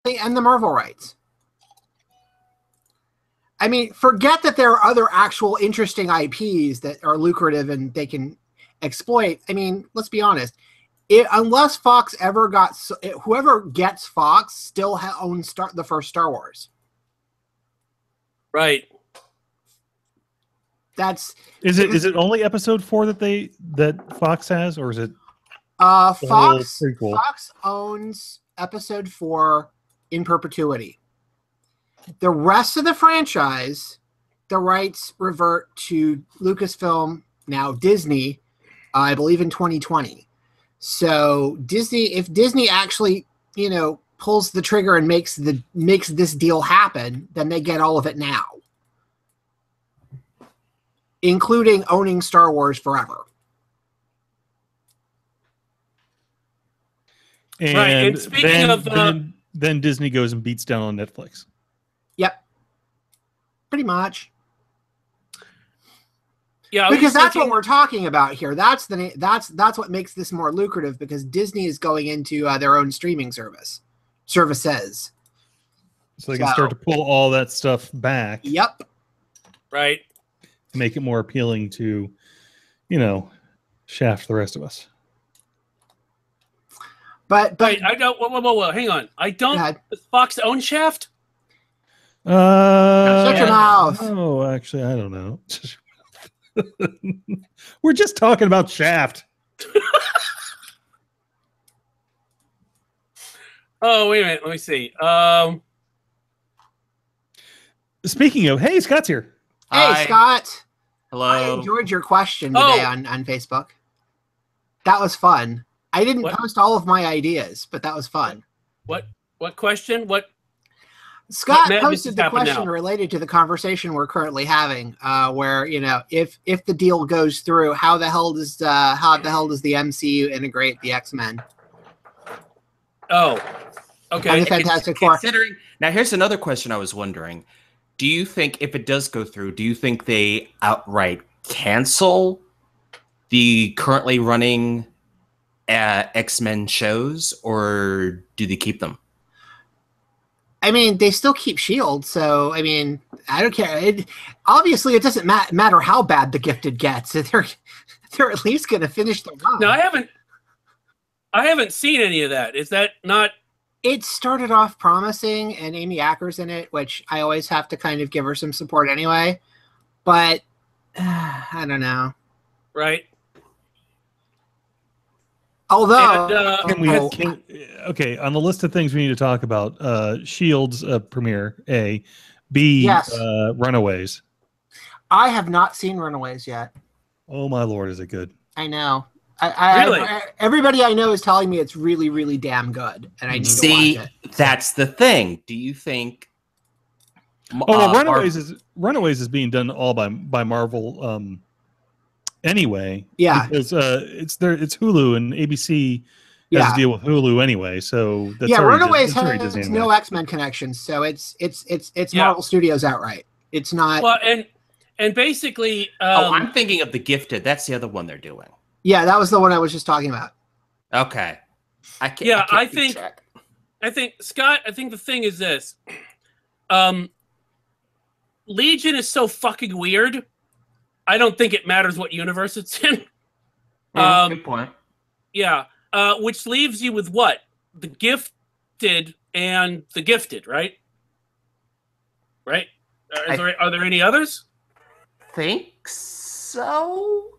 and the Marvel rights. I mean, forget that there are other actual interesting IPs that are lucrative and they can exploit. I mean, let's be honest. Unless Fox ever got... Whoever gets Fox still owns the first Star Wars. Right. Is it only episode 4 that Fox has, or is it Fox owns episode 4 in perpetuity. The rest of the franchise, the rights revert to Lucasfilm, now Disney, I believe in 2020. So if Disney actually, pulls the trigger and makes this deal happen, then they get all of it now, including owning Star Wars forever. And right. And speaking of, then Disney goes and beats down on Netflix. Yep. Pretty much. Yeah, because that's what we're talking about here. That's what makes this more lucrative, because Disney is going into their own streaming services. So they can start to pull all that stuff back. Yep. Right. Make it more appealing to, shaft the rest of us. But wait, I don't. Whoa, hang on. I don't. Does Fox own Shaft? Shut your mouth. Oh, actually, I don't know. We're just talking about Shaft. Oh, wait a minute. Let me see. Speaking of, hey, Scott's here. Hey, Scott. Hello. I enjoyed your question today on Facebook. That was fun. I didn't post all of my ideas, but that was fun. What question? Scott posted the question related to the conversation we're currently having, where if the deal goes through, how the hell does the MCU integrate the X-Men? Oh, okay. And the Fantastic Four. Now, here's another question I was wondering: do you think, if it does go through, do you think they outright cancel the currently running X-Men shows, or do they keep them? I mean, they still keep S.H.I.E.L.D., so, I mean, I don't care. Obviously, it doesn't matter how bad The Gifted gets. They're at least going to finish the run. No, I haven't seen any of that. Is that not... It started off promising, and Amy Acker's in it, which I always have to kind of give her some support anyway. But, I don't know. Right. Although, okay, on the list of things we need to talk about, S.H.I.E.L.D.'s premiere, A, B, yes. Runaways. I have not seen Runaways yet. Oh my Lord, is it good? I know. Really? Everybody I know is telling me it's really, really damn good, and I need to watch it. That's the thing. Do you think? Runaways is being done all by Marvel. Anyway, yeah, because it's Hulu, and ABC has to deal with Hulu anyway. So that's Runaways has no X-Men connections, so it's Marvel Studios outright. It's not. Well, and basically, I'm thinking of The Gifted. That's the other one they're doing. Yeah, that was the one I was just talking about. Okay, I think Scott. I think the thing is this: Legion is so fucking weird. I don't think it matters what universe it's in. Good point. Yeah, which leaves you with what? The Gifted and The Gifted, right? Right? Are there any others? Think so.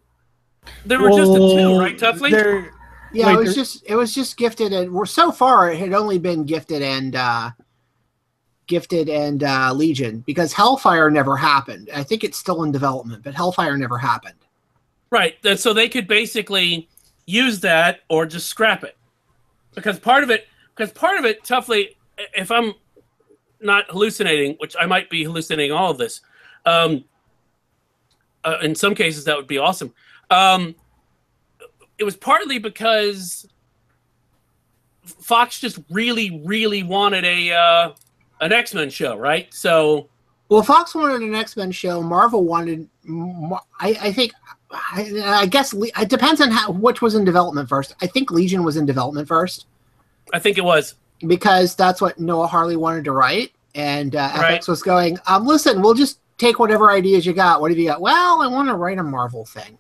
There were just the two, right, Tuffley? Yeah, it was just Gifted, and so far it had only been Gifted and Legion, because Hellfire never happened. I think it's still in development, but Hellfire never happened. Right. So they could basically use that or just scrap it. Because part of it, Tuffley, if I'm not hallucinating, which I might be hallucinating all of this, in some cases that would be awesome. It was partly because Fox just really, really wanted an X-Men show, right? So, well, Fox wanted an X-Men show. Marvel wanted. I guess it depends on which was in development first. I think Legion was in development first. I think it was. because that's what Noah Harley wanted to write, and Right. FX was going, listen, we'll just take whatever ideas you got. What have you got? Well, I want to write a Marvel thing.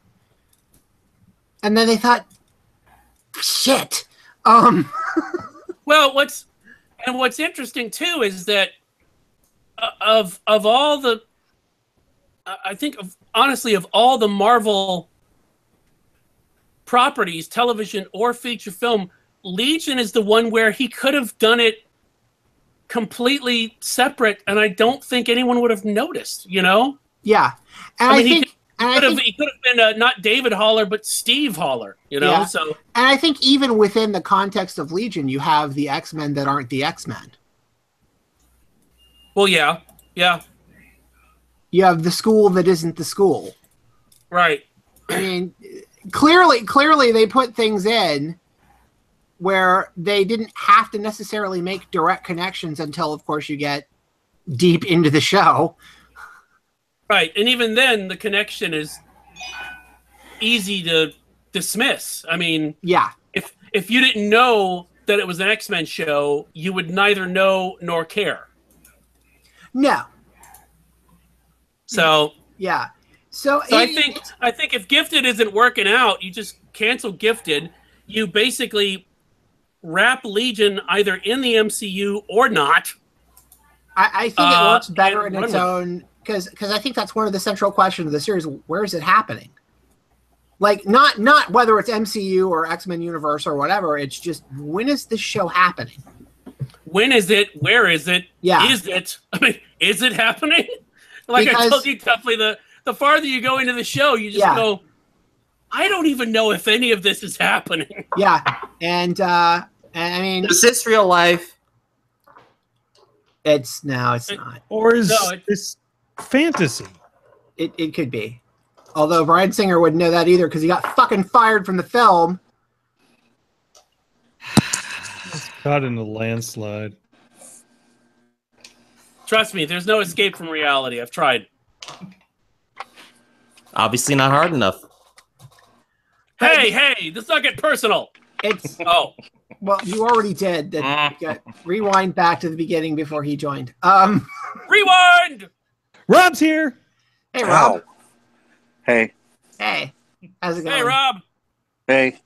And then they thought, shit. Well, what's interesting too is that of all the, I think honestly of all the Marvel properties, television or feature film, Legion is the one where he could have done it completely separate, and I don't think anyone would have noticed. You know? Yeah, and I mean, he could have been not David Haller, but Steve Haller. You know? Yeah. So, and I think even within the context of Legion, you have the X-Men that aren't the X-Men. well, yeah. You have the school that isn't the school. Right. I mean, clearly they put things in where they didn't have to necessarily make direct connections until, of course, you get deep into the show. Right, and even then, the connection is easy to dismiss. I mean, Yeah. if you didn't know that it was an X-Men show, you would neither know nor care. No. So, Yeah. So I think if Gifted isn't working out, you just cancel Gifted. You basically wrap Legion either in the MCU or not. I think it works better and in its run own, because I think that's one of the central questions of the series. Where is it happening? Like, not whether it's MCU or X-Men universe or whatever. It's just, when is this show happening? When is it? Where is it? Yeah. Is it? I mean, is it happening? Like I told you, Tuffley, the farther you go into the show, you just go, I don't even know if any of this is happening. Yeah. And I mean, Is this real life? it's not. Or is No, this fantasy? It could be. Although Bryan Singer wouldn't know that either because he got fucking fired from the film. Caught in a landslide. Trust me, there's no escape from reality. I've tried. Obviously not hard enough. Hey, let's not get personal. It's Oh, well, you already did. Rewind back to the beginning before he joined. rewind! Rob's here. Hey Rob. Ow. Hey. Hey, how's it going? Hey, Rob. Hey.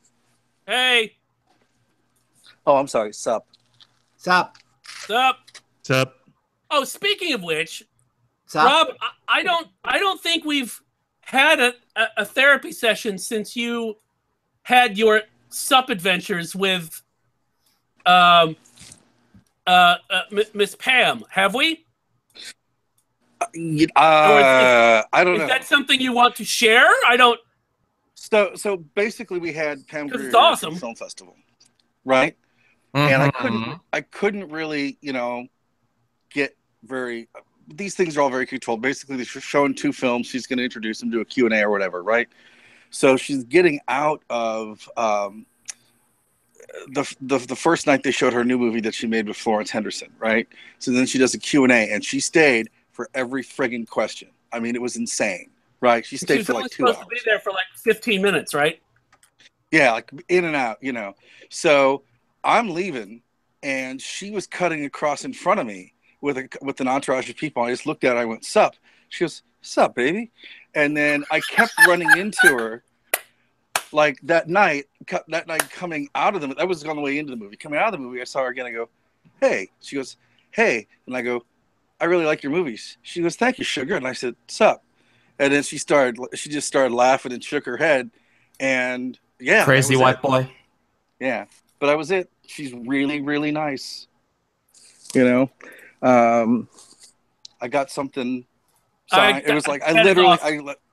Hey, Oh, I'm sorry. Sup. What's up? what's up? What's up? Oh, speaking of which, What's up? Rob, I don't think we've had a therapy session since you had your sup adventures with Miss Pam, have we? I don't Is know. that something you want to share? I don't. So basically, we had Pam 'Cause Grier it's awesome. Film Festival, right? And Mhm. I couldn't really, get very. These things are all very controlled. Basically, they're showing two films. She's going to introduce them to a Q&A or whatever, right? So she's getting out of the first night they showed her new movie that she made with Florence Henderson, right? So then she does a Q&A, and she stayed for every friggin' question. I mean, it was insane, right? She She stayed was for only like 2 supposed hours. to be there for like 15 minutes, right? Yeah, like in and out, So I'm leaving, and she was cutting across in front of me with an entourage of people. I just looked at her. I went, "Sup?" She goes, "Sup, baby?" And then I kept running into her. Like that night coming out of that was on the way into the movie. Coming out of the movie, I saw her again. I go, "Hey." She goes, "Hey," and I go, "I really like your movies." She goes, "Thank you, sugar." And I said, "Sup?" And then she just started laughing and shook her head, and yeah, Crazy that was white it. boy. Yeah, but that was it. She's really, really nice. I got something signed. It was like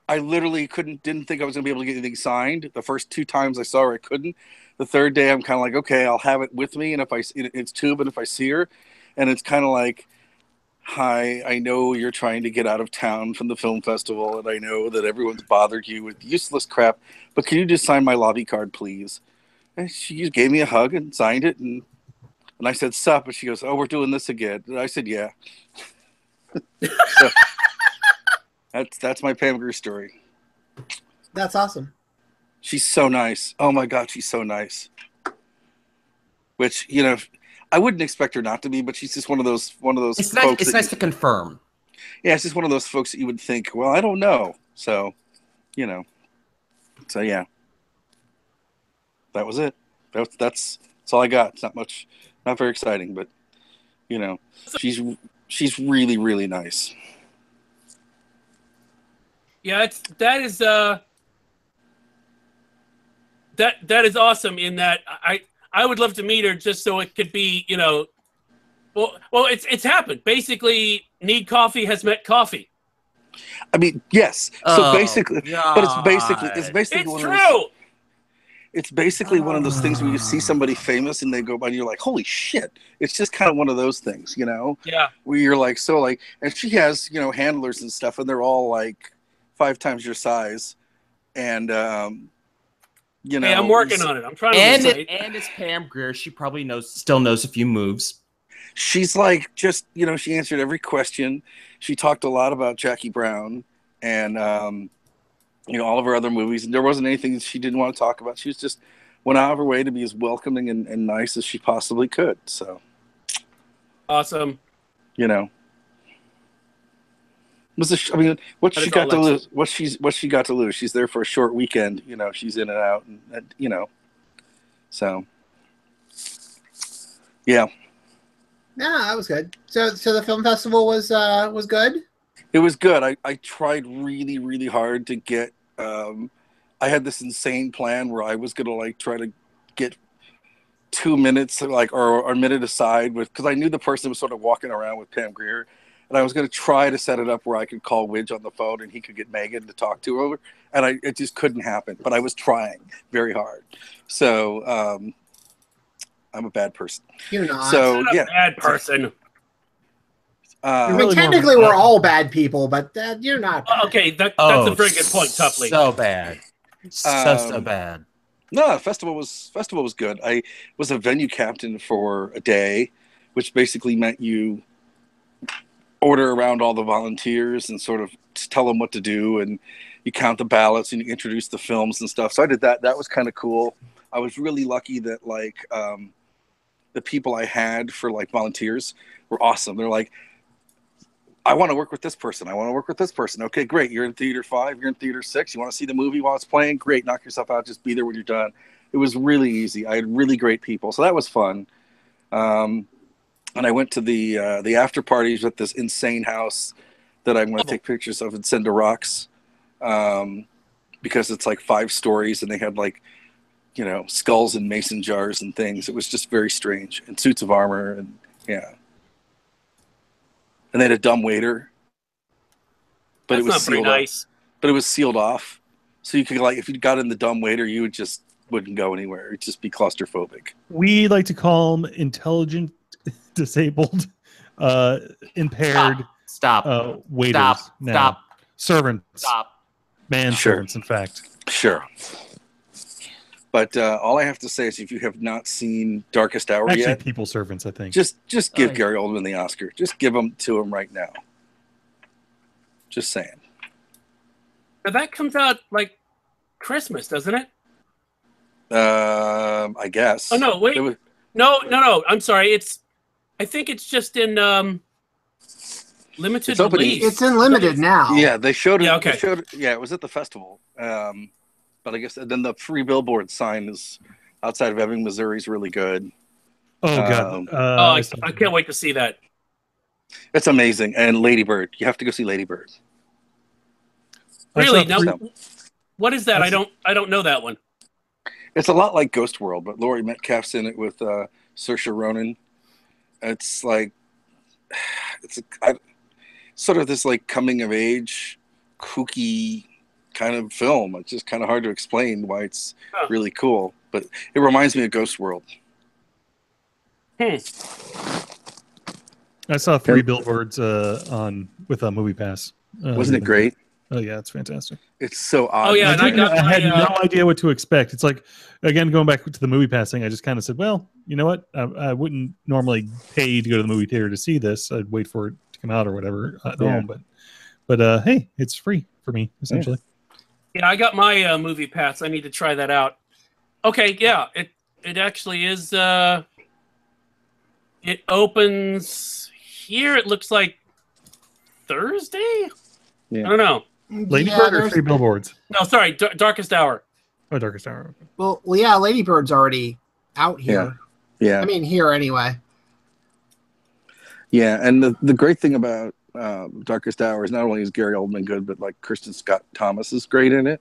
I literally didn't think I was gonna be able to get anything signed. The first 2 times I saw her, I couldn't. The third day, I'm kind of like, okay, I'll have it with me, and if it's tube, and if I see her, and it's kind of like, hi, I know you're trying to get out of town from the film festival, and I know that everyone's bothered you with useless crap, but can you just sign my lobby card, please? And she just gave me a hug and signed it, and I said, "Sup?" And she goes, "Oh, we're doing this again." And I said, "Yeah." So, that's my Pam Grier story. That's awesome. She's so nice. Oh my God, she's so nice. Which, I wouldn't expect her not to be, but she's just one of those It's folks. Nice, it's nice to confirm. Yeah, it's just one of those folks that you would think, well, I don't know. So, So yeah, that was it. That's all I got. It's not much, not very exciting, but she's really, really nice. Yeah, that is awesome. In that I would love to meet her just so it could be well it's happened. Basically, Need Coffee has met coffee. I mean, yes. So basically, God. but it's basically It's true. It's basically one of those things where you see somebody famous and they go by and you're like, holy shit. It's just kind of one of those things, Yeah. where you're like, and she has, handlers and stuff, and they're all like 5 times your size. And, Hey, I'm working on it. I'm trying to and it's Pam Grier. She probably still knows a few moves. She's like, just, she answered every question. She talked a lot about Jackie Brown and, all of her other movies. And there wasn't anything that she didn't want to talk about. She was just went out of her way to be as welcoming and nice as she possibly could. So awesome. What's she got to lose? What she got to lose? She's there for a short weekend. She's in and out, and so yeah. No, that was good. So the film festival was good. It was good. I tried really, really hard to get. I had this insane plan where I was gonna try to get 2 minutes, or a minute aside because I knew the person was sort of walking around with Pam Grier. And I was going to try to set it up where I could call Widge on the phone and he could get Megan to talk to her. And it just couldn't happen. But I was trying very hard. So I'm a bad person. You're not. So, a bad person. Technically, we're all bad people, but you're not. Okay, that's a very good point, Tuffley. So bad. So bad. No, the festival was good. I was a venue captain for a day, which basically meant you order around all the volunteers and sort of tell them what to do, and you count the ballots and you introduce the films and stuff. So I did that. That was kind of cool. I was really lucky that the people I had for volunteers were awesome. They're like, I want to work with this person. I want to work with this person. Okay, great. You're in theater 5. You're in theater 6. You want to see the movie while it's playing? Great. Knock yourself out. Just be there when you're done. It was really easy. I had really great people. So that was fun. And I went to the after parties at this insane house that I'm going to take pictures of and send to Rocks, because it's 5 stories and they had skulls in mason jars and things. It was just very strange, and suits of armor, and yeah. And they had a dumb waiter, but That's it was not very sealed nice. But it was sealed off, so you could if you got in the dumb waiter, you wouldn't go anywhere. It'd just be claustrophobic. We like to call them intelligent, disabled, impaired. Stop. Waiters. Stop. Servants. Stop. Servants, in fact. Sure. But all I have to say is, if you have not seen Darkest Hour yet, people servants, I think. Just give Gary Oldman the Oscar. Just give him to him right now. Just saying. Now that comes out Christmas, doesn't it? I guess. Oh no! Wait. No. I'm sorry. I think it's just in limited release. It's in limited now. Yeah, they showed it. Yeah, okay. It was at the festival. But I guess then the free billboard sign is outside of Ebbing, Missouri, is really good. Oh god! I can't wait to see that. It's amazing. And Lady Bird, you have to go see Lady Bird. Really? No. What is that? I don't know that one. It's a lot like Ghost World, but Laurie Metcalf's in it with Saoirse Ronan. It's sort of this coming of age, kooky kind of film. It's just kind of hard to explain why it's really cool, but it reminds me of Ghost World. I saw 3 billboards with a Movie Pass. Wasn't it great? Oh yeah, it's fantastic. It's so odd. Oh yeah, and I had no idea what to expect. It's again, going back to the Movie Pass thing, I just kind of said, well, you know what? I wouldn't normally pay to go to the movie theater to see this. I'd wait for it to come out or whatever at home. But hey, it's free for me essentially. Yeah, I got my Movie Pass. I need to try that out. Okay, yeah, it actually is. It opens here. It looks like Thursday. Yeah. I don't know. Lady Bird or Three Billboards? No, sorry, Darkest Hour. Oh, Darkest Hour. Well, yeah, Lady Bird's already out here. Yeah. I mean, here anyway. Yeah, and the great thing about Darkest Hour is not only is Gary Oldman good, but like Kristen Scott Thomas is great in it.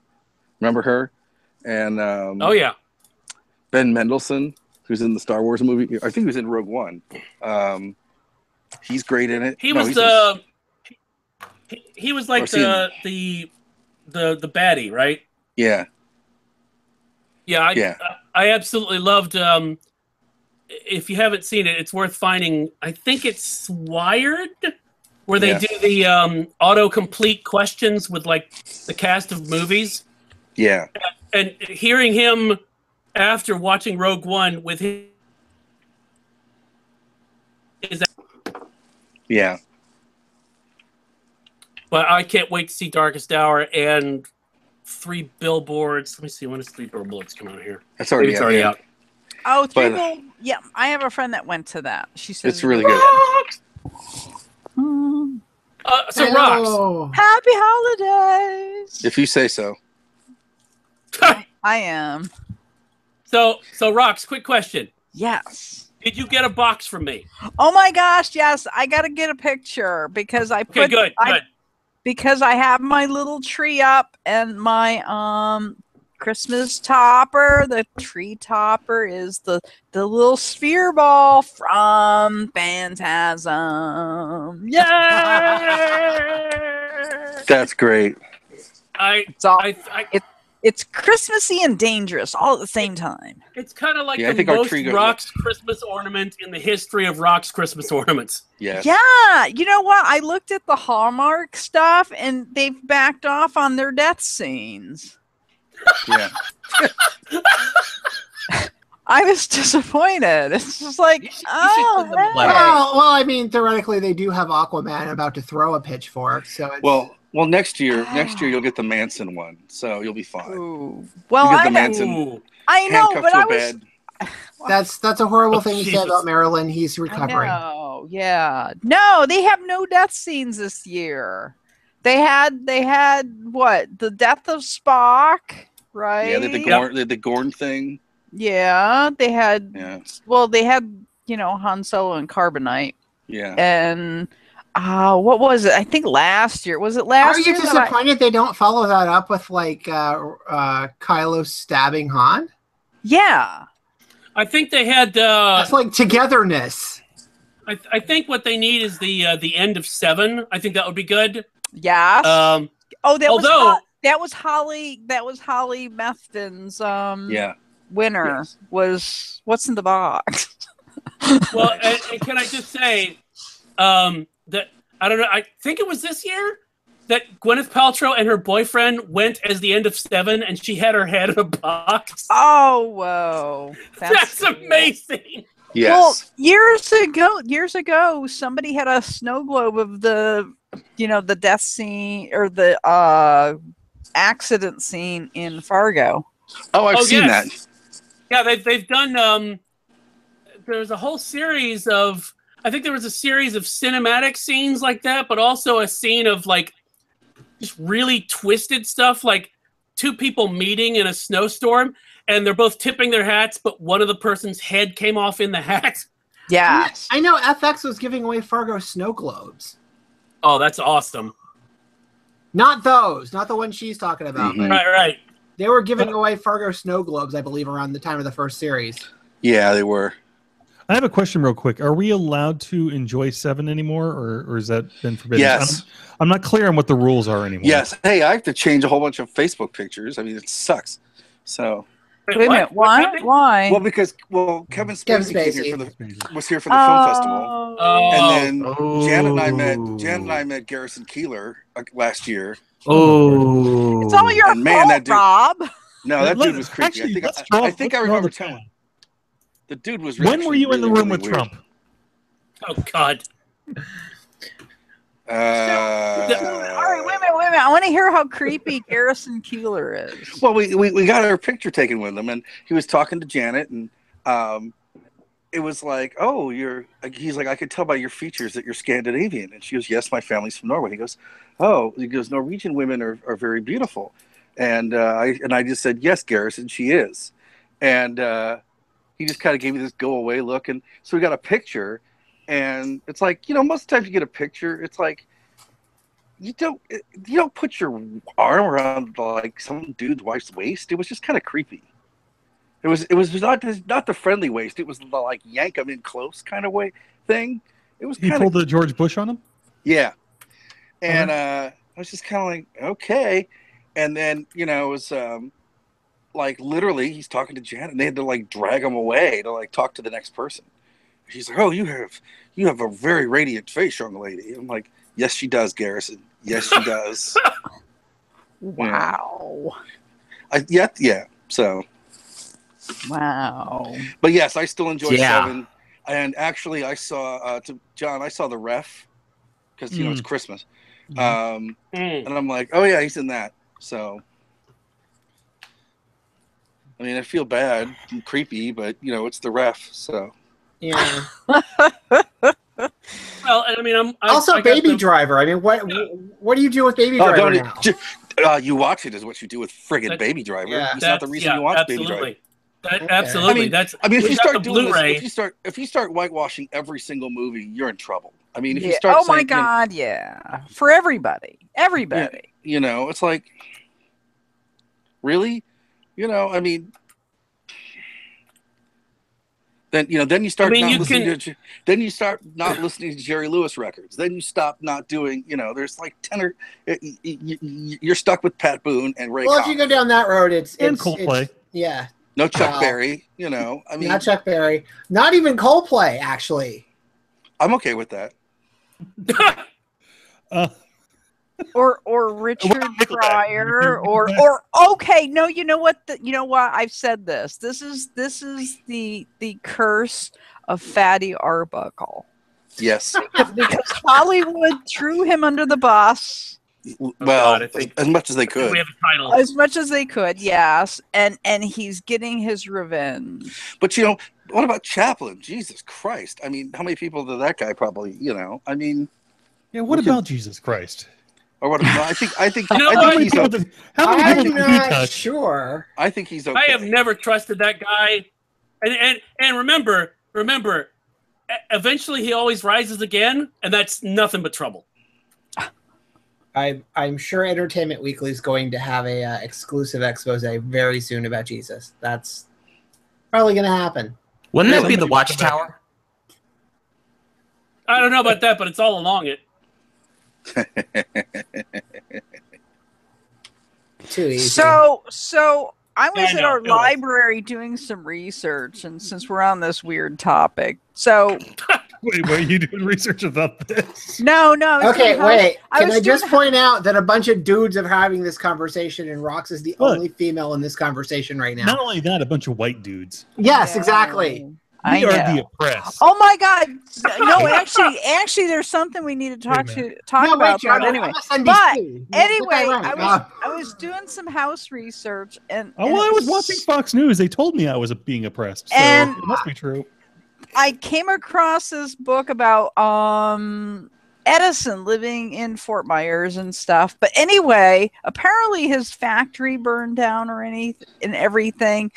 Remember her? And oh yeah, Ben Mendelsohn, who's in the Star Wars movie. I think he was in Rogue One. He's great in it. He was like the baddie, right? Yeah. Yeah, I absolutely loved. If you haven't seen it, it's worth finding. I think it's Wired, where they do the autocomplete questions with like the cast of movies. Yeah. And hearing him after watching Rogue One with him. Yeah. But I can't wait to see Darkest Hour and Three Billboards. Let me see, when is Three Billboards come out here? It's already out. Oh, yeah, I have a friend that went to that. She says it's really good. So Rox, happy holidays. If you say so. I am. So Rox, quick question. Yes. Did you get a box from me? Oh my gosh, yes. I got to get a picture because good. Because I have my little tree up and my Christmas topper. The tree topper is the little sphere ball from Phantasm. Yay! That's great. It's Christmassy and dangerous all at the same time. It's kind of like the most Rox Christmas ornament in the history of Rox Christmas ornaments. Yes. Yeah. You know what? I looked at the Hallmark stuff and they've backed off on their death scenes. Yeah. I was disappointed. It's just like, oh, hey. Well, I mean, theoretically, they do have Aquaman about to throw a pitchfork. So it's... Well, next year you'll get the Manson one, so you'll be fine. Ooh. Well, I know, but I was. That's a horrible thing to say about Marilyn. He's recovering. Oh, yeah. No, they have no death scenes this year. They had what? The death of Spock, right? Yeah, the Gorn thing. Yeah, they had. Yeah. Well, they had Han Solo and Carbonite. Yeah. And what was it? I think last year. Was it last year? Are you disappointed they don't follow that up with like Kylo stabbing Han? Yeah. I think they had. That's like togetherness. I think what they need is the end of 7. I think that would be good. Yeah. That was Holly Methven's winner. Yes. Was What's in the Box. Well, and can I just say that I don't know. I think it was this year that Gwyneth Paltrow and her boyfriend went as the end of 7, and she had her head in a box. Oh, whoa! That's amazing. Yes. Well, years ago, somebody had a snow globe of the death scene or the accident scene in Fargo. Oh, I've seen that. Yeah, they've done. There's a whole series of. I think there was a series of cinematic scenes like that, but also a scene of like just really twisted stuff, like 2 people meeting in a snowstorm, and they're both tipping their hats, but one of the person's head came off in the hat. Yeah, I know FX was giving away Fargo snow globes. Oh, that's awesome. Not those, not the one she's talking about. Mm-hmm. Right. They were giving away Fargo snow globes, I believe, around the time of the first series. Yeah, they were. I have a question real quick. Are we allowed to enjoy 7 anymore, or has that been forbidden? Yes. I'm not clear on what the rules are anymore. Yes. Hey, I have to change a whole bunch of Facebook pictures. I mean, it sucks. So. Wait a minute. Why? Well, because Kevin Spacey was here for the film festival, and then Janet and I met Garrison Keillor It's last year. all your fault, Rob. No, that dude was creepy. Actually, I think I remember telling. The dude was. When were you in the room with Trump? Oh God. All right, wait a minute. I want to hear how creepy Garrison Keillor is. Well, we got our picture taken with him, and he was talking to Janet, and it was like, oh, he's like, I could tell by your features that you're Scandinavian. And she goes, yes, my family's from Norway. He goes, Norwegian women are very beautiful. And I just said, yes, Garrison, she is. And he just kind of gave me this go away look. And so we got a picture, and it's like, most of the times you get a picture, it's like, you don't put your arm around like some dude's wife's waist. It was just kind of creepy. It was not the friendly waist. It was the like yank them in close kind of way thing. It was. He pulled the George Bush on him. Yeah, and I was just kind of like, okay, and then it was like literally he's talking to Janet, and they had to like drag him away to like talk to the next person. She's like, oh, you have a very radiant face, young lady. I'm like, yes, she does, Garrison. Yes, she does. Wow. Yeah. So. Wow. But yes, I still enjoy 7. And actually, I saw John. I saw The Ref because it's Christmas. And I'm like, oh yeah, he's in that. So. I mean, I feel bad and creepy, but it's The Ref, so. Yeah. Well, I mean, I Baby Driver. I mean, what do you do with Baby Driver now? You watch it is what you do with friggin' Baby Driver. Yeah. It's not the reason you watch Baby Driver. Absolutely. If you start doing this, if you start whitewashing every single movie, you're in trouble. I mean, if you start saying, my God, for everybody. It's like, really, I mean. Then you start then you start not listening to Jerry Lewis records. Then you stop not doing there's like 10 or you're stuck with Pat Boone and Ray. Well, if you go down that road, it's Coldplay. No Chuck Berry. I mean, not Chuck Berry. Not even Coldplay. Actually, I'm okay with that. Or Richard Pryor or okay, no, you know what I've said this is the curse of Fatty Arbuckle. Yes, because Hollywood threw him under the bus. Well, I think as much as they could. We have a title. As much as they could, yes, and he's getting his revenge. But what about Chaplin? Jesus Christ! I mean, how many people did that guy probably? I mean, yeah. What about Jesus Christ? Or what? I think I'm not sure. I think he's okay. I have never trusted that guy, and remember, eventually he always rises again, and that's nothing but trouble. I'm sure Entertainment Weekly is going to have a exclusive expose very soon about Jesus. That's probably going to happen. Wouldn't that be the Watchtower? I don't know about that, but it's all along it. Too easy. So I was at our library doing some research, and since we're on this weird topic, so wait, are you doing research about this? No. Okay, wait. Can I just point out that a bunch of dudes are having this conversation, and Rox is the only female in this conversation right now. Not only that, a bunch of white dudes. Yes, exactly. We are the oppressed. Oh my God! No, actually, there's something we need to talk about. Anyway, I was doing some house research, and I was watching Fox News. They told me I was being oppressed, so it must be true. I came across this book about Edison living in Fort Myers and stuff. But anyway, apparently his factory burned down and everything,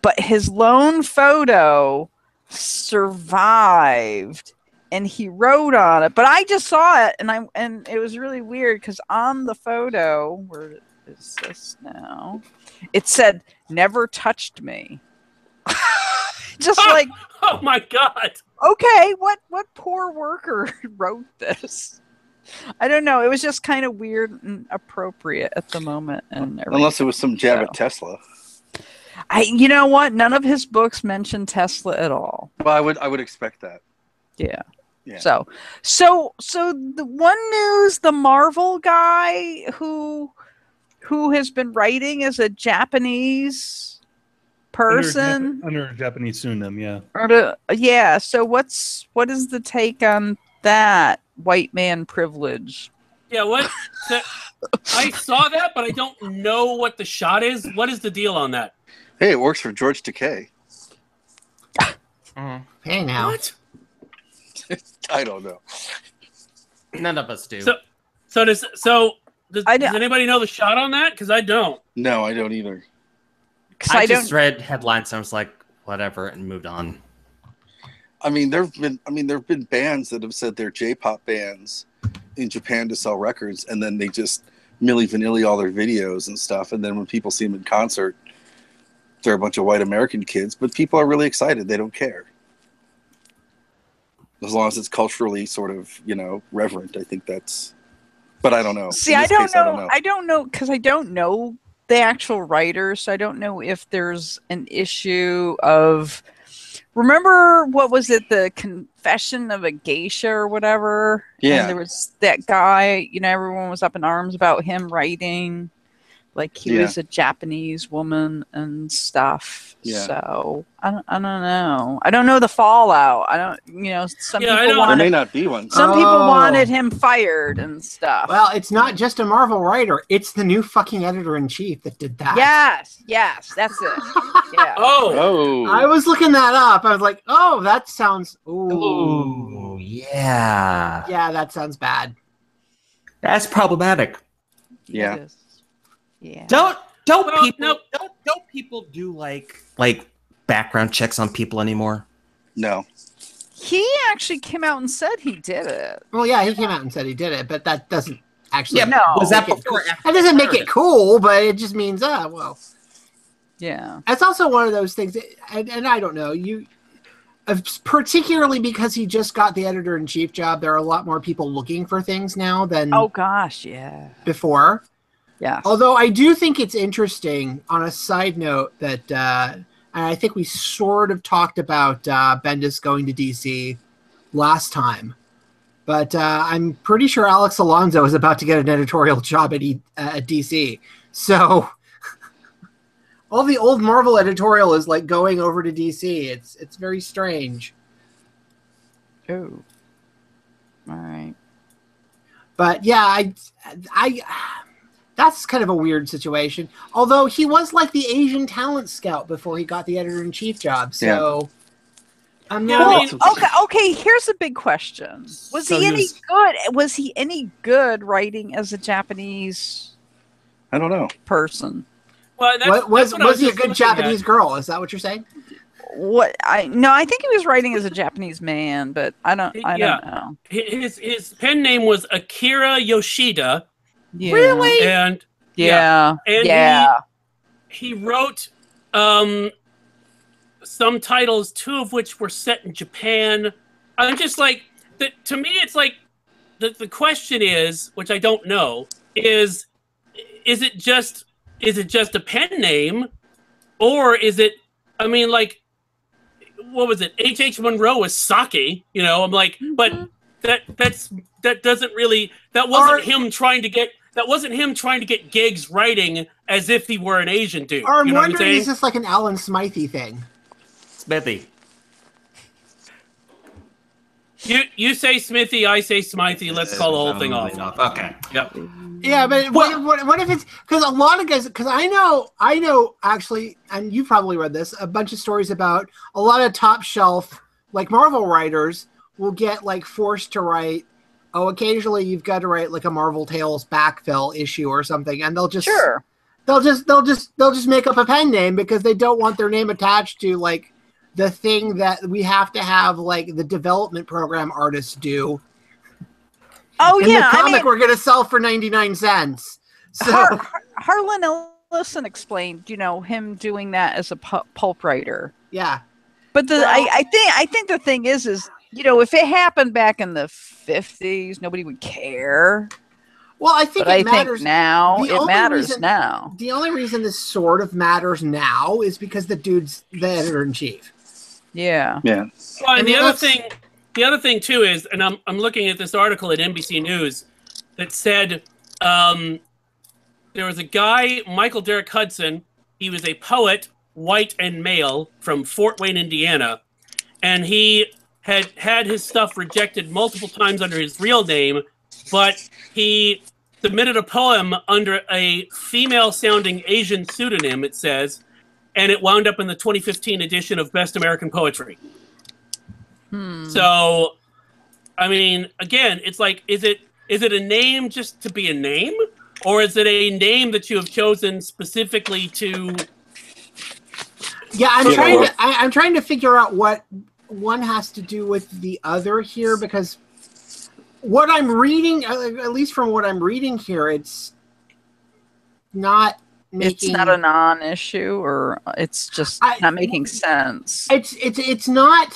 but his lone photo survived, and he wrote on it. But I just saw it, and it was really weird because on the photo, where is this now? It said, "Never touched me." Just like, oh my God. Okay, what poor worker wrote this? I don't know. It was just kind of weird and appropriate at the moment, and unless it was some jab at Tesla. You know what? None of his books mention Tesla at all. Well, I would expect that. Yeah. So the one news, the Marvel guy who has been writing as a Japanese person under a Japanese pseudonym, So what is the take on that? White man privilege. Yeah, what? I saw that, but I don't know what the shot is. What is the deal on that? Hey, it works for George Takei. Hey now. What? I don't know. None of us do. Does anybody know the shot on that? Because I don't. No, I don't either. I just read headlines and I was like, whatever, and moved on. I mean, there've been bands that have said they're J-pop bands in Japan to sell records, and then they just Milli Vanilli all their videos and stuff, and then when people see them in concert, they're a bunch of white American kids, but people are really excited. They don't care. As long as it's culturally sort of, reverent, I think that's... But I don't know. See, I don't know. I don't know, because I don't know the actual writers, so I don't know if there's an issue of... Remember, what was it, the Confession of a Geisha or whatever? Yeah. And there was that guy, everyone was up in arms about him writing. Like, he was a Japanese woman and stuff. Yeah. So, I don't know. I don't know the fallout. I don't, some people there may not be one. Some people wanted him fired and stuff. Well, it's not just a Marvel writer. It's the new fucking editor-in-chief that did that. Yes, that's it. Yeah. Oh. I was looking that up. I was like, oh, that sounds... Ooh, yeah. Yeah, that sounds bad. That's problematic. Yeah. It is. Yeah. Don't people do like background checks on people anymore? No. He actually came out and said he did it. Well, yeah, he came out and said he did it, but that doesn't actually... Yeah, no. Was that before? That doesn't make it cool, but it just means, well... Yeah. It's also one of those things, and I don't know, particularly because he just got the editor-in-chief job, there are a lot more people looking for things now than before. Yeah. Although I do think it's interesting, on a side note, that and I think we sort of talked about Bendis going to DC last time, but I'm pretty sure Alex Alonso is about to get an editorial job at DC. So all the old Marvel editorial is like going over to DC. It's very strange. Oh. All right. But yeah, I that's kind of a weird situation. Although he was like the Asian talent scout before he got the editor-in-chief job. So I'm not... Okay, here's a big question. Was he any good? Was he any good writing as a Japanese I don't know. person? Well, was he a good Japanese girl? Is that what you're saying? I think he was writing as a Japanese man, but I don't know. His pen name was Akira Yoshida. Yeah. Really? And he wrote some titles, 2 of which were set in Japan. I'm just like, to me, it's like the question is, which I don't know, is it just a pen name, or is it? I mean, like, what was it? H.H. Munro was Saki. I'm like, but that doesn't really. That wasn't him trying to get. That wasn't him trying to get gigs writing as if he were an Asian dude. Or I'm wondering, is this like an Alan Smythe thing? Smithy. You say Smithy, I say Smythe. Let's call the whole thing off. Okay. Yep. Yeah, but what if it's because a lot of guys? Because I know actually, and you probably read this, a bunch of stories about a lot of top shelf like Marvel writers will get like forced to write. Oh, occasionally you've got to write like a Marvel Tales backfill issue or something, and they'll just they'll just make up a pen name because they don't want their name attached to like the thing that we have to have like the development program artists do. Oh, and the comic we're going to sell for 99 cents. So Harlan Ellison explained, him doing that as a pulp writer. Yeah. But I think the thing is, if it happened back in the 50s, nobody would care. Well, I think it matters now. It matters now. The only reason this sort of matters now is because the dude's the editor-in-chief. Yeah. Yeah. Well, and the other thing too is, and I'm looking at this article at NBC News that said there was a guy, Michael Derrick Hudson. He was a poet, white and male, from Fort Wayne, Indiana, and he had his stuff rejected multiple times under his real name, but he submitted a poem under a female-sounding Asian pseudonym, it says, and it wound up in the 2015 edition of Best American Poetry. So, I mean, again, it's like, is it a name just to be a name, or is it a name that you have chosen specifically to? Yeah, I'm trying to figure out what one has to do with the other here, because what I'm reading, at least from what I'm reading here, it's not making. It's not a non-issue, or it's just not making sense. It's not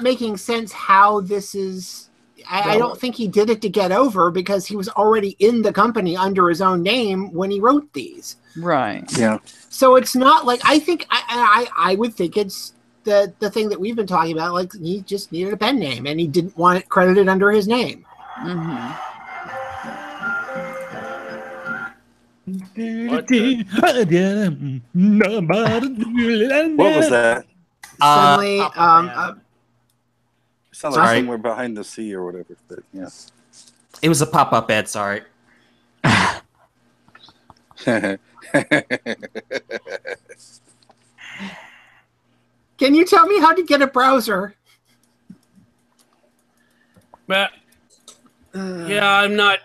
making sense how this is. I don't think he did it to get over, because he was already in the company under his own name when he wrote these. Right. Yeah. So it's not like, I think I would think it's the thing that we've been talking about. Like, he just needed a pen name and he didn't want it credited under his name. Mm-hmm. What was that? Suddenly, sounds like somewhere behind the sea or whatever. But yeah, It was a pop-up ad, sorry. Can you tell me how to get a browser? But yeah, I'm not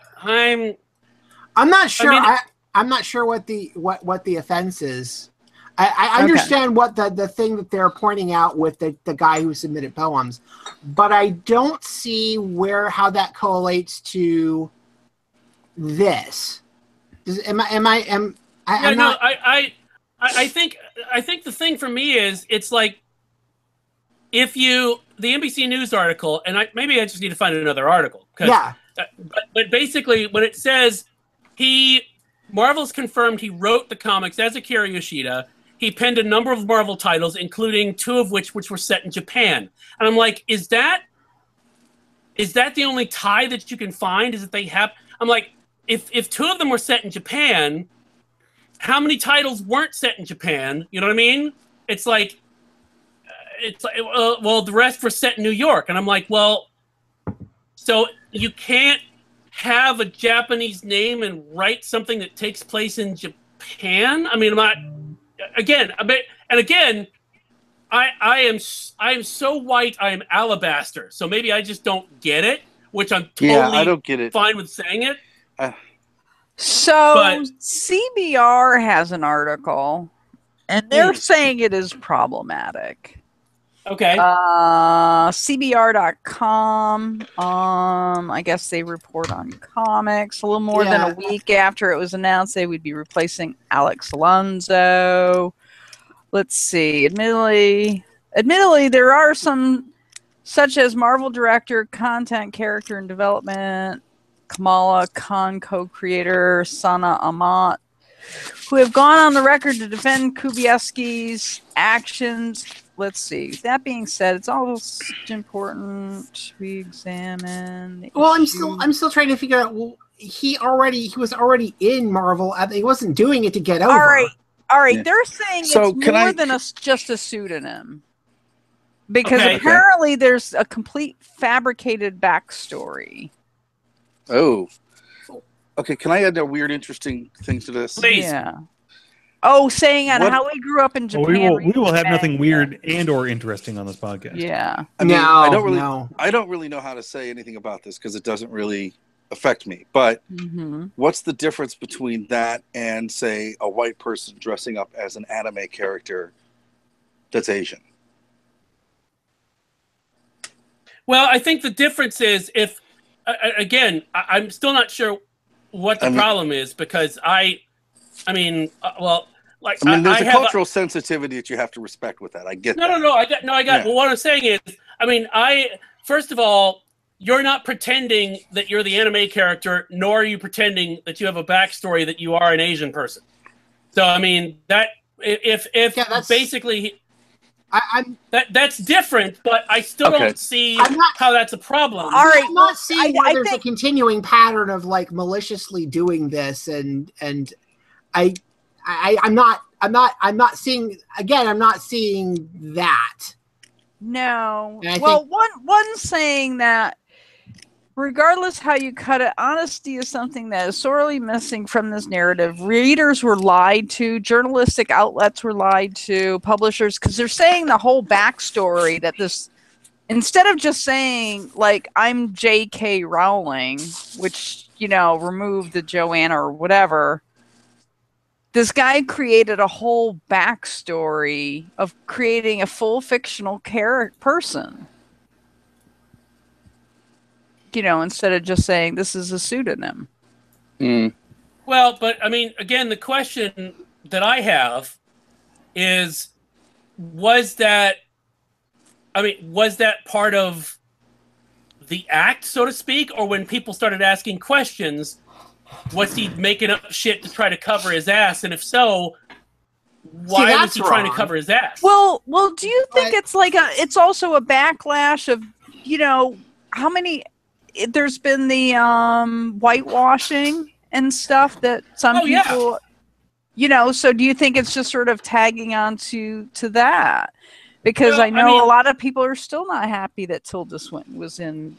sure. I'm not sure what the offense is. I understand what the thing that they're pointing out with the guy who submitted poems, but I don't see how that correlates to this. I think the thing for me is, it's like, if the NBC News article, and maybe I just need to find another article. Yeah. But basically, when it says Marvel's confirmed he wrote the comics as Akira Yoshida, he penned a number of Marvel titles, including 2 of which were set in Japan. And I'm like, is that the only tie that you can find? Is that they have? I'm like, if 2 of them were set in Japan, how many titles weren't set in Japan? You know what I mean? It's like, well, the rest were set in New York. And I'm like, well, so you can't have a Japanese name and write something that takes place in Japan? I mean, I'm not, again, I am so white, I am alabaster. So maybe I just don't get it, which I'm totally I don't get it. Fine with saying it. So CBR has an article, and they're saying it is problematic. Okay. CBR.com. I guess they report on comics. A little more than a week after it was announced they would be replacing Alex Alonso. Let's see. Admittedly, there are some, such as Marvel director, content, character, and development, Kamala Khan co-creator Sana Amat, who have gone on the record to defend Kubiesky's actions. Let's see. That being said, it's also important we examine. Well, I'm still trying to figure out. Well, he was already in Marvel. He wasn't doing it to get over. All right. Yeah. They're saying it's more than just a pseudonym, because apparently there's a complete fabricated backstory. Oh. Okay. Can I add a weird, interesting thing to this? Please. Yeah. Oh, saying on how he grew up in Japan. We will have nothing weird and or interesting on this podcast. Yeah. I mean, I don't really know how to say anything about this because it doesn't really affect me. But what's the difference between that and, say, a white person dressing up as an anime character that's Asian? Well, I think the difference is I'm still not sure what the problem is, because there's a cultural sensitivity that you have to respect with that. I get that. No. I got. Yeah. Well, what I'm saying is, first of all, you're not pretending that you're the anime character, nor are you pretending that you have a backstory that you are an Asian person. So, I mean, that that's basically, that's different, but I still don't see how that's a problem. All right, I'm not seeing why there's a continuing pattern of maliciously doing this, and I'm not seeing that. No. Well, one saying that regardless how you cut it, honesty is something that is sorely missing from this narrative. Readers were lied to, journalistic outlets were lied to, publishers, because they're saying the whole backstory that this instead of just saying, like, I'm J.K. Rowling, which, you know, remove the Joanna or whatever, this guy created a whole backstory of creating a full fictional person. You know, instead of just saying this is a pseudonym. Well, but I mean, again, the question that I have is, was that part of the act, so to speak, or when people started asking questions, was he making up shit to try to cover his ass? And if so, why was he trying to cover his ass? Well, do you think it's like it's also a backlash of, you know, how many? There's been the whitewashing and stuff that some people, you know. So do you think it's just sort of tagging on to that? Because I know a lot of people are still not happy that Tilda Swinton was in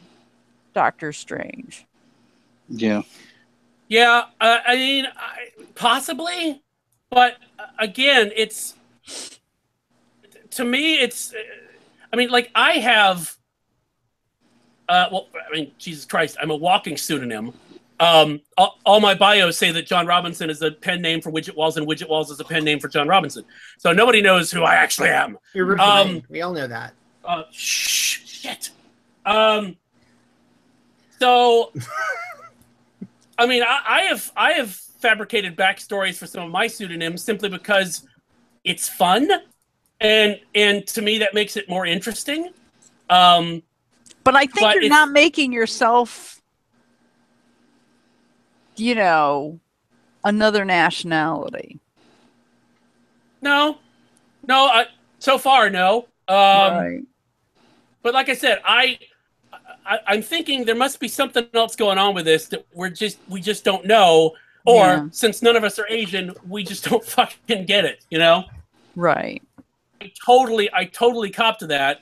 Doctor Strange. Yeah. Yeah, I mean, possibly, but again, to me, it's. I mean, like I have. Well, I mean, Jesus Christ, I'm a walking pseudonym. All my bios say that John Robinson is a pen name for Widget Walls, and Widget Walls is a pen name for John Robinson. So nobody knows who I actually am. We all know that. Shit. So, I mean, I have fabricated backstories for some of my pseudonyms simply because it's fun, and to me that makes it more interesting. But I think you're not making yourself, you know, another nationality. No. So far, no. Right. But like I said, I'm thinking there must be something else going on with this that we just don't know, or since none of us are Asian, we just don't fucking get it, you know? Right. I totally cop to that,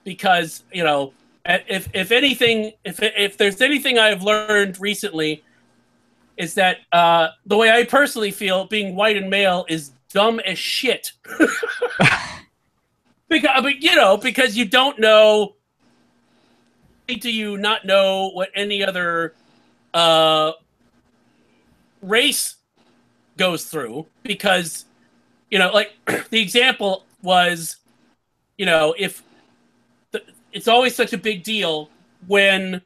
because, you know, if anything, if there's anything I've learned recently, is that the way I personally feel, being white and male is dumb as shit. Because you don't know. Do you not know what any other race goes through? Because, you know, like the example was, you know, it's always such a big deal when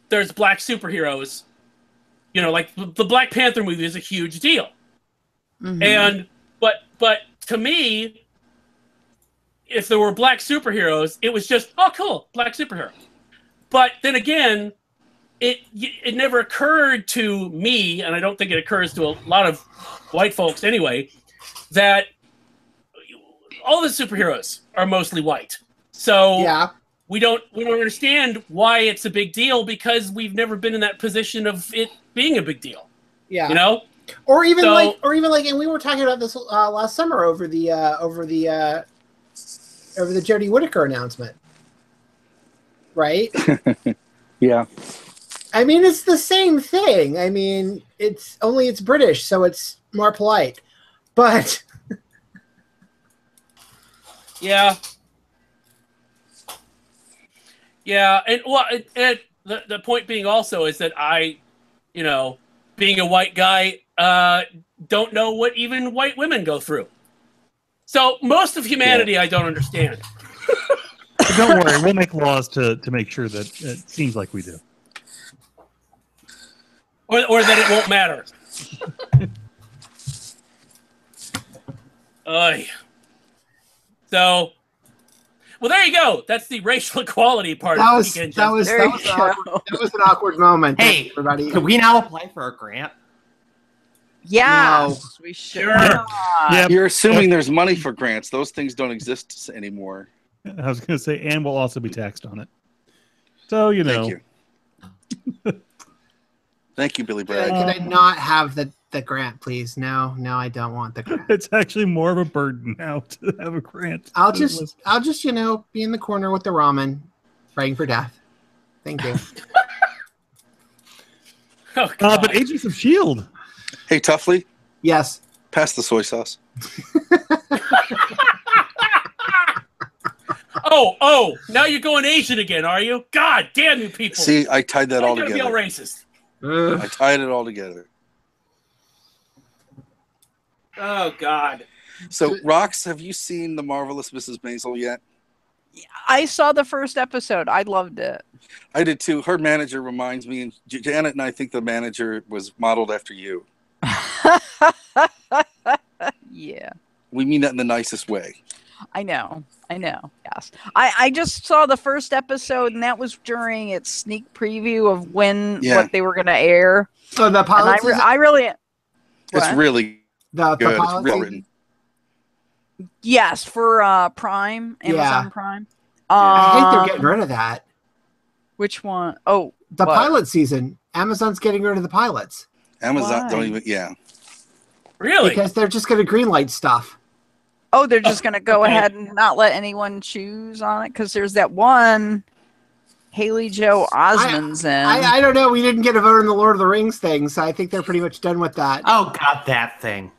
there's black superheroes. You know, like the Black Panther movie is a huge deal. And but to me, if there were black superheroes, it was just, oh cool, black superhero. But then again, it never occurred to me, and I don't think it occurs to a lot of white folks anyway, that all the superheroes are mostly white. So we don't understand why it's a big deal, because we've never been in that position of it being a big deal. Yeah, you know, or even like, and we were talking about this last summer over the Jodie Whittaker announcement, right? Yeah. I mean, it's the same thing. I mean, it's British, so it's more polite, but yeah. And well, the point being also is that I, you know, being a white guy, don't know what even white women go through. So most of humanity, I don't understand. Don't worry, we'll make laws to make sure that it seems like we do. Or that it won't matter. So, well, there you go. That's the racial equality part. That was an awkward moment. Hey, everybody. Can we now apply for a grant? Yeah, no. We should. Yep. You're assuming there's money for grants. Those things don't exist anymore. I was going to say, and we'll also be taxed on it. So, you know. Thank you. Thank you, Billy Bragg. Could I not have the grant, please? No, I don't want the grant. It's actually more of a burden now to have a grant. I'll just, you know, be in the corner with the ramen, praying for death. Thank you. But Agents of S.H.I.E.L.D. Hey, Tuffley. Yes. Pass the soy sauce. Oh! Now you're going Asian again, are you? God damn you people! See, I tied that all You're together. gonna be all racist. I tied it all together. Oh God! So, Rox, have you seen The Marvelous Mrs. Maisel yet? I saw the first episode. I loved it. I did too. Her manager reminds me, and Janet and I think the manager was modeled after you. Yeah. We mean that in the nicest way. I know. Yes. I just saw the first episode, and that was during its sneak preview of what they were going to air. So the pilot season? I really... It's really the good. pilot It's well season? written. Yes, for Prime, Amazon Prime. I think they're getting rid of that. Which one? Oh, the pilot season. Amazon's getting rid of the pilots. Amazon Why? don't even. Yeah. Really? Because they're just going to greenlight stuff. Oh, they're just going to go ahead and not let anyone choose on it? Because there's that one Haley Joel Osment's in. I don't know. We didn't get a vote on the Lord of the Rings thing, so I think they're pretty much done with that. Oh God, that thing.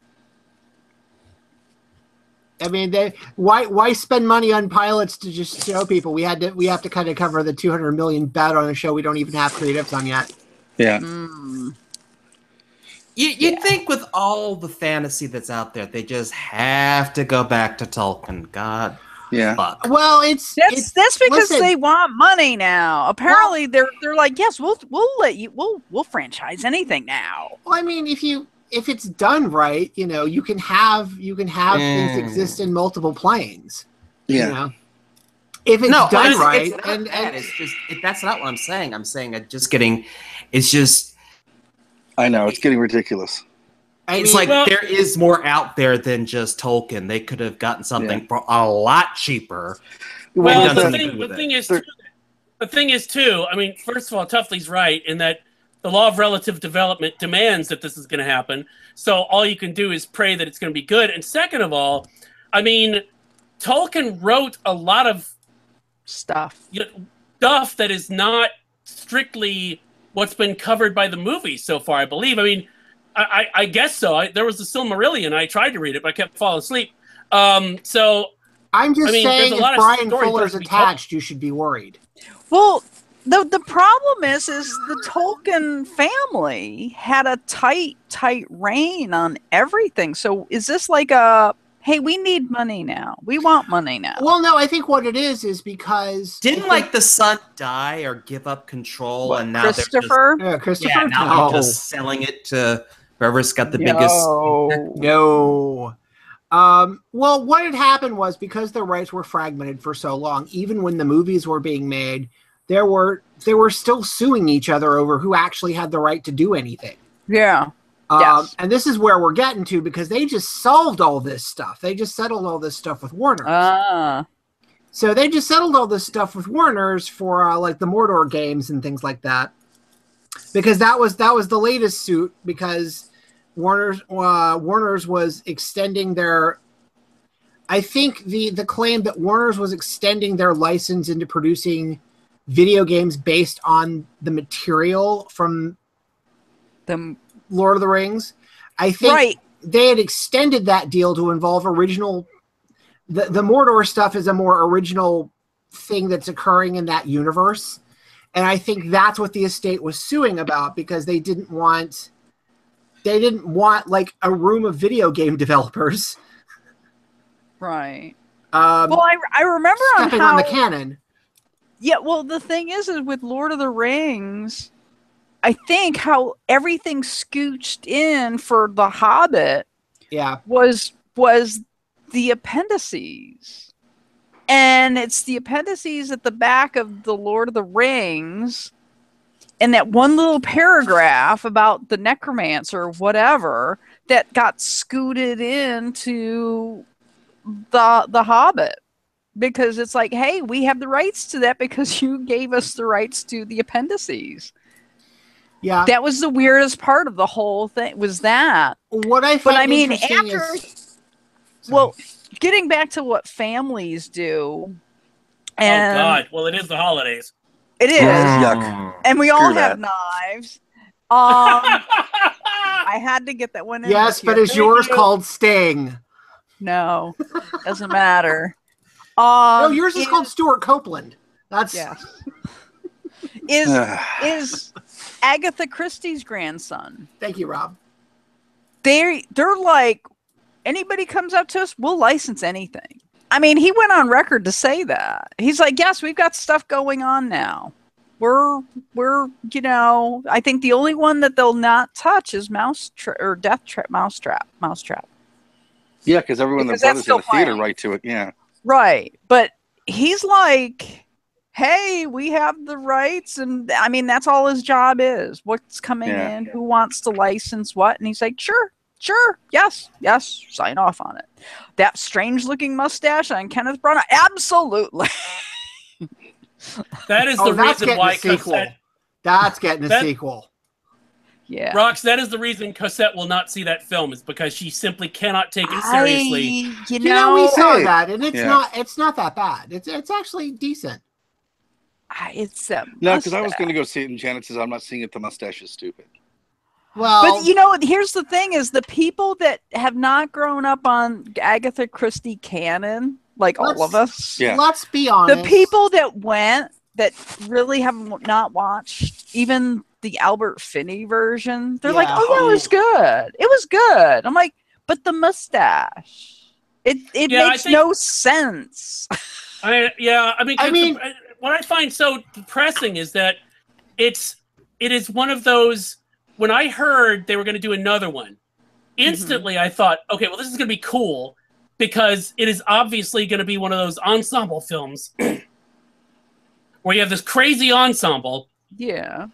I mean, why spend money on pilots to just show people? We have to kind of cover the 200 million bet on a show we don't even have creatives on yet. Yeah. You'd think with all the fantasy that's out there, they just have to go back to Tolkien. God. Yeah. Fuck. Well, that's because they want money now. Apparently, they're like, yes, we'll let you we'll franchise anything now. Well, I mean, if it's done right, you can have things exist in multiple planes. Yeah. If it's done right, it's just that's not what I'm saying. I'm saying it's just. I know it's getting ridiculous. There is more out there than just Tolkien. They could have gotten something for a lot cheaper. Well, the thing is too. I mean, first of all, Tuffley's right in that the law of relative development demands that this is going to happen. So all you can do is pray that it's going to be good. And second of all, I mean, Tolkien wrote a lot of stuff that is not strictly what's been covered by the movies so far, I believe. I mean, I guess so. There was the Silmarillion. I tried to read it, but I kept falling asleep. So I'm just saying, if Brian Fuller's attached, you should be worried. Well, the problem is the Tolkien family had a tight rein on everything. So is this like hey, we need money now. We want money now. Well, no, I think what it is because didn't the son die or give up control, and now Christopher? Christopher. Now they're just selling it to whoever's got the biggest. No. Well, what had happened was because the rights were fragmented for so long, even when the movies were being made, they were still suing each other over who actually had the right to do anything. Yeah. Yes. And this is where we're getting to because they just solved all this stuff. They just settled all this stuff with Warner. So they just settled all this stuff with Warner's for like the Mordor games and things like that. Because that was the latest suit because Warner's was extending their. I think the claim that Warner's was extending their license into producing video games based on the material from the Lord of the Rings. I think they had extended that deal to involve original. The Mordor stuff is a more original thing that's occurring in that universe, and I think that's what the estate was suing about because they didn't want like a room of video game developers. Right. Well, I remember stepping on the canon. Yeah. Well, the thing is with Lord of the Rings, I think how everything scooched in for The Hobbit, was the appendices, and it's the appendices at the back of the Lord of the Rings, and that one little paragraph about the necromancer or whatever that got scooted into the Hobbit. Because it's like, hey, we have the rights to that because you gave us the rights to the appendices. Yeah, that was the weirdest part of the whole thing. Was that what I? But I mean, getting back to what families do. And oh God! Well, it is the holidays. It is, and we all have knives. I had to get that one in. Yes, but is yours called Sting? No, doesn't matter. No, yours is called Stuart Copeland. That's is Agatha Christie's grandson. Thank you, Rob. They're like, anybody comes up to us, we'll license anything. I mean, he went on record to say that. He's like, yes, we've got stuff going on now. We're I think the only one that they'll not touch is Mousetrap. Yeah, because everyone in the brothers had a theater right to it. Yeah. Right. But he's like, hey, we have the rights. And I mean, that's all his job is. What's coming in? Who wants to license what? And he's like, sure. Yes. Sign off on it. That strange looking mustache on Kenneth Branagh. Absolutely. That is the reason why Cosette. That's getting a sequel. Yeah. Rox, that is the reason Cosette will not see that film, is because she simply cannot take it seriously. You know, we saw that, and it's not that bad. It's actually decent. It's no, because I was going to go see it, and Janet says I'm not seeing it. The mustache is stupid. Well, but here's the thing: is the people that have not grown up on Agatha Christie canon, like all of us. Yeah. Let's be honest. The people that really have not watched even the Albert Finney version, they're like, "Oh, that was good. It was good." I'm like, "But the mustache, it makes no sense." I mean, what I find so depressing is that it is one of those. When I heard they were going to do another one, instantly I thought, okay, well, this is going to be cool because it is obviously going to be one of those ensemble films where you have this crazy ensemble who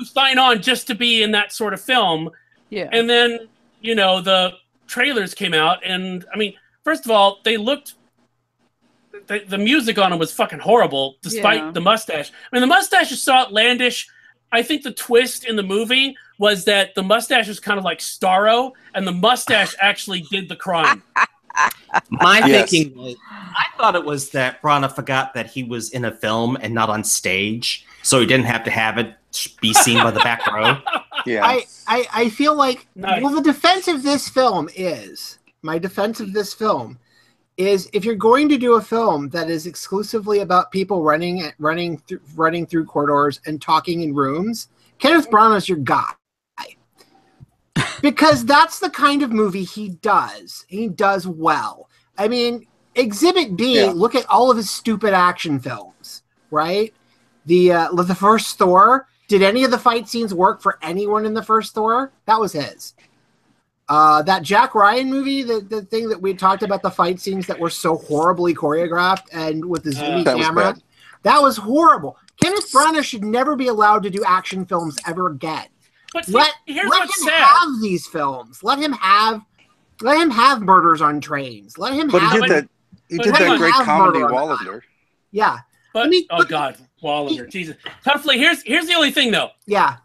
sign on just to be in that sort of film. Yeah. And then, the trailers came out, and, I mean, first of all, they looked... The music on them was fucking horrible, despite the mustache. I mean, the mustache is so outlandish. I think the twist in the movie was that the mustache was kind of like Starro, and the mustache actually did the crime. My thinking was, I thought it was that Branagh forgot that he was in a film and not on stage, so he didn't have to have it be seen by the back row. Yeah, I feel like well, the defense of this film is if you're going to do a film that is exclusively about people running through corridors and talking in rooms, Kenneth Branagh is your guy. Because that's the kind of movie he does. He does well. I mean, Exhibit B, look at all of his stupid action films, right? The first Thor, did any of the fight scenes work for anyone in the first Thor? That was his. That Jack Ryan movie, the thing that we talked about, the fight scenes that were so horribly choreographed and with the zoomy camera, that was horrible. Kenneth Branagh should never be allowed to do action films ever again. But let him have these films. Let him have Murders on Trains. Let him have. He did that great comedy Wallander. Yeah. But God, Wallander, Jesus. Toughly, here's the only thing though. Yeah.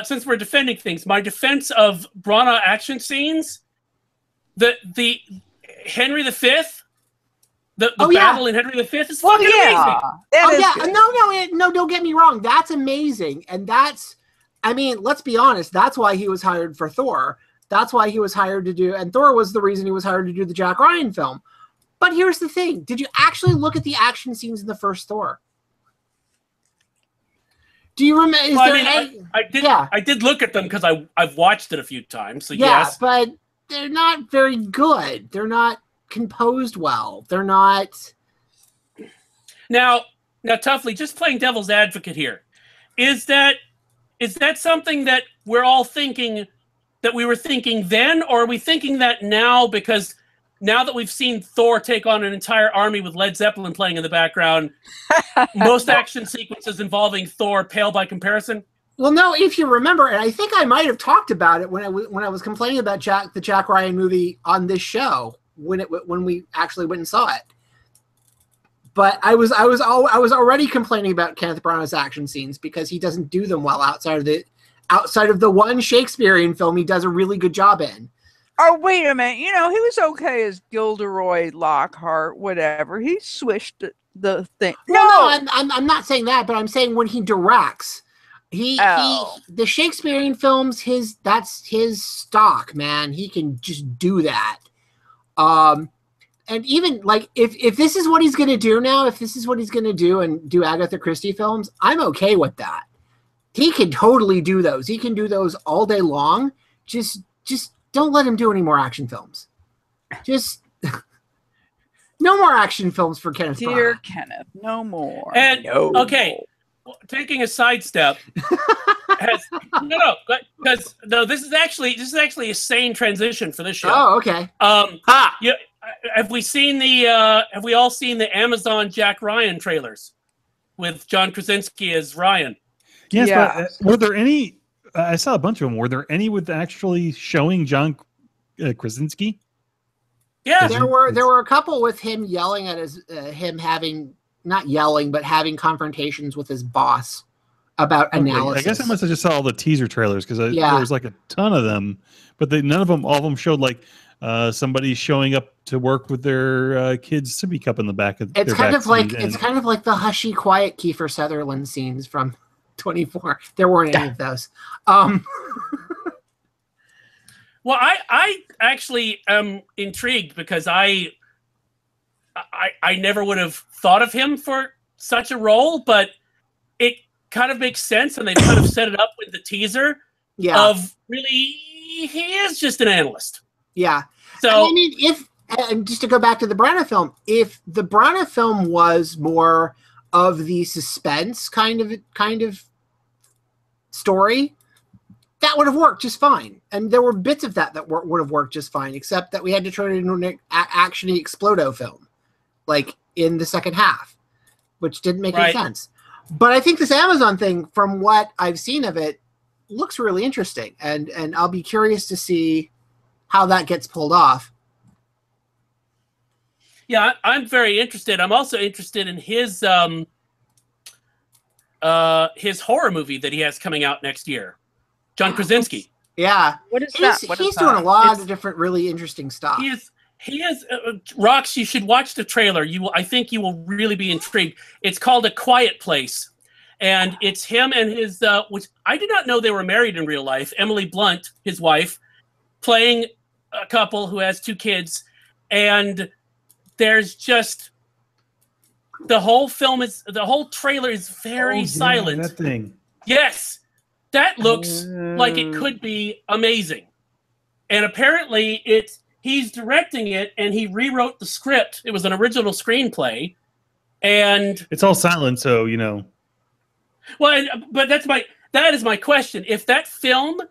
Since we're defending things, my defense of Branagh action scenes, the Henry V, the battle in Henry V is fucking amazing. No, don't get me wrong. That's amazing. And let's be honest, that's why he was hired for Thor. That's why he was hired to do, and Thor was the reason he was hired to do the Jack Ryan film. But here's the thing. Did you actually look at the action scenes in the first Thor? Do you remember? I did look at them because I've watched it a few times. So yes, but they're not very good. They're not composed well. They're not. Now, Toughly, just playing devil's advocate here, is that something that we're all thinking that we were thinking then, or are we thinking that now because now that we've seen Thor take on an entire army with Led Zeppelin playing in the background, most action sequences involving Thor pale by comparison? Well, no, if you remember, and I think I might have talked about it when I was complaining about the Jack Ryan movie on this show when we actually went and saw it. But I was already complaining about Kenneth Branagh's action scenes because he doesn't do them well outside of the one Shakespearean film he does a really good job in. Oh, wait a minute. He was okay as Gilderoy Lockhart, whatever. He swished the thing. No, I'm not saying that, but I'm saying when he directs, the Shakespearean films, that's his stock, man. He can just do that. and even like if this is what he's going to do now, if this is what he's going to do and do Agatha Christie films, I'm okay with that. He can totally do those. He can do those all day long. Just don't let him do any more action films. Just no more action films for Kenneth Branagh. Dear Kenneth, no more. And no okay, taking a sidestep. Because this is actually a sane transition for this show. Oh, okay. Have we all seen the Amazon Jack Ryan trailers with John Krasinski as Ryan? Yes, Yeah. but were there any? I saw a bunch of them. Were there any with actually showing John Krasinski? Yeah, There were a couple with him yelling at him having not yelling, but having confrontations with his boss about analysis. I guess I must have just saw all the teaser trailers because there was like a ton of them, but none of them, all of them showed like somebody showing up to work with their kid's sippy cup in the back of. It's kind of like the hushy, quiet Kiefer Sutherland scenes from 24. There weren't any of those. Well, I actually am intrigued because I never would have thought of him for such a role, but it kind of makes sense, and they've kind of set it up with the teaser of really he is just an analyst. Yeah. So I mean, and just to go back to the Branagh film, if the Branagh film was more of the suspense kind of story, that would have worked just fine. And there were bits of that would have worked just fine, except that we had to turn it into an action-y Explodo film, like in the second half, which didn't make any sense. But I think this Amazon thing, from what I've seen of it, looks really interesting. And I'll be curious to see how that gets pulled off. Yeah, I'm very interested. I'm also interested in his horror movie that he has coming out next year. John Krasinski. Yeah. What is that? He's doing a lot of different really interesting stuff. He is Rox, you should watch the trailer. I think you will really be intrigued. It's called A Quiet Place. And it's him and his which I did not know they were married in real life, Emily Blunt, his wife, playing a couple who has 2 kids. And there's just the whole trailer is very silent. That thing. Yes. That looks like it could be amazing. And apparently he's directing it, and he rewrote the script. It was an original screenplay. And it's all silent, so you know. Well, but that is my question. If that film,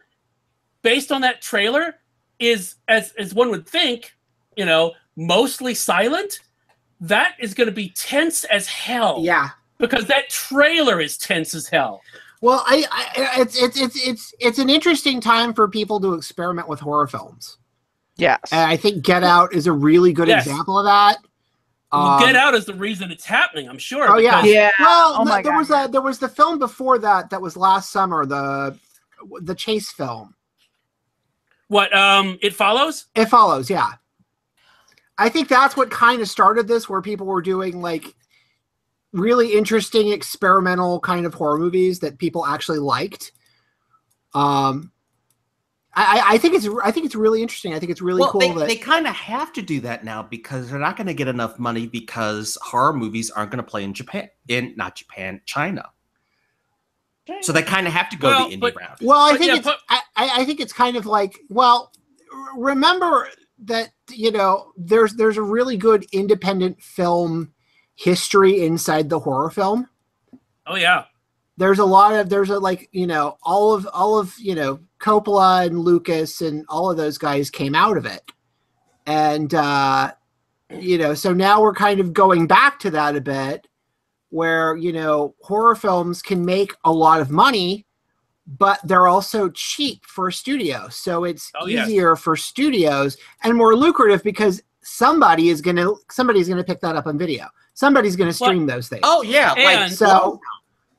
based on that trailer, is as one would think, you know, mostly silent, that is going to be tense as hell. Yeah. Because that trailer is tense as hell. Well, it's an interesting time for people to experiment with horror films. Yes. And I think Get Out is a really good example of that. Get Out is the reason it's happening, I'm sure. Oh, yeah. Yeah. Well, God. there was the film before that was last summer, the chase film. What, It Follows? It Follows, yeah. I think that's what kind of started this, where people were doing like really interesting experimental kind of horror movies that people actually liked. I think it's really interesting. I think it's really cool. They kind of have to do that now because they're not going to get enough money because horror movies aren't going to play in China. So they kind of have to go the indie route. Well, I think it's kind of like, well, remember that, you know, there's a really good independent film history inside the horror film. Oh yeah. There's all of, you know, Coppola and Lucas and all of those guys came out of it. And, you know, so now we're kind of going back to that a bit where, you know, horror films can make a lot of money, but they're also cheap for studios. So it's easier for studios and more lucrative because somebody's going to pick that up on video. Somebody's going to stream those things. Oh yeah. And so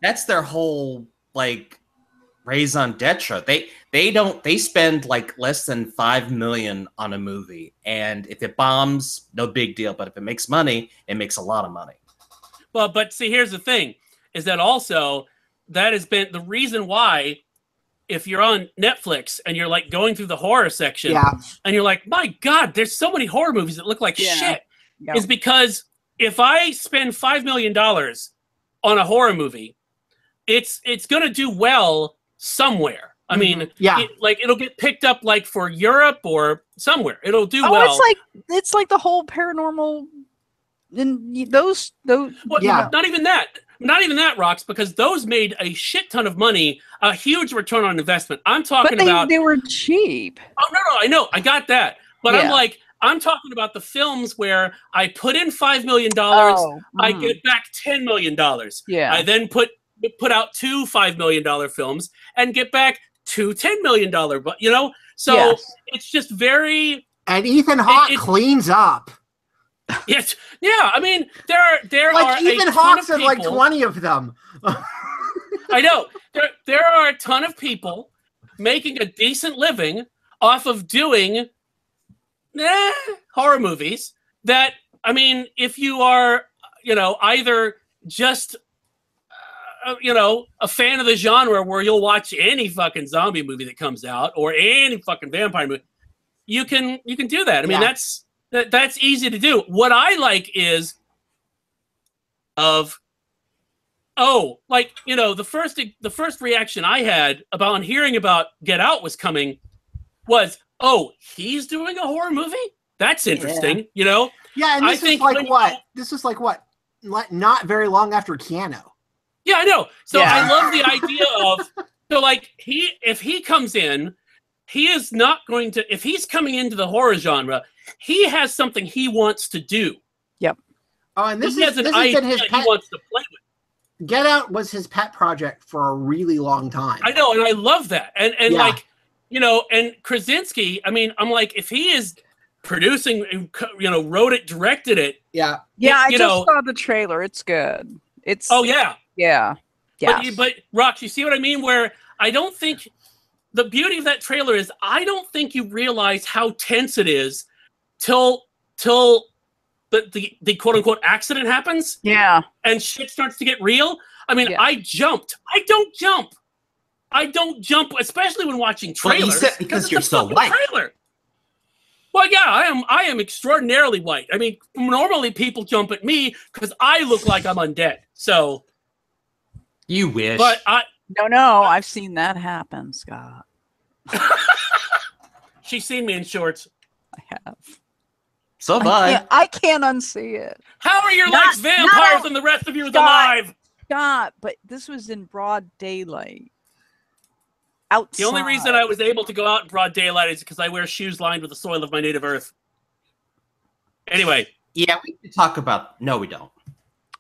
that's their whole like raison d'etre. They spend like less than $5 million on a movie, and if it bombs, no big deal. But if it makes money, it makes a lot of money. Well, but see, here's the thing: is that also that has been the reason why. If you're on Netflix and you're like going through the horror section, and you're like, my God, there's so many horror movies that look like shit. is because if I spend $5 million on a horror movie, it's going to do well somewhere. I mean, it'll get picked up like for Europe or somewhere. It'll do well. It's like the whole paranormal. And those. Well, not even that. Not even that, Rox, because those made a shit ton of money, a huge return on investment. I'm talking about they were cheap. Oh no, I know, I got that, but I'm talking about the films where I put in $5 million, I get back $10 million. Yeah, I then put out two $5 million films and get back two $10 million. But so it's just very. And Ethan Hawke cleans up. Yes, yeah. I mean, there like are Ethan Hawke's had like 20 of them. I know there are a ton of people making a decent living off of doing horror movies. That, I mean, if you are either just a fan of the genre where you'll watch any fucking zombie movie that comes out or any fucking vampire movie, you can do that. I mean, that's easy to do. What I like is the first reaction I had on hearing about Get Out was coming was, he's doing a horror movie? That's interesting, Yeah, and this is like what? This is like what? Not very long after Keanu. Yeah, I know. So I love the idea of if he comes in, he is not going to, if he's coming into the horror genre, he has something he wants to do. Yep. Oh, and this has an idea he wants to play with. Get Out was his pet project for a really long time. I know, and I love that. And and Krasinski, I mean, I'm like, if he is producing, wrote it, directed it. Yeah. Yeah, I just saw the trailer. It's good. It's. Oh, yeah. Yeah. Yeah. But Rox, you see what I mean? Where I don't think the beauty of that trailer is I don't think you realize how tense it is till the quote unquote accident happens. Yeah. And shit starts to get real. I mean, I jumped. I don't jump, especially when watching trailers. Well, you said because you're so white. Trailer. Well, yeah, I am extraordinarily white. I mean, normally people jump at me because I look like I'm undead. So you wish. But No, I've seen that happen, Scott. She's seen me in shorts. I have. So have I. I can't unsee it. How are your legs vampires and the rest of you is alive? Scott, but this was in broad daylight. Outside. The only reason I was able to go out in broad daylight is because I wear shoes lined with the soil of my native earth. Anyway. Yeah, we can talk about. No, we don't.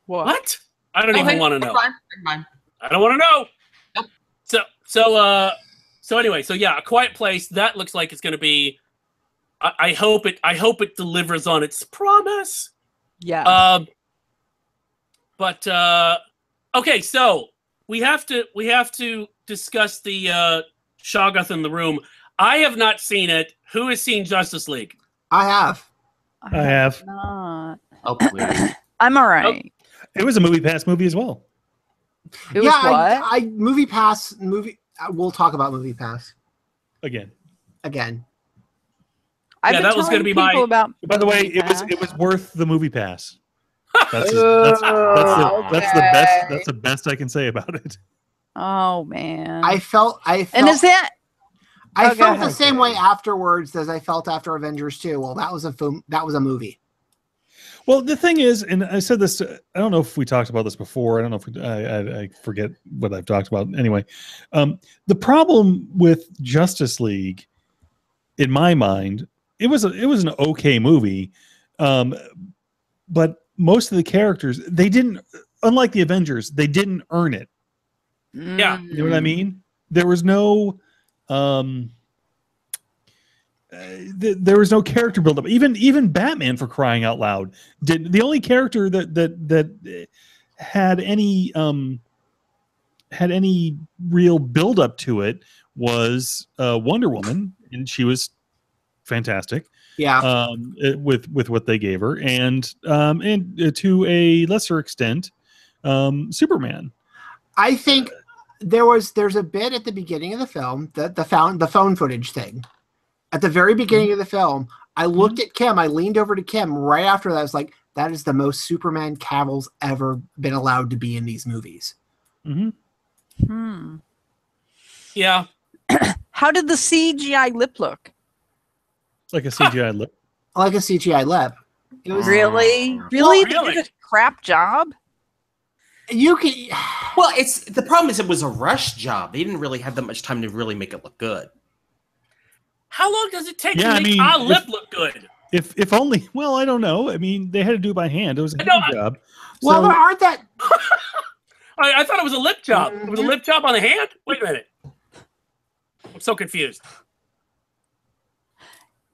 What? I don't even want to know. Never mind. I don't want to know. Nope. So anyway, A Quiet Place. That looks like it's going to be. I hope it delivers on its promise. Yeah. But okay, so we have to discuss the Shoggoth in the Room. I have not seen it. Who has seen Justice League? I have. I have. Not. Oh, please. I'm all right. It was a Movie Pass movie as well. It was what? I Movie Pass movie. We'll talk about Movie Pass again. That was going to be my. By the way, it was worth the Movie Pass. That's the best. That's the best I can say about it. Oh man. I felt. And is that? I felt the same way afterwards as I felt after Avengers 2. Well, that was a movie. Well, the thing is, and I said this, I don't know if we talked about this before. I don't know if I forget what I've talked about. Anyway, the problem with Justice League, in my mind, it was an okay movie, but most of the characters, they didn't, unlike the Avengers, they didn't earn it. Yeah, you know what I mean? There was no. There was no character buildup. Even Batman, for crying out loud, did the only character that had any real buildup to it was Wonder Woman, and she was fantastic. Yeah. With what they gave her, and to a lesser extent, Superman. I think there's a bit at the beginning of the film that the phone footage thing. At the very beginning of the film, I looked at Kim. I leaned over to Kim right after that. I was like, that is the most Superman Cavill's ever been allowed to be in these movies. Yeah. How did the CGI lip look? Like a CGI lip. Like a CGI lip. It was Really? Really? They did a crap job? You can. Well, it's the problem is it was a rush job. They didn't really have that much time to really make it look good. How long does it take Yeah, to make our lip look good? If only. Well, I don't know. I mean, they had to do it by hand. It was a hand job. Well, there aren't that. I thought it was a lip job. It was a lip job on the hand? Wait a minute. I'm so confused.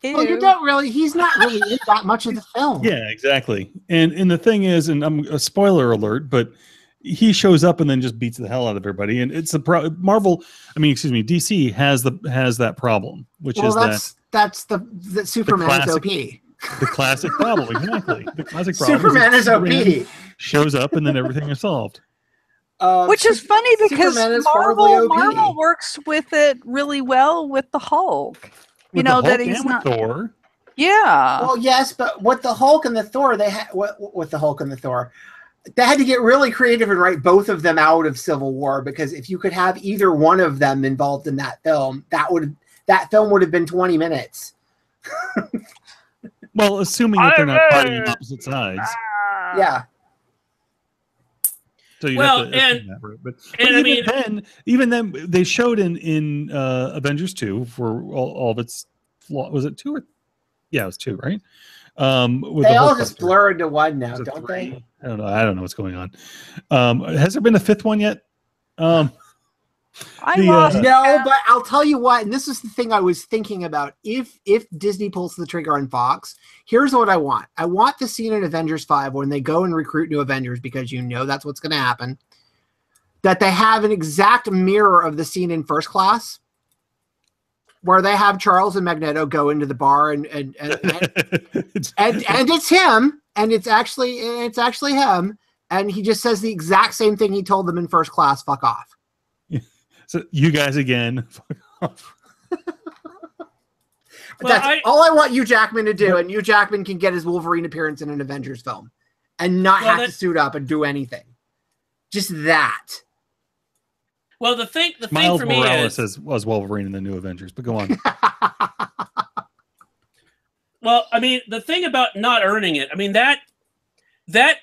Well, you don't really. He's not really in that much of the film. Yeah, exactly. And the thing is, and I'm a spoiler alert, but he shows up and then just beats the hell out of everybody. And it's the Marvel. I mean, excuse me, DC has that problem, which is that's the Superman is OP. The classic problem, exactly. The classic problem. Superman is OP. Shows up and then everything is solved. Which is funny because Marvel works with it really well with the Hulk. You know that he's not Thor. Yeah. Well, yes, but with the Hulk and the Thor, they had with the Hulk and the Thor, they had to get really creative and write both of them out of Civil War, because if you could have either one of them involved in that film, that film would have been 20 minutes. Well, assuming that they're not fighting on opposite sides. Yeah. So you have to but even then, they showed in Avengers 2 for all of its flaw. Was it 2 or? Yeah, it was 2, right? They all just blur into one now, don't they? I don't know. I don't know what's going on. Has there been a 5th one yet? No, but I'll tell you what, and this is the thing I was thinking about. If Disney pulls the trigger on Fox, here's what I want. I want the scene in Avengers 5 when they go and recruit new Avengers, because you know that's what's going to happen, that they have an exact mirror of the scene in First Class, where they have Charles and Magneto go into the bar and it's him, and it's actually him, and he just says the exact same thing he told them in First Class, fuck off. So you guys again. Fuck off. That's all I want Hugh Jackman to do, and Hugh Jackman can get his Wolverine appearance in an Avengers film and not have to suit up and do anything. Just that. Well, the thing Miles for me Morales was Wolverine in the new Avengers, but go on. Well, I mean, the thing about not earning it, I mean, that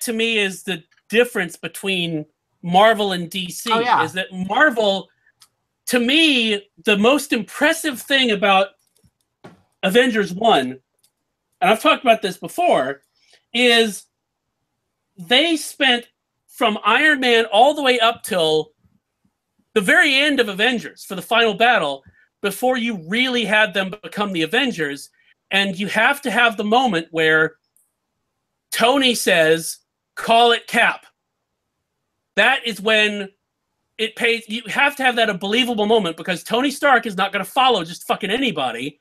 to me is the difference between Marvel and DC. Oh, yeah. Is that Marvel, to me, the most impressive thing about Avengers 1, and I've talked about this before, is they spent from Iron Man all the way up till the very end of Avengers for the final battle before you really had them become the Avengers. And you have to have the moment where Tony says, call it Cap. That is when it pays. You have to have that a believable moment, because Tony Stark is not going to follow just fucking anybody,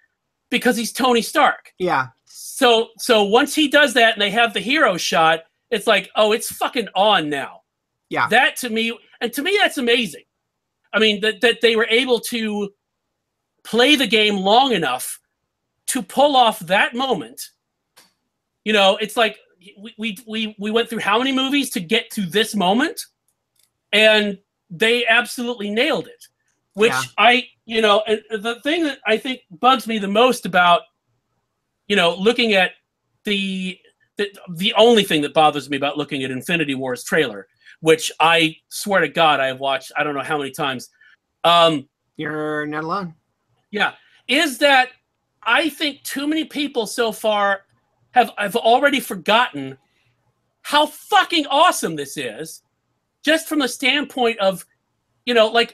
because he's Tony Stark. Yeah. So once he does that and they have the hero shot, it's like, oh, it's fucking on now. Yeah. That to me that's amazing. I mean, that they were able to play the game long enough to pull off that moment. You know, it's like we went through how many movies to get to this moment, and they absolutely nailed it. Which and the thing that I think bugs me the most about, looking at the only thing that bothers me about looking at Infinity War's trailer, which I swear to God I have watched I don't know how many times. You're not alone. Yeah, is that I think too many people so far have already forgotten how fucking awesome this is, just from the standpoint of, like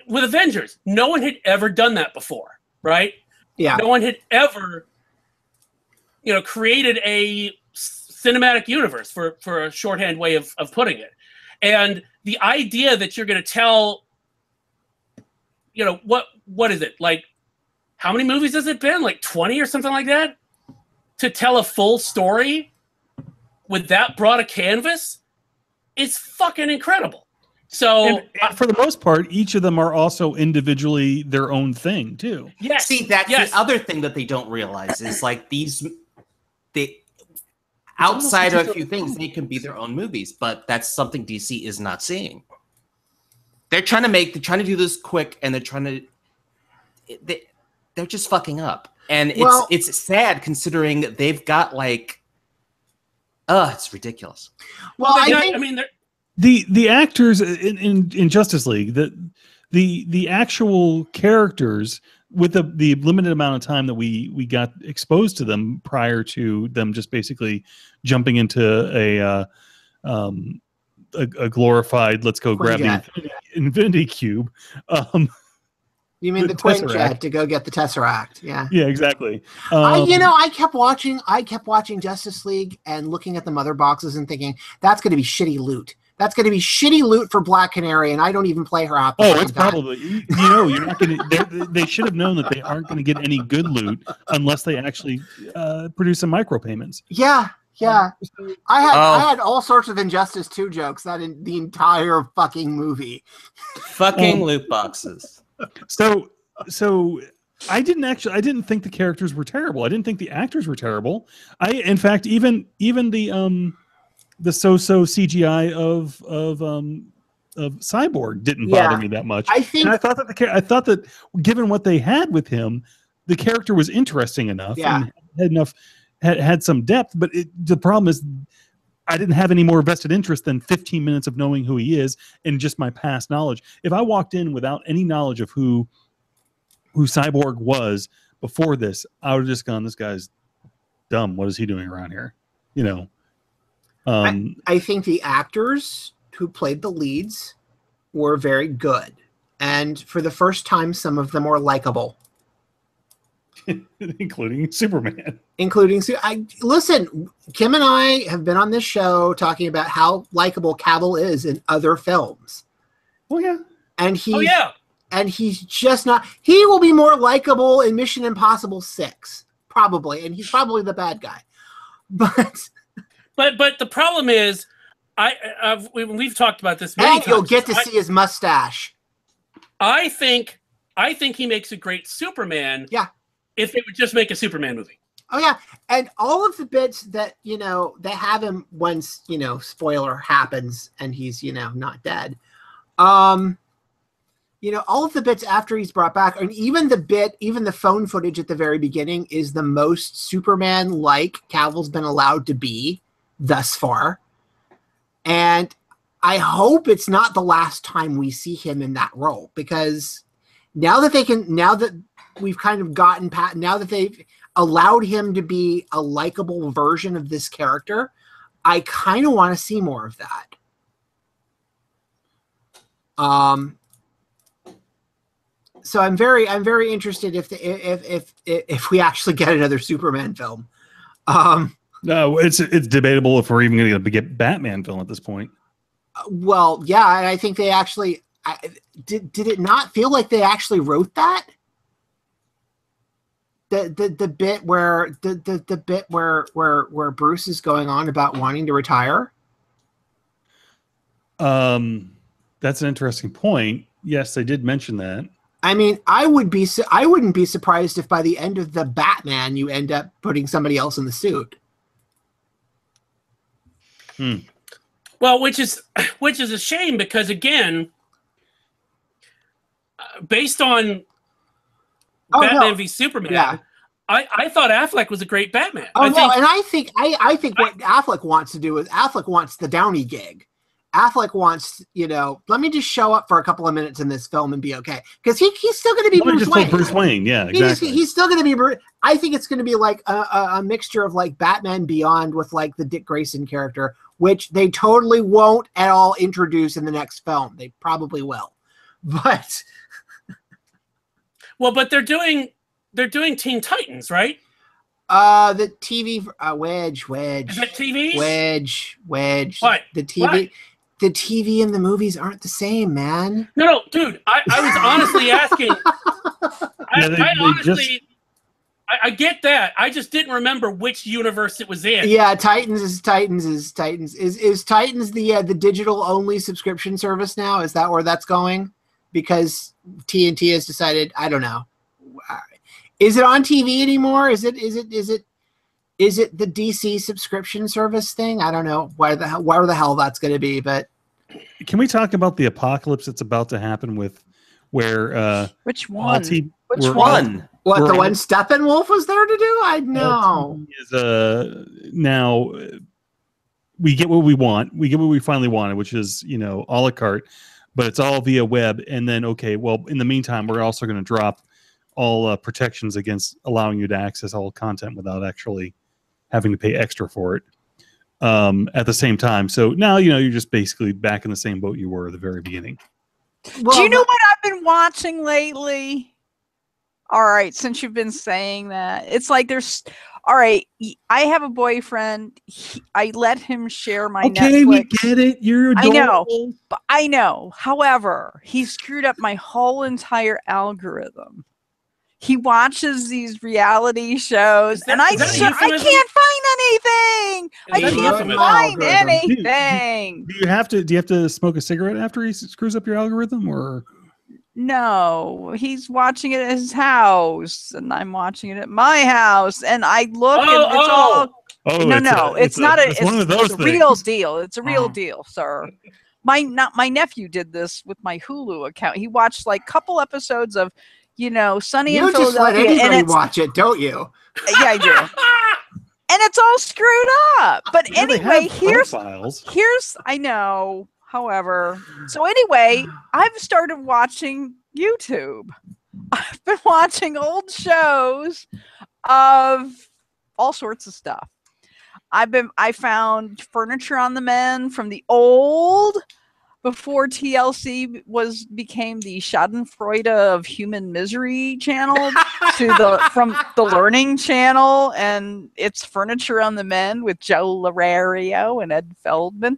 with Avengers, no one had ever done that before, right? Yeah. No one had ever, created a cinematic universe, for a shorthand way of putting it. And the idea that you're going to tell, what is it? Like, how many movies has it been? Like 20 or something like that? To tell a full story with that broad a canvas, it's fucking incredible. So and for the most part, each of them are also individually their own thing too. Yes. See, that's the other thing that they don't realize is like outside of a few things, they can be their own movies, but that's something DC is not seeing. They're trying to do this quick, and they're just fucking up. And it's sad considering that they've got like, it's ridiculous. Well, I mean, the actors in Justice League, the actual characters, with the limited amount of time that we got exposed to them prior to them just basically jumping into a glorified let's go grab the Infinity Cube. You mean the Quinjet to go get the Tesseract? Yeah. Yeah, exactly. I kept watching Justice League and looking at the mother boxes and thinking that's going to be shitty loot. That's going to be shitty loot for Black Canary, and I don't even play her out. It's probably you're not going to. They should have known that they aren't going to get any good loot unless they actually produce some micropayments. Yeah. I had all sorts of Injustice 2 jokes that in the entire fucking movie. Fucking loot boxes. So I didn't think the characters were terrible. I didn't think the actors were terrible. In fact, even the so-so CGI of Cyborg didn't bother me that much. I thought that given what they had with him, the character was interesting enough and had some depth. But the problem is, I didn't have any more vested interest than 15 minutes of knowing who he is and just my past knowledge. If I walked in without any knowledge of who Cyborg was before this, I would have just gone, "This guy's dumb. What is he doing around here?" I think the actors who played the leads were very good, and for the first time, some of them were likable, including Superman. Listen, Kim and I have been on this show talking about how likable Cavill is in other films. Oh yeah, and he's just not. He will be more likable in Mission Impossible 6, probably, and he's probably the bad guy, But the problem is, we've talked about this many times. You'll get to see his mustache. I think he makes a great Superman. Yeah. If they would just make a Superman movie. Oh yeah, and all of the bits that they have him once spoiler happens and he's not dead. All of the bits after he's brought back, and even the phone footage at the very beginning is the most Superman-like Cavill's been allowed to be thus far. And I hope it's not the last time we see him in that role, because now that we've kind of gotten past, now that they've allowed him to be a likable version of this character, I kind of want to see more of that. So I'm very interested if we actually get another Superman film. No, it's debatable if we're even going to get Batman film at this point. Well, yeah, and I think they actually did it not feel like they actually wrote that? The bit where the bit where Bruce is going on about wanting to retire. That's an interesting point. Yes, they did mention that. I mean, I wouldn't be surprised if by the end of the Batman you end up putting somebody else in the suit. Well, which is a shame, because again, based on Batman v Superman, I thought Affleck was a great Batman. I think what Affleck wants to do is Affleck wants the Downey gig. Affleck wants, let me just show up for a couple of minutes in this film and be okay. Because he's still going to be Bruce Wayne. Bruce Wayne, yeah, exactly. He's still going to be. I think it's going to be like a mixture of like Batman Beyond with like the Dick Grayson character, which they totally won't at all introduce in the next film. They probably will, but. Well, but they're doing Teen Titans, right? The TV Wedge. Is that TV? Wedge. What? The TV. What? The TV and the movies aren't the same, man. I get that. I just didn't remember which universe it was in. Yeah, Titans is Titans. Is Titans the digital only subscription service now? Is that where that's going? Because TNT has decided. I don't know. Is it on TV anymore? Is it the DC subscription service thing? I don't know where the hell that's going to be. But can we talk about the apocalypse that's about to happen with where? Which one? Which one? What, the one Steppenwolf was there to do? I know. Now we get what we want. We get what we finally wanted, which is, a la carte, but it's all via web. And then, okay, well, in the meantime, we're also going to drop all protections against allowing you to access all content without actually having to pay extra for it at the same time. So now, you're just basically back in the same boat you were at the very beginning. Well, do you know what I've been watching lately? All right, since you've been saying that, it's like all right, I have a boyfriend. I let him share my Netflix. Okay, we get it. You're adorable. I know. However, he screwed up my whole entire algorithm. He watches these reality shows, and I can't find anything. I can't find anything. Do you have to smoke a cigarette after he screws up your algorithm, or? No, he's watching it at his house, and I'm watching it at my house, and I look, and it's all. No, it's not a real deal. It's a real deal, sir. My nephew did this with my Hulu account. He watched like a couple episodes of, Sunny in Philadelphia. You just let anybody watch it, don't you? Yeah, I do. And it's all screwed up. But anyway, here's I know. However, so anyway, I've started watching YouTube. I've been watching old shows of all sorts of stuff. I found Furniture on the Mend from the old, before TLC became the Schadenfreude of human misery channel from the Learning Channel, and it's Furniture on the Mend with Joe Larario and Ed Feldman.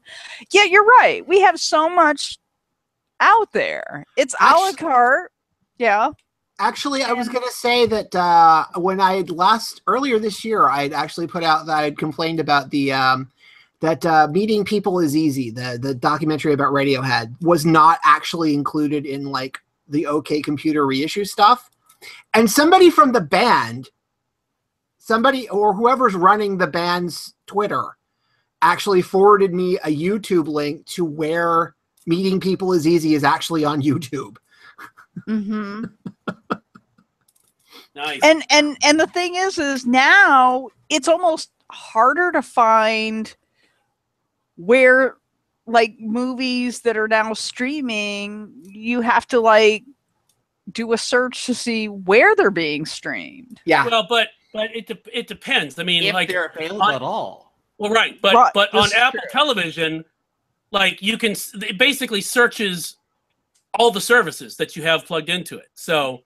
Yeah, you're right. We have so much out there. It's a la carte. Yeah. Actually, I was going to say that when earlier this year, I had actually put out that I had complained about that Meeting People is Easy, the documentary about Radiohead, was not actually included in like the OK Computer reissue stuff. And somebody from the band, or whoever's running the band's Twitter, actually forwarded me a YouTube link to where Meeting People is Easy is actually on YouTube. Mm-hmm. Nice. And the thing is now it's almost harder to find where, like, movies that are now streaming, you have to like do a search to see where they're being streamed. Yeah. Well, but it depends. I mean, if like, they're available at all. Well, right, but on Apple Television, like, you can, it basically searches all the services that you have plugged into it. So,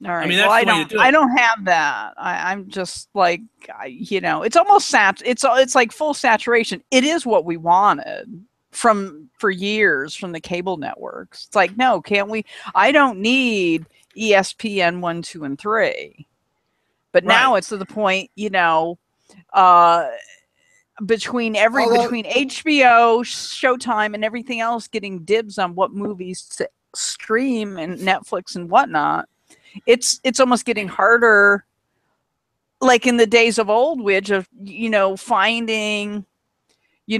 all right. I mean, that's I don't have that. I'm just like, it's almost it's like full saturation. It is what we wanted for years from the cable networks. It's like, no, can't we? I don't need ESPN 1, 2, and 3. But now it's to the point, between HBO, Showtime, and everything else getting dibs on what movies to stream and Netflix and whatnot. It's almost getting harder, like in the days of old, which of finding,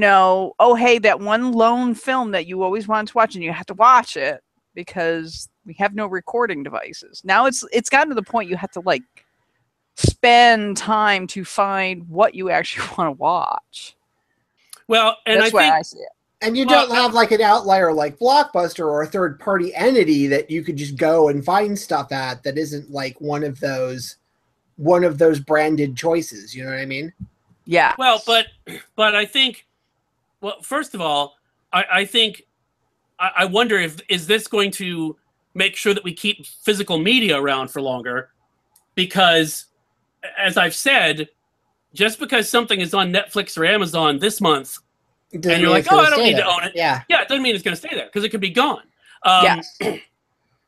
oh hey, that one lone film that you always wanted to watch, and you have to watch it because we have no recording devices. Now it's gotten to the point you have to like spend time to find what you actually want to watch. Well, and that's why I see it. And you don't have like an outlier like Blockbuster or a third-party entity that you could just go and find stuff at that isn't like one of those branded choices. You know what I mean? Yeah. Well, but I think, well, first of all, I think I wonder is this going to make sure that we keep physical media around for longer? Because, as I've said, just because something is on Netflix or Amazon this month, and you're like, oh, I don't need to own it. Yeah, it doesn't mean it's going to stay there because it could be gone. Yes.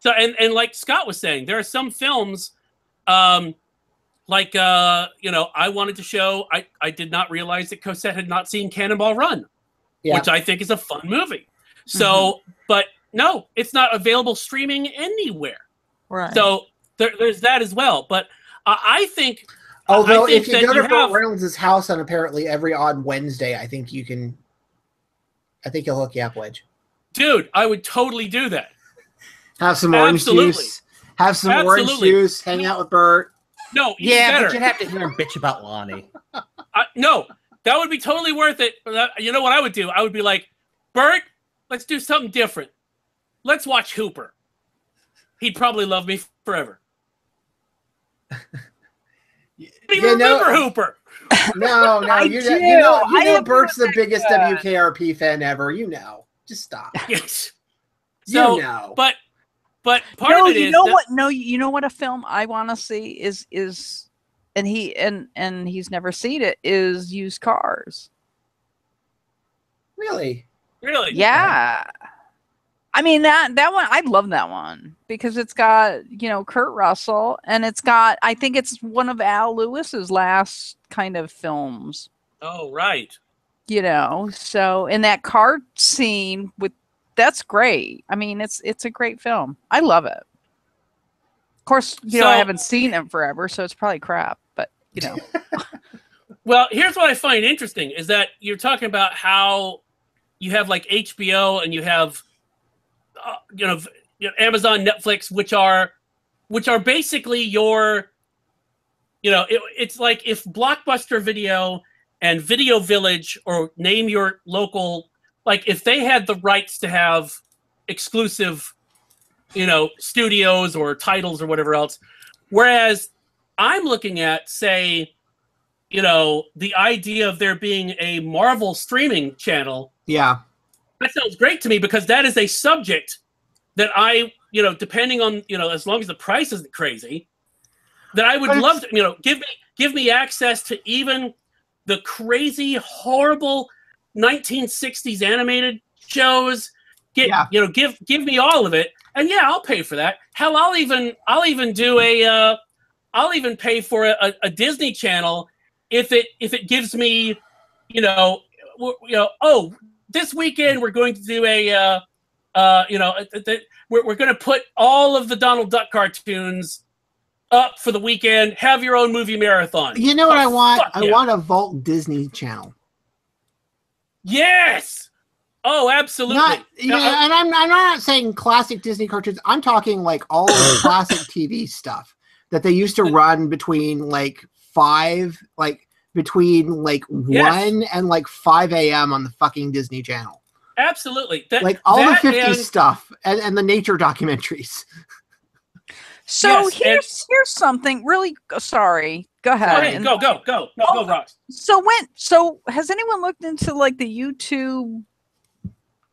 So, and like Scott was saying, there are some films, Like, I wanted to show, I did not realize that Cosette had not seen Cannonball Run, which I think is a fun movie. So, but no, it's not available streaming anywhere. Right. So there's that as well. But I think, although if you go to Burt Reynolds' house on apparently every odd Wednesday, I think he'll hook you up, Wedge. Dude, I would totally do that. Have some orange juice. Have some orange juice. Hang out with Bert. No, but you'd have to hear him bitch about Lonnie. No, that would be totally worth it. You know what I would do? I would be like, Bert, let's do something different. Let's watch Hooper. He'd probably love me forever. You remember Hooper? No, you know Bert's the biggest WKRP fan ever. You know, just stop. Yes. So, you know. But part of it is what? No, you know what? A film I want to see is, and he's never seen it. Is Used Cars. Really? Yeah. I mean that one. I love that one because it's got Kurt Russell, and it's got. I think it's one of Al Lewis's last kind of films. Oh right. So in that car scene with. That's great. I mean, it's a great film. I love it. Of course, I haven't seen it forever, so it's probably crap. But Well, here's what I find interesting is that you're talking about how you have like HBO and you have Amazon, Netflix, which are basically your it's like if Blockbuster Video and Video Village or name your local. Like if they had the rights to have exclusive, studios or titles or whatever else, whereas I'm looking at, say, the idea of there being a Marvel streaming channel. Yeah, that sounds great to me because that is a subject that I, depending on, as long as the price isn't crazy, that I would love to, give me access to even the crazy, horrible 1960s animated shows. Give me all of it, and I'll pay for that. Hell, I'll even do I'll even pay for a Disney Channel if it gives me, oh, this weekend we're going to do we're going to put all of the Donald Duck cartoons up for the weekend. Have your own movie marathon. You know what I want? I want a Vault Disney Channel. Yes. Oh, absolutely. And I'm not saying classic Disney cartoons. I'm talking like all the classic TV stuff that they used to run between 1 and 5 a.m. on the fucking Disney Channel. Absolutely. The 50s stuff and the nature documentaries. So here's something really. Sorry, go ahead. Go, No, go, Rox. So has anyone looked into the YouTube,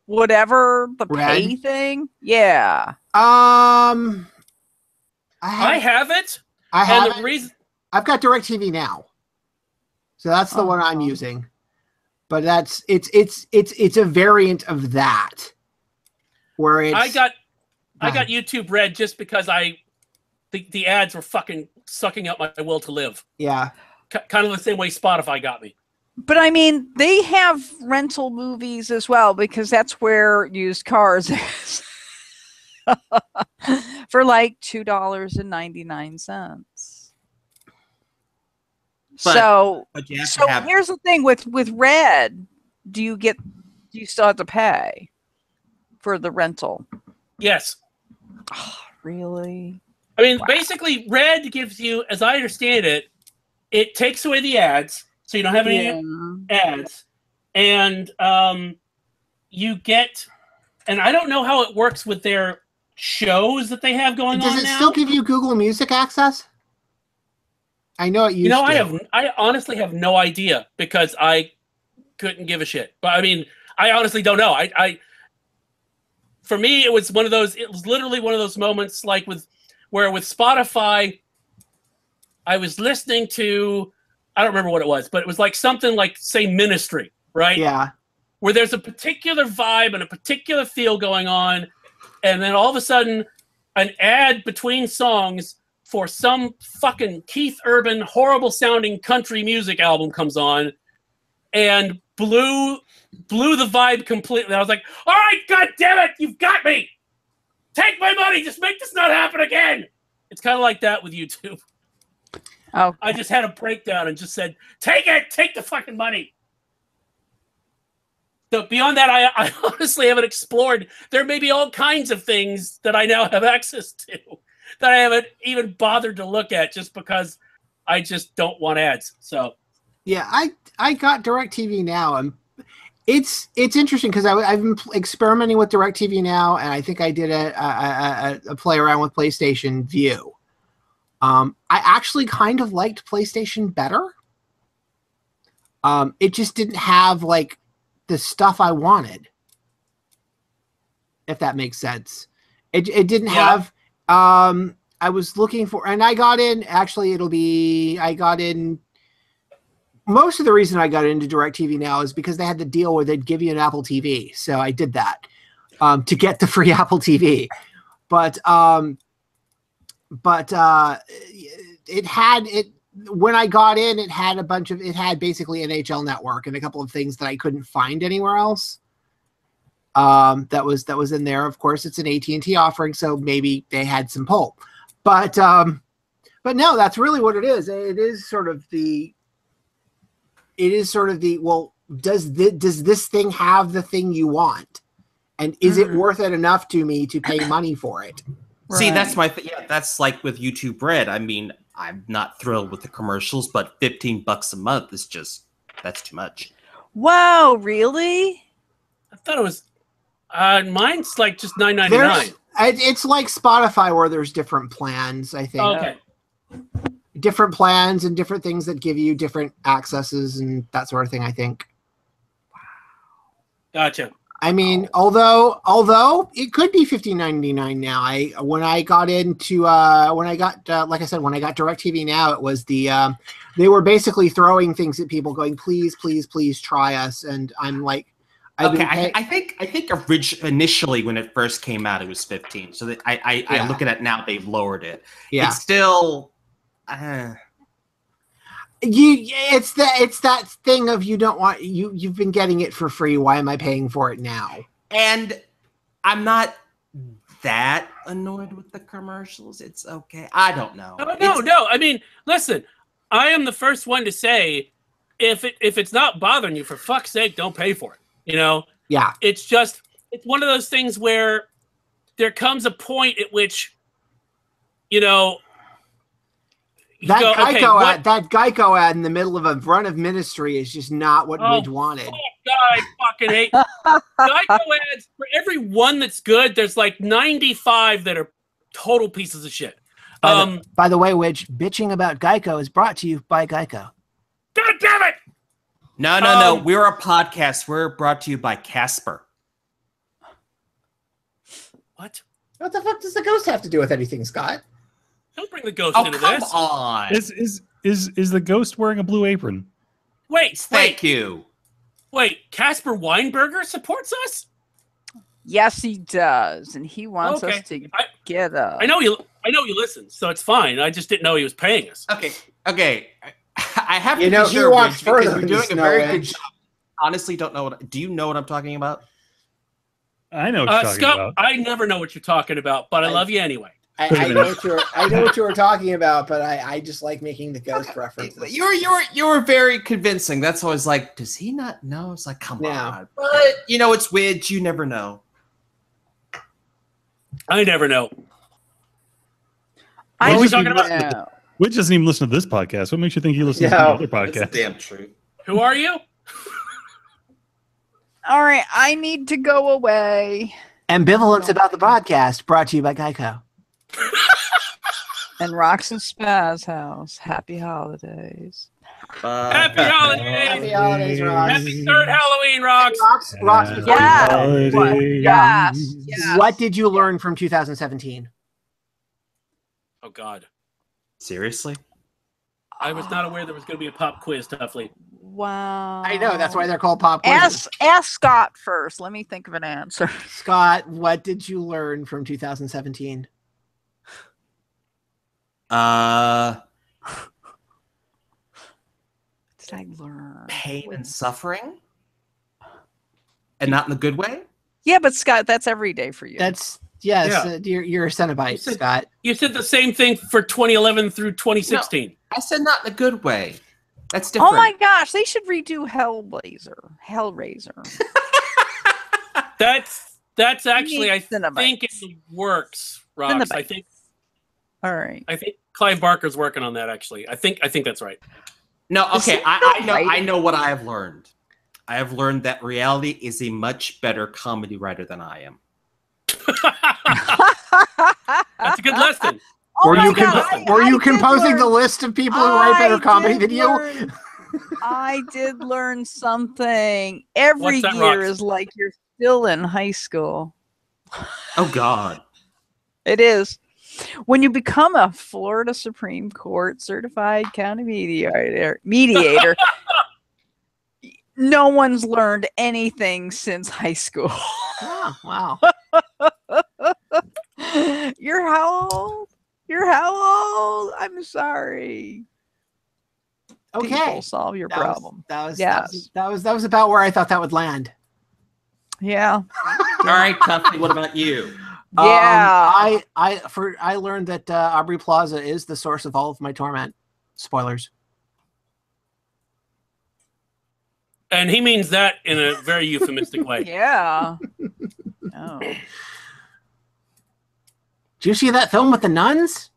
whatever the pay thing? Yeah. I haven't. The reason I've got DirecTV now, so that's the one I'm using. But it's a variant of that, where it's. I got YouTube Red just because the ads were fucking sucking up my will to live. Yeah. Kind of the same way Spotify got me. But I mean, they have rental movies as well because that's where Used Cars is. For $2.99. So here's the thing with Red, do you still have to pay for the rental? Yes. Oh, really? I mean, basically, Red gives you, as I understand it, it takes away the ads, so you don't have any ads, and you get, and I don't know how it works with their shows that they have going on now. Does it still give you Google Music access? I know it used to. I honestly have no idea because I couldn't give a shit. But I mean, I honestly don't know. For me, it was literally one of those moments where with Spotify, I was listening to, I don't remember what it was, but it was something say Ministry, right? Yeah. Where there's a particular vibe and a particular feel going on, and then all of a sudden, an ad between songs for some fucking Keith Urban, horrible sounding country music album comes on and blew the vibe completely. I was like, all right, God damn it, you've got me. Take my money. Just make this not happen again. It's kind of like that with YouTube. Oh, I just had a breakdown and just said, take it, take the fucking money. So beyond that, I honestly haven't explored. There may be all kinds of things that I now have access to that I haven't even bothered to look at just because I just don't want ads. So yeah, I got DirecTV Now, and it's interesting because I've been experimenting with DirecTV Now, and I think I did a play around with PlayStation View. I actually kind of liked PlayStation better. It just didn't have like the stuff I wanted, if that makes sense. It didn't have. I was looking for, and I got in. Actually, I got in. Most of the reason I got into DirecTV Now is because they had the deal where they'd give you an Apple TV, so I did that to get the free Apple TV. But it had it when I got in. It had it had basically NHL Network and a couple of things that I couldn't find anywhere else. That was in there. Of course, it's an AT&T offering, so maybe they had some pull. But no, that's really what it is. It is sort of the. Well, does this thing have the thing you want, and is it worth it enough to me to pay money for it? See, that's my yeah. That's like with YouTube Red. I mean, I'm not thrilled with the commercials, but $15 a month is that's too much. Wow, really? I thought it was mine's like just $9.99. It's like Spotify where there's different plans, I think. Okay. Different plans and different things that give you different accesses and that sort of thing, I think. Gotcha. I mean, although it could be $15.99 now. When I got like I said, when I got DirecTV Now, it was they were basically throwing things at people, going, please, please, please try us, and I'm like, I think initially when it first came out, it was 15. So that I look at it now, they've lowered it. Yeah, it's still. It's that thing of you don't want you've been getting it for free. Why am I paying for it now? And I'm not that annoyed with the commercials. It's okay. I don't know. No. I mean, listen, I am the first one to say if it's not bothering you, for fuck's sake, don't pay for it. You know? Yeah. It's one of those things where there comes a point at which, you know. That Geico ad in the middle of a run of Ministry is just not what Ridge wanted. God, I fucking hate Geico ads. For every one that's good, there's like 95 that are total pieces of shit. By the way, Widge, bitching about Geico is brought to you by Geico. God damn it! No. We're a podcast. We're brought to you by Casper. What? What the fuck does the ghost have to do with anything, Scott? Don't bring the ghost into this. Come on. Is the ghost wearing a blue apron? Thank you. Wait, Casper Weinberger supports us? Yes, he does, and he wants us to get up. I know he listens, so it's fine. I just didn't know he was paying us. Okay. I have to he sure, walks further. You're doing a very good job. Honestly, don't know do you know what I'm talking about? I know what you're talking Scott, about. I never know what you're talking about, but I love you anyway. I know what you were talking about, but I just like making the ghost references. You were very convincing. That's always like, does he not know? It's like, come on. But it's Widge. You never know. I never know. I What are we talking talking about? about? Widge doesn't even listen to this podcast. What makes you think he listens to other podcasts? That's damn true. Who are you? All right, I need to go away. Ambivalence about the podcast brought to you by Geico. And Rocks and Spaz House. Happy holidays. Happy holidays! Happy holidays, Rox. Happy third Halloween, Rocks! Rox, Yes. What did you learn from 2017? Oh, God. Seriously? I was not aware there was going to be a pop quiz, Tuffley. Wow. I know, that's why they're called pop quizzes. Ask Scott first. Let me think of an answer. Scott, what did you learn from 2017? Uh, What did I learn? pain and suffering, and not in the good way. Yeah, but Scott, that's every day for you. That's you're a Cenobite, Scott. You said the same thing for 2011 through 2016. No, I said not in the good way. That's different. Oh my gosh, they should redo Hellraiser. That's actually, I Cenobites. think it works, Rox. I think. All right. I think Clive Barker's working on that. Actually, I think that's right. No, okay. I know what I have learned. I have learned that reality is a much better comedy writer than I am. That's a good lesson. Were you composing the list of people who write better comedy than you? I did learn something. Every What's that, year Rox? is like you're still in high school. Oh God. It is. When you become a Florida Supreme Court certified county mediator, no one's learned anything since high school. Oh, wow. You're how old? You're how old? I'm sorry. Okay. People solve your problem. That was about where I thought that would land. Yeah. All right, Tuffy, what about you? Yeah. I learned that Aubrey Plaza is the source of all of my torment. Spoilers. And he means that in a very euphemistic way. Yeah. Oh. Did you see that film with the nuns?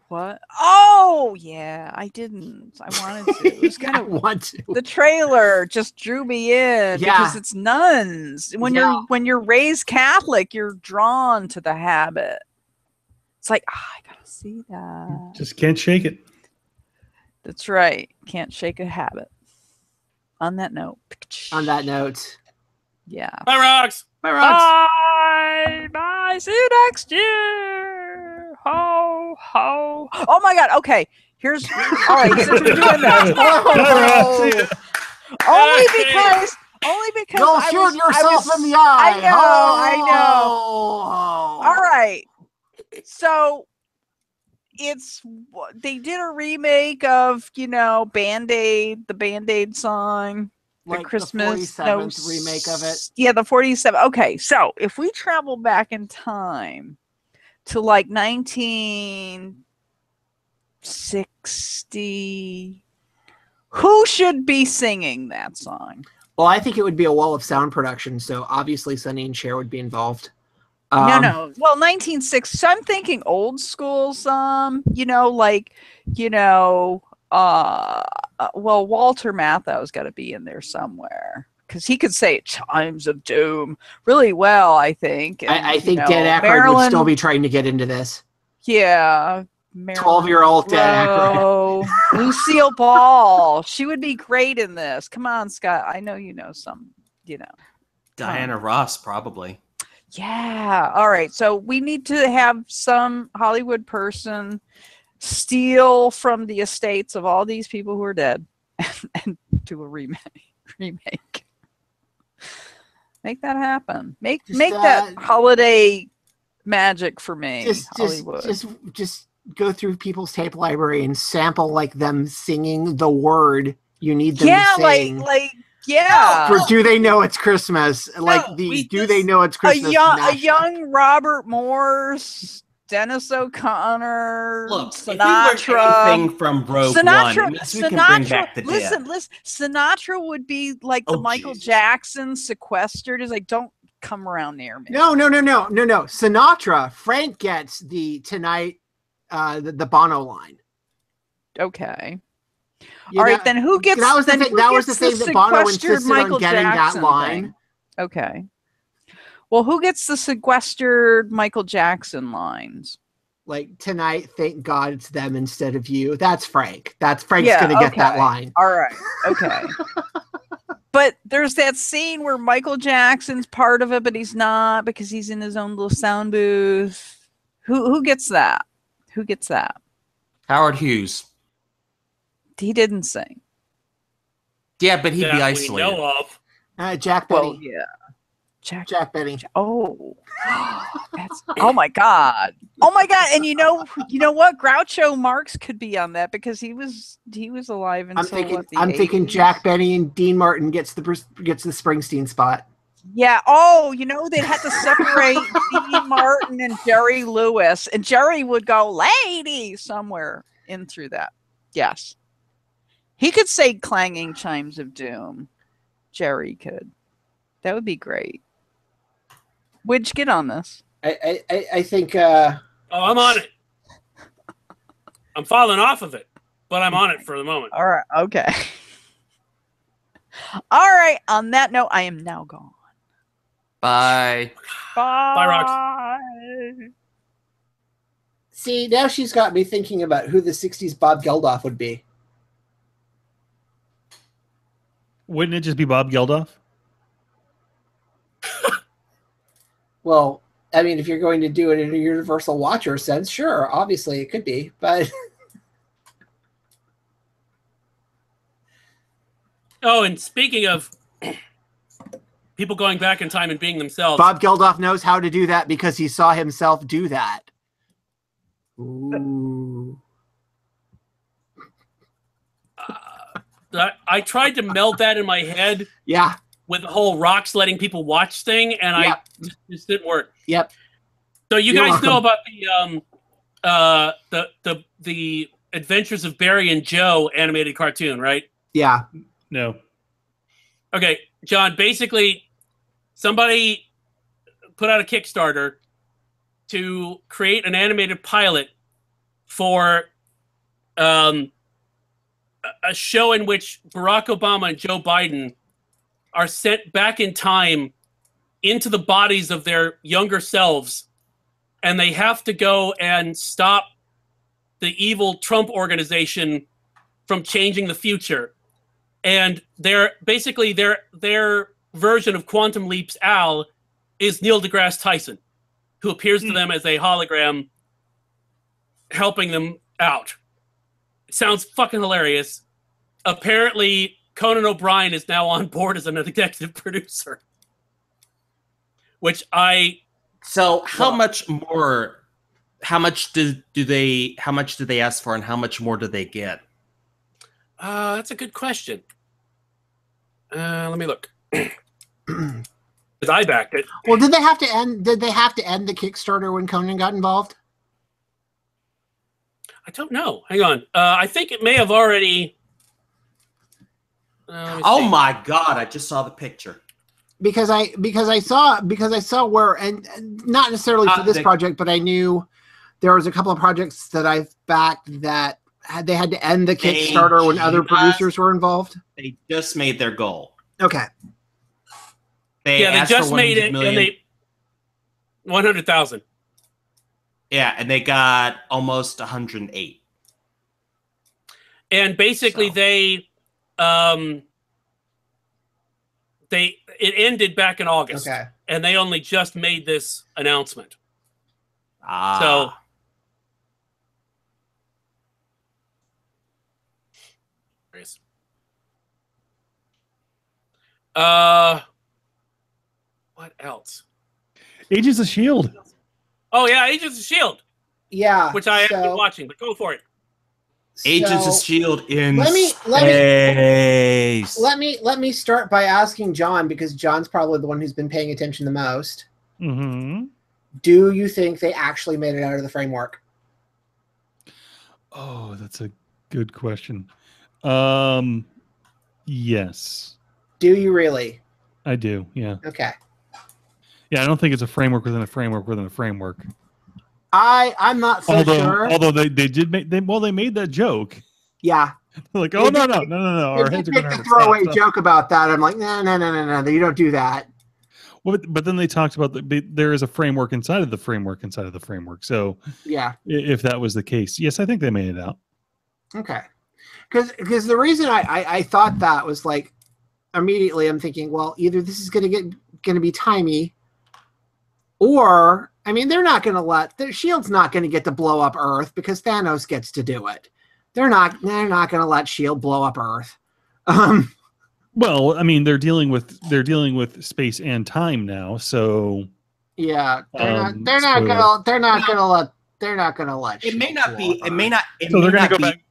What? Oh, yeah. I didn't. I wanted to. It was kind of want to. the trailer just drew me in because it's nuns. When you're raised Catholic, you're drawn to the habit. It's like, I gotta see that. Just can't shake it. That's right. Can't shake a habit. On that note. Yeah. Bye, Rox. Bye, Rox. Bye. Bye. See you next year. Ho, ho. Oh my God. Okay. Here's all right. Since we're doing that. Only because You'll shoot yourself in the eye. I know. All right. So they did a remake of, Band-Aid, the Band-Aid song. Like Christmas the 47th remake of it. Yeah, the 47. Okay, so if we travel back in time to like 1960, who should be singing that song? Well, I think it would be a wall of sound production, so obviously Sonny and Cher would be involved. No. Well, 1960. So I'm thinking old school some, well, Walter Matthau's got to be in there somewhere because he could say "Times of Doom" really well. I think. And, I think Dan Aykroyd would still be trying to get into this. Yeah, 12-year-old Dan Aykroyd. Lucille Ball. She would be great in this. Come on, Scott. I know you know some. Diana Ross, probably. Yeah. All right. So we need to have some Hollywood person steal from the estates of all these people who are dead and do a remake. Make that happen. Make that holiday magic for me. Hollywood. Just go through people's tape library and sample like them singing the word you need them to sing. Yeah. Or do they know it's Christmas? Do they know it's Christmas? A young Robert Morse, Dennis O'Connor, Look, Sinatra. if you learn anything from Rogue One, it we can bring back the dead. Listen. Sinatra would be like the Michael Jackson sequestered. Is like, don't come around near me. No. Sinatra. Frank gets the tonight, the Bono line. Okay. All right, then who gets that was the thing that Bono insisted Michael on getting Jackson that line. Thing? Okay. Well, who gets the sequestered Michael Jackson lines? Like tonight, thank God it's them instead of you. That's Frank. Frank's gonna get that line. All right. Okay. But there's that scene where Michael Jackson's part of it, but he's not because he's in his own little sound booth. Who gets that? Who gets that? Howard Hughes. He didn't sing. Yeah, but he'd be isolated. We know of. Jack Benny. Well, yeah. Jack Benny. Oh, oh my God! Oh my God! And you know what? Groucho Marx could be on that because he was alive until I'm thinking Jack Benny and Dean Martin gets the Springsteen spot. Yeah. Oh, they'd have to separate Dean Martin and Jerry Lewis, and Jerry would go "lady" somewhere in through that. Yes, he could say "clanging chimes of doom." Jerry could. That would be great. Widge, get on this. I think. Oh, I'm on it. I'm falling off of it, but I'm on it for the moment. All right. Okay. All right. On that note, I am now gone. Bye. Bye. Bye, Rox. See, now she's got me thinking about who the 60s Bob Geldof would be. Wouldn't it just be Bob Geldof? Well, I mean, if you're going to do it in a Universal Watcher sense, sure, obviously it could be, but... Oh, and speaking of people going back in time and being themselves... Bob Geldof knows how to do that because he saw himself do that. Ooh. I tried to meld that in my head. Yeah. With the whole Rox letting people watch thing, and I just didn't work. Yep. So you guys know about the Adventures of Barry and Joe animated cartoon, right? Yeah. No. Okay, John. Basically, somebody put out a Kickstarter to create an animated pilot for a show in which Barack Obama and Joe Biden are sent back in time into the bodies of their younger selves, and they have to go and stop the evil Trump organization from changing the future. And their version of Quantum Leap's Al is Neil deGrasse Tyson, who appears to them as a hologram helping them out. It sounds fucking hilarious. Apparently, Conan O'Brien is now on board as an executive producer. Which So how much more? How much do they ask for, and how much more do they get? That's a good question. Let me look. Because I backed it. Well, did they have to end the Kickstarter when Conan got involved? I don't know. Hang on. I think it may have already. Oh my God! I just saw the picture. Because I saw where, and not necessarily for this project, but I knew there was a couple of projects that I've backed that they had to end the Kickstarter when other producers were involved. They just made their goal. Okay. They just made it, and they 100,000. Yeah, and they got almost 108. And basically, it ended back in August, and they only just made this announcement. So, what else? Agents of S.H.I.E.L.D. Oh yeah, Agents of S.H.I.E.L.D. Yeah, which I am watching, but go for it. Agents of S.H.I.E.L.D. in space. Let me start by asking John, because John's probably the one who's been paying attention the most. Mm-hmm. Do you think they actually made it out of the framework? Oh, that's a good question. Yes. Do you really? I do, yeah. Okay. Yeah, I don't think it's a framework within a framework within a framework. I'm not so sure. Although they made that joke. Yeah. Like, oh no. Our heads are going to throwaway joke about that. I'm like, no. You don't do that. Well, but then they talked about there is a framework inside of the framework inside of the framework. So yeah, if that was the case, yes, I think they made it out. Okay, because the reason I thought that was like immediately I'm thinking, well, either this is going to be timey, or I mean, they're not going to let the S.H.I.E.L.D.'s not going to get to blow up Earth because Thanos gets to do it. They're not going to let S.H.I.E.L.D. blow up Earth. Well, I mean, they're dealing with space and time now, so yeah, they're not gonna let They're not going to let. It may not be. It may not. It So may they're going not to go be. back.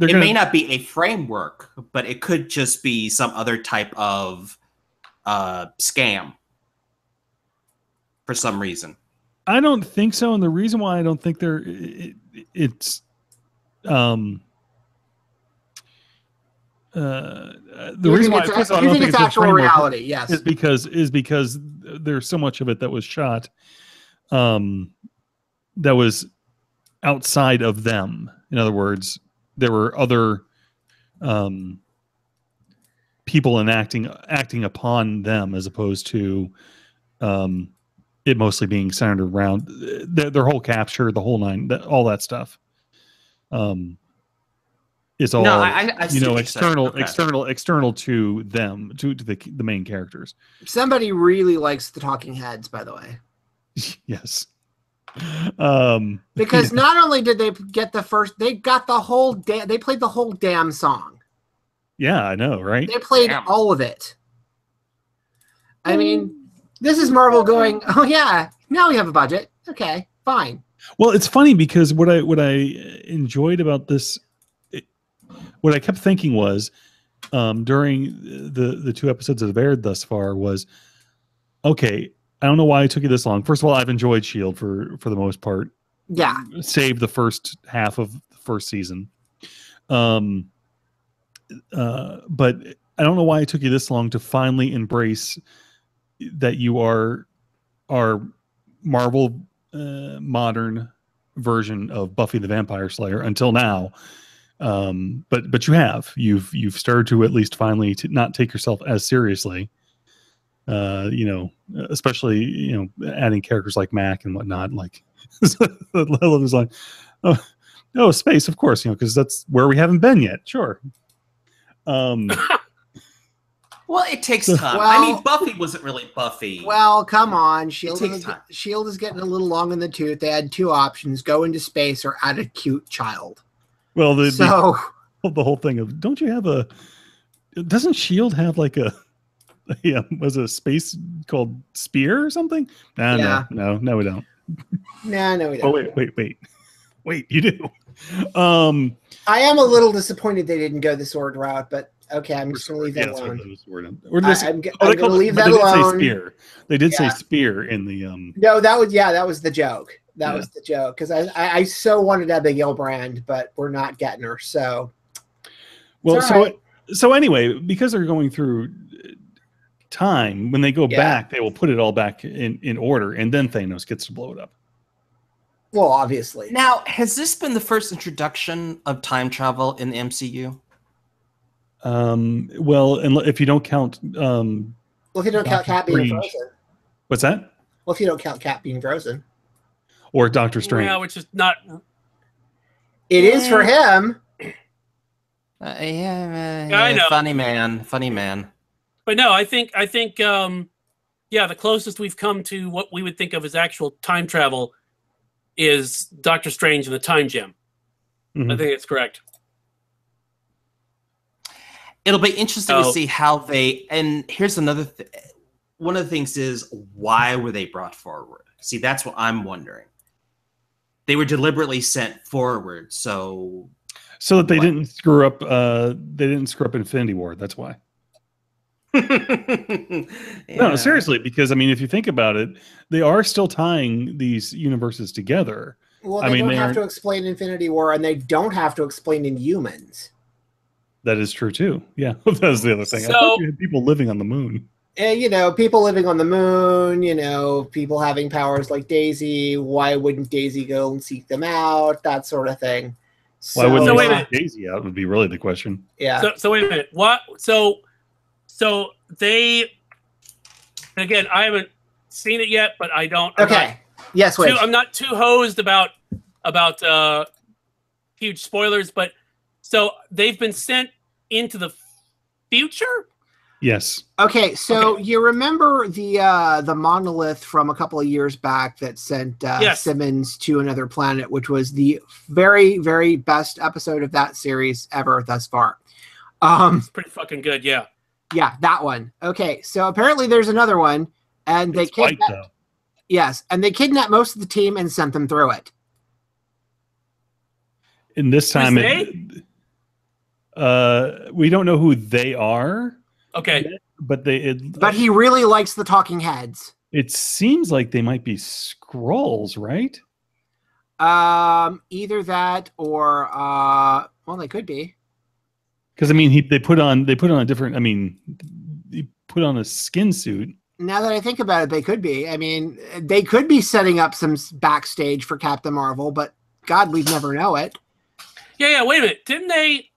It may not be a framework, but it could just be some other type of scam for some reason. I don't think so, and the reason why I don't think it's the reason why I don't think it's actual reality, yes, is because there's so much of it that was shot that was outside of them. In other words, there were other people acting upon them as opposed to it mostly being centered around their whole capture, the whole nine, all that stuff. It's all external to them, to the main characters. Somebody really likes the Talking Heads, by the way. Yes. Because not only did they get they got the whole they played the whole damn song. Yeah, I know, right? They played all of it. I mean, this is Marvel going, oh yeah, now we have a budget. Okay, fine. Well, it's funny because what I enjoyed about this, what I kept thinking was during the 2 episodes that have aired thus far was, okay, I don't know why it took you this long. First of all, I've enjoyed S.H.I.E.L.D. for the most part. Yeah. Save the first half of the first season. But I don't know why it took you this long to finally embrace that you are our Marvel modern version of Buffy the Vampire Slayer until now. But you've started to at least finally to not take yourself as seriously. Especially adding characters like Mac and whatnot. Like I love his line. Oh, space, of course, because that's where we haven't been yet. Sure. Well, it takes time. I mean, Buffy wasn't really Buffy. Well, come on. S.H.I.E.L.D. is getting a little long in the tooth. They had 2 options: go into space or add a cute child. Well, the whole thing of doesn't S.H.I.E.L.D. have like was a space called Spear or something? No, we don't. No, we don't. Oh, wait, you do. I am a little disappointed they didn't go the sword route, but okay, I'm just going to leave that alone. I'm going to leave that alone. They did say Spear in the. No, that was the joke. That was the joke because I so wanted Abigail Brand, but we're not getting her. So, so anyway, because they're going through time, when they go back, they will put it all back in order, and then Thanos gets to blow it up. Well, obviously. Now, has this been the first introduction of time travel in the MCU? Well, and if you don't count, if you don't count Cat being frozen. What's that? Well, if you don't count Cat being frozen, or Doctor Strange, which is not. It is for him. I know. Funny man. But no, I think the closest we've come to what we would think of as actual time travel is Doctor Strange and the Time Gem. Mm-hmm. I think it's correct. It'll be interesting to see how they. And here's another thing. One of the things is, why were they brought forward? See, that's what I'm wondering. They were deliberately sent forward, so that they didn't screw up. They didn't screw up Infinity War. That's why. No, seriously, because I mean, if you think about it, they are still tying these universes together. Well, they don't have to explain Infinity War, and they don't have to explain Inhumans. That is true too. Yeah, that was the other thing. I thought you had people living on the moon. People living on the moon. People having powers like Daisy. Why wouldn't Daisy go and seek them out? That sort of thing. Why wouldn't they seek Daisy out? Would be really the question. Yeah. So wait a minute. What? So they, again, I haven't seen it yet, but I don't. I'm not too hosed about huge spoilers, but so they've been sent into the future. Yes. Okay, so you remember the monolith from a couple of years back that sent Simmons to another planet, which was the very, very best episode of that series ever thus far. It's pretty fucking good, yeah. Yeah, that one. Okay, so apparently there's another one, and they kidnapped. Yes, and they kidnapped most of the team and sent them through it. in this time, we don't know who they are. Okay, but but he really likes the talking heads. It seems like they might be Skrulls, right? Either that or well, they could be. Because I mean, they put on a different. I mean, he put on a skin suit. Now that I think about it, they could be. I mean, they could be setting up some backstage for Captain Marvel, but God, we'd never know it. Yeah. Wait a minute. Didn't they?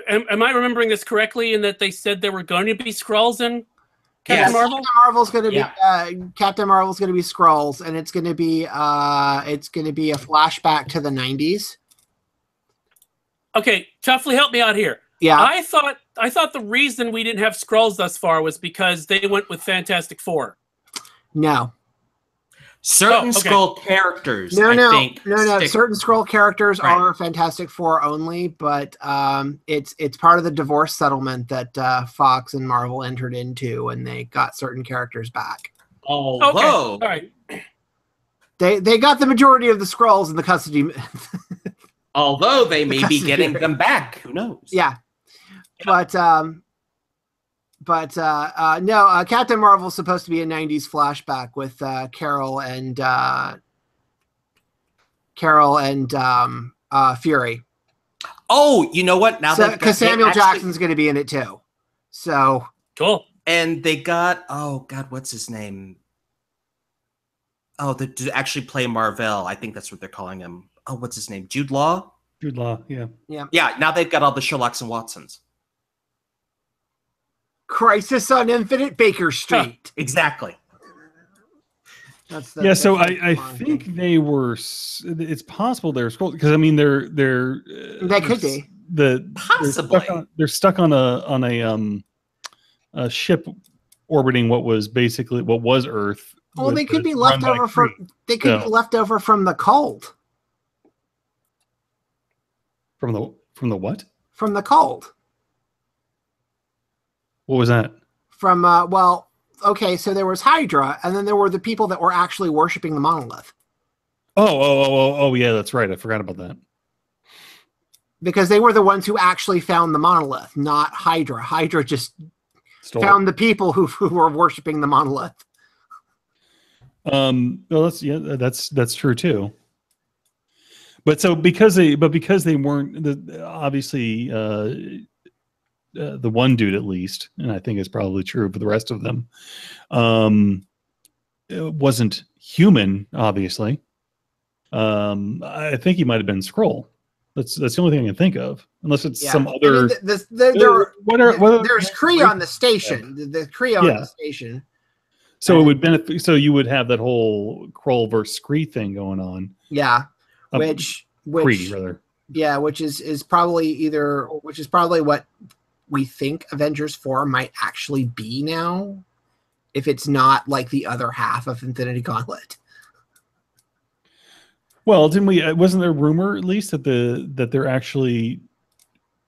Am I remembering this correctly? In that they said there were going to be Skrulls in Captain Marvel. Captain Marvel's going to be Captain Marvel's going to be Skrulls, and it's going to be a flashback to the 90s. Okay, Chuffley, help me out here. Yeah, I thought the reason we didn't have Skrulls thus far was because they went with Fantastic Four. No. Certain Skrull characters. No. Certain Skrull characters are Fantastic Four only, but it's part of the divorce settlement that Fox and Marvel entered into, and they got certain characters back. Oh, okay. All right. They got the majority of the Skrulls in the custody. Although they may be getting them back, who knows? Yeah, but no. Captain Marvel's supposed to be a '90s flashback with Carol and Fury. Oh, you know what? Now because Samuel Jackson's going to be in it too. So cool. And they got what's his name? Oh, to actually play Marvel. I think that's what they're calling him. Oh, what's his name? Jude Law? Jude Law, yeah. Yeah, now they've got all the Sherlocks and Watsons. Crisis on Infinite Baker Street. Exactly. So I think they were. It's possible they're Skrulls because I mean they're they could be possibly they're stuck on a ship orbiting what was Earth. Well, they could be left over from be left over from the cold. From the what? From the cold. What was that? From so there was Hydra, and then there were the people that were actually worshiping the monolith. Oh, yeah, that's right. I forgot about that. Because they were the ones who actually found the monolith, not Hydra. Hydra just found the people who were worshiping the monolith. Well, that's true too. But because they weren't obviously the one dude at least, and I think it's probably true for the rest of them, it wasn't human. Obviously, I think he might have been Skrull. That's the only thing I can think of, unless it's some other. I mean, there's Kree on the station. The Kree on the station. So it would benefit. So you would have that whole Skrull versus Kree thing going on. Yeah, which Kree rather. Yeah, which is probably what we think Avengers 4 might actually be now, if it's not like the other half of Infinity Gauntlet. Well, didn't we? Wasn't there a rumor at least that they're actually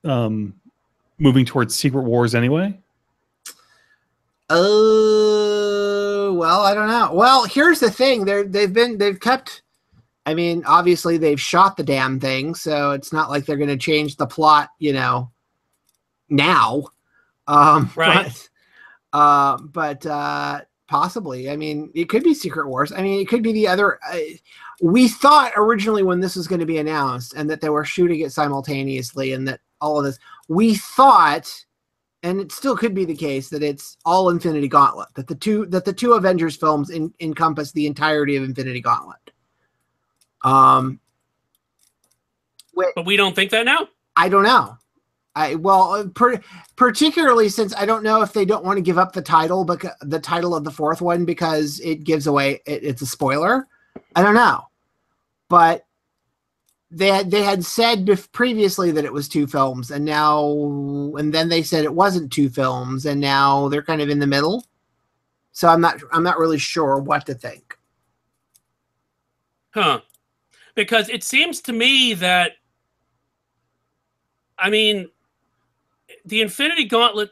moving towards Secret Wars anyway? Well, I don't know. Well, here's the thing: they've kept. I mean, obviously they've shot the damn thing, so it's not like they're going to change the plot, now. Right. But possibly. I mean, it could be Secret Wars. I mean, it could be the other. We thought originally when this was going to be announced and that they were shooting it simultaneously and that all of this, we thought, and it still could be the case, that it's all Infinity Gauntlet, that the two Avengers films encompass the entirety of Infinity Gauntlet. But we don't think that now? I don't know. Particularly since I don't know if they don't want to give up the title, but the title of the fourth one, because it gives away it's a spoiler. I don't know, but they had said previously that it was two films, and then they said it wasn't two films, and now they're kind of in the middle. So I'm not really sure what to think. Huh? Because it seems to me that, I mean, the Infinity Gauntlet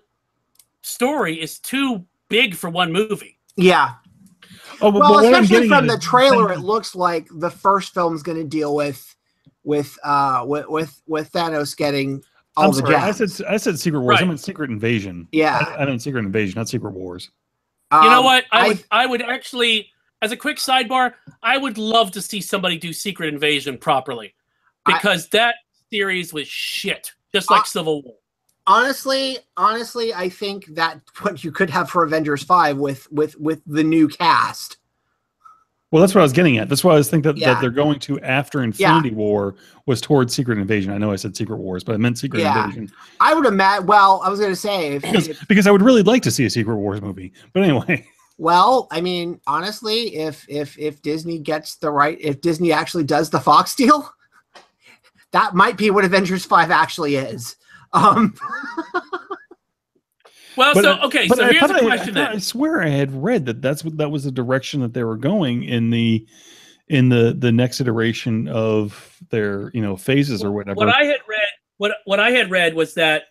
story is too big for one movie. Yeah. Oh, well, especially from the trailer, it looks like the first film's going to deal with with Thanos getting all I'm the sorry. jabs. I said Secret Wars. Right. I meant Secret Invasion. Yeah. I meant Secret Invasion, not Secret Wars. You know what? I would actually, as a quick sidebar, I would love to see somebody do Secret Invasion properly, because that series was shit, just like Civil War. Honestly, I think that what you could have for Avengers 5 with the new cast. Well, that's what I was getting at. That's why I was thinking that they're going to after Infinity War was towards Secret Invasion. I know I said Secret Wars, but I meant Secret Invasion. I would imagine. Well, I was going to say because I would really like to see a Secret Wars movie. But anyway. Well, I mean, honestly, if Disney gets the right, if Disney actually does the Fox deal, that might be what Avengers 5 actually is. Well, so here's the question then. I swear I had read that was the direction that they were going in the next iteration of their phases or whatever. What I had read was that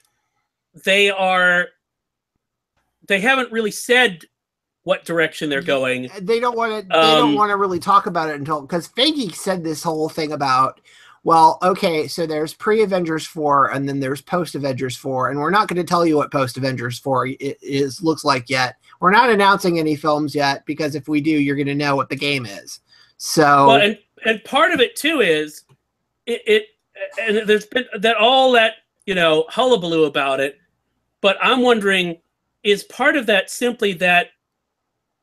they haven't really said what direction they're going. They don't want to. They don't want to really talk about it until, because Feige said this whole thing about, well, okay, so there's pre-Avengers 4 and then there's post-Avengers 4, and we're not going to tell you what post-Avengers 4 looks like yet. We're not announcing any films yet, because if we do, you're going to know what the game is. So, well, and part of it too is and there's been all that hullabaloo about it, but I'm wondering, is part of that simply that,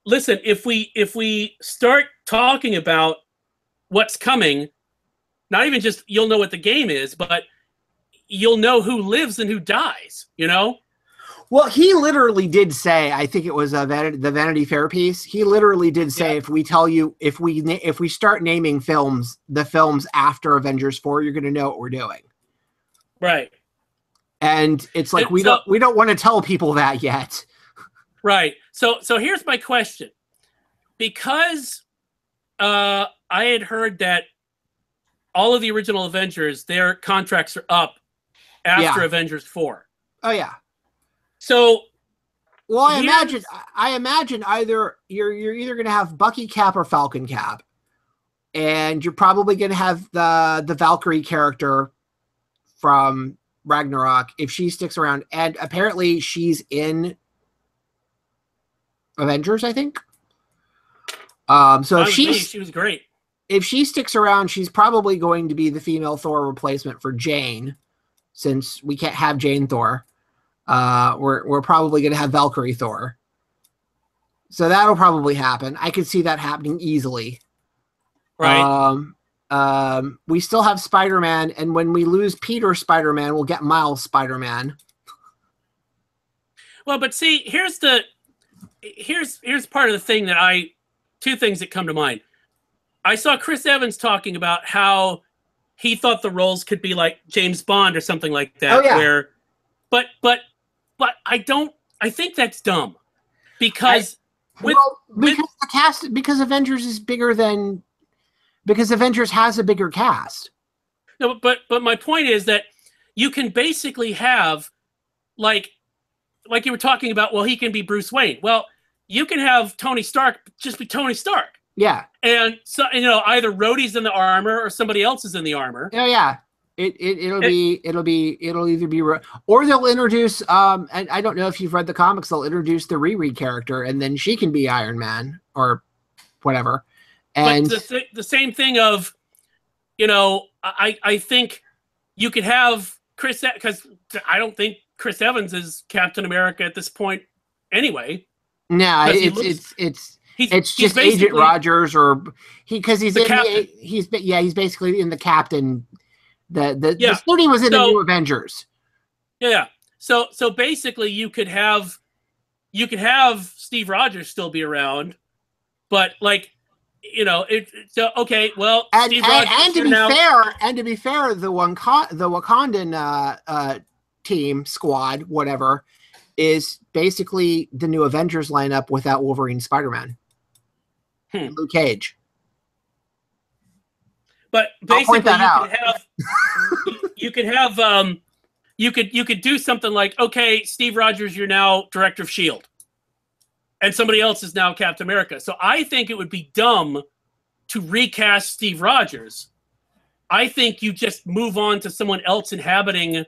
listen, if we start talking about what's coming, not even just you'll know what the game is, but you'll know who lives and who dies, Well, he literally did say, I think it was the Vanity Fair piece. He literally did say, if we tell you, if we start naming the films after Avengers 4, you're going to know what we're doing. Right. And it's like, we don't want to tell people that yet. Right. So here's my question. Because I had heard that all of the original Avengers, their contracts are up after Avengers 4. Oh yeah. So, well, I imagine either you're either going to have Bucky Cap or Falcon Cap, and you're probably going to have the Valkyrie character from Ragnarok if she sticks around, and apparently she's in Avengers, I think. So if she was great. If she sticks around, she's probably going to be the female Thor replacement for Jane, since we can't have Jane Thor. We're probably going to have Valkyrie Thor. So that'll probably happen. I could see that happening easily. Right. We still have Spider-Man, and when we lose Peter Spider-Man, we'll get Miles Spider-Man. Well, but see, here's part of the thing that two things that come to mind. I saw Chris Evans talking about how he thought the roles could be like James Bond or something like that. Oh, yeah. Where, but I think that's dumb, because because Avengers is bigger than, because Avengers has a bigger cast. No, but my point is that you can basically have like you were talking about. Well, he can be Bruce Wayne. Well, you can have Tony Stark just be Tony Stark. Yeah. And so, either Rhodey's in the armor or somebody else is in the armor. Oh yeah. It'll either be, or they'll introduce, and I don't know if you've read the comics, they'll introduce the Riri character, and then she can be Iron Man or whatever. And but the same thing of, I think you could have Chris, because I don't think Chris Evans is Captain America at this point anyway. No, it's just Agent Rogers, or he's basically in the Captain. The study was in the New Avengers. Yeah. So basically you could have Steve Rogers still be around, but okay, well, Steve Rogers, and to be fair, the Wakandan team squad, whatever, is basically the New Avengers lineup without Wolverine, Spider-Man, Luke Cage. But basically, you could do something like, okay, Steve Rogers, you're now director of S.H.I.E.L.D., and somebody else is now Captain America. So I think it would be dumb to recast Steve Rogers I think you just move on to someone else inhabiting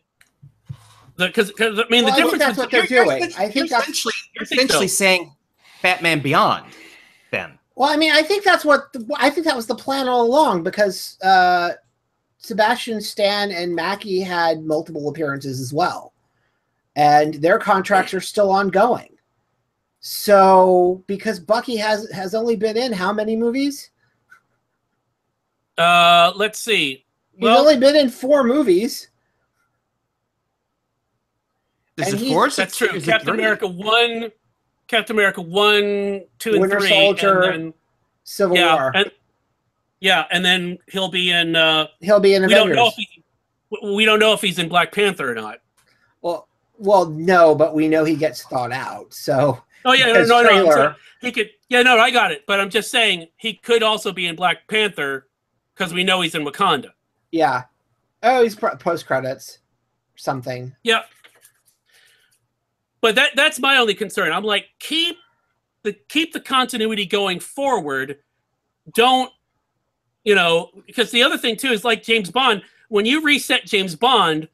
because I mean the difference. That's what they're doing. I think that's essentially saying Batman Beyond. Then. Well, I mean, I think that was the plan all along because Sebastian Stan and Mackie had multiple appearances as well, and their contracts are still ongoing. So, because Bucky has only been in how many movies? Let's see. He's only been in 4 movies. That's true. Captain America 1, 2, and 3. Winter Soldier, and then, Civil War. And then he'll be in Avengers. We don't know if he's in Black Panther or not. Well, no, but we know he gets thought out. So. Oh yeah, no. He could. Yeah, no, I got it. But I'm just saying he could also be in Black Panther because we know he's in Wakanda. Yeah. Oh, he's post credits, something. Yeah. But that's my only concern. I'm like, keep the continuity going forward. Don't, because the other thing too is like James Bond. When you reset James Bond,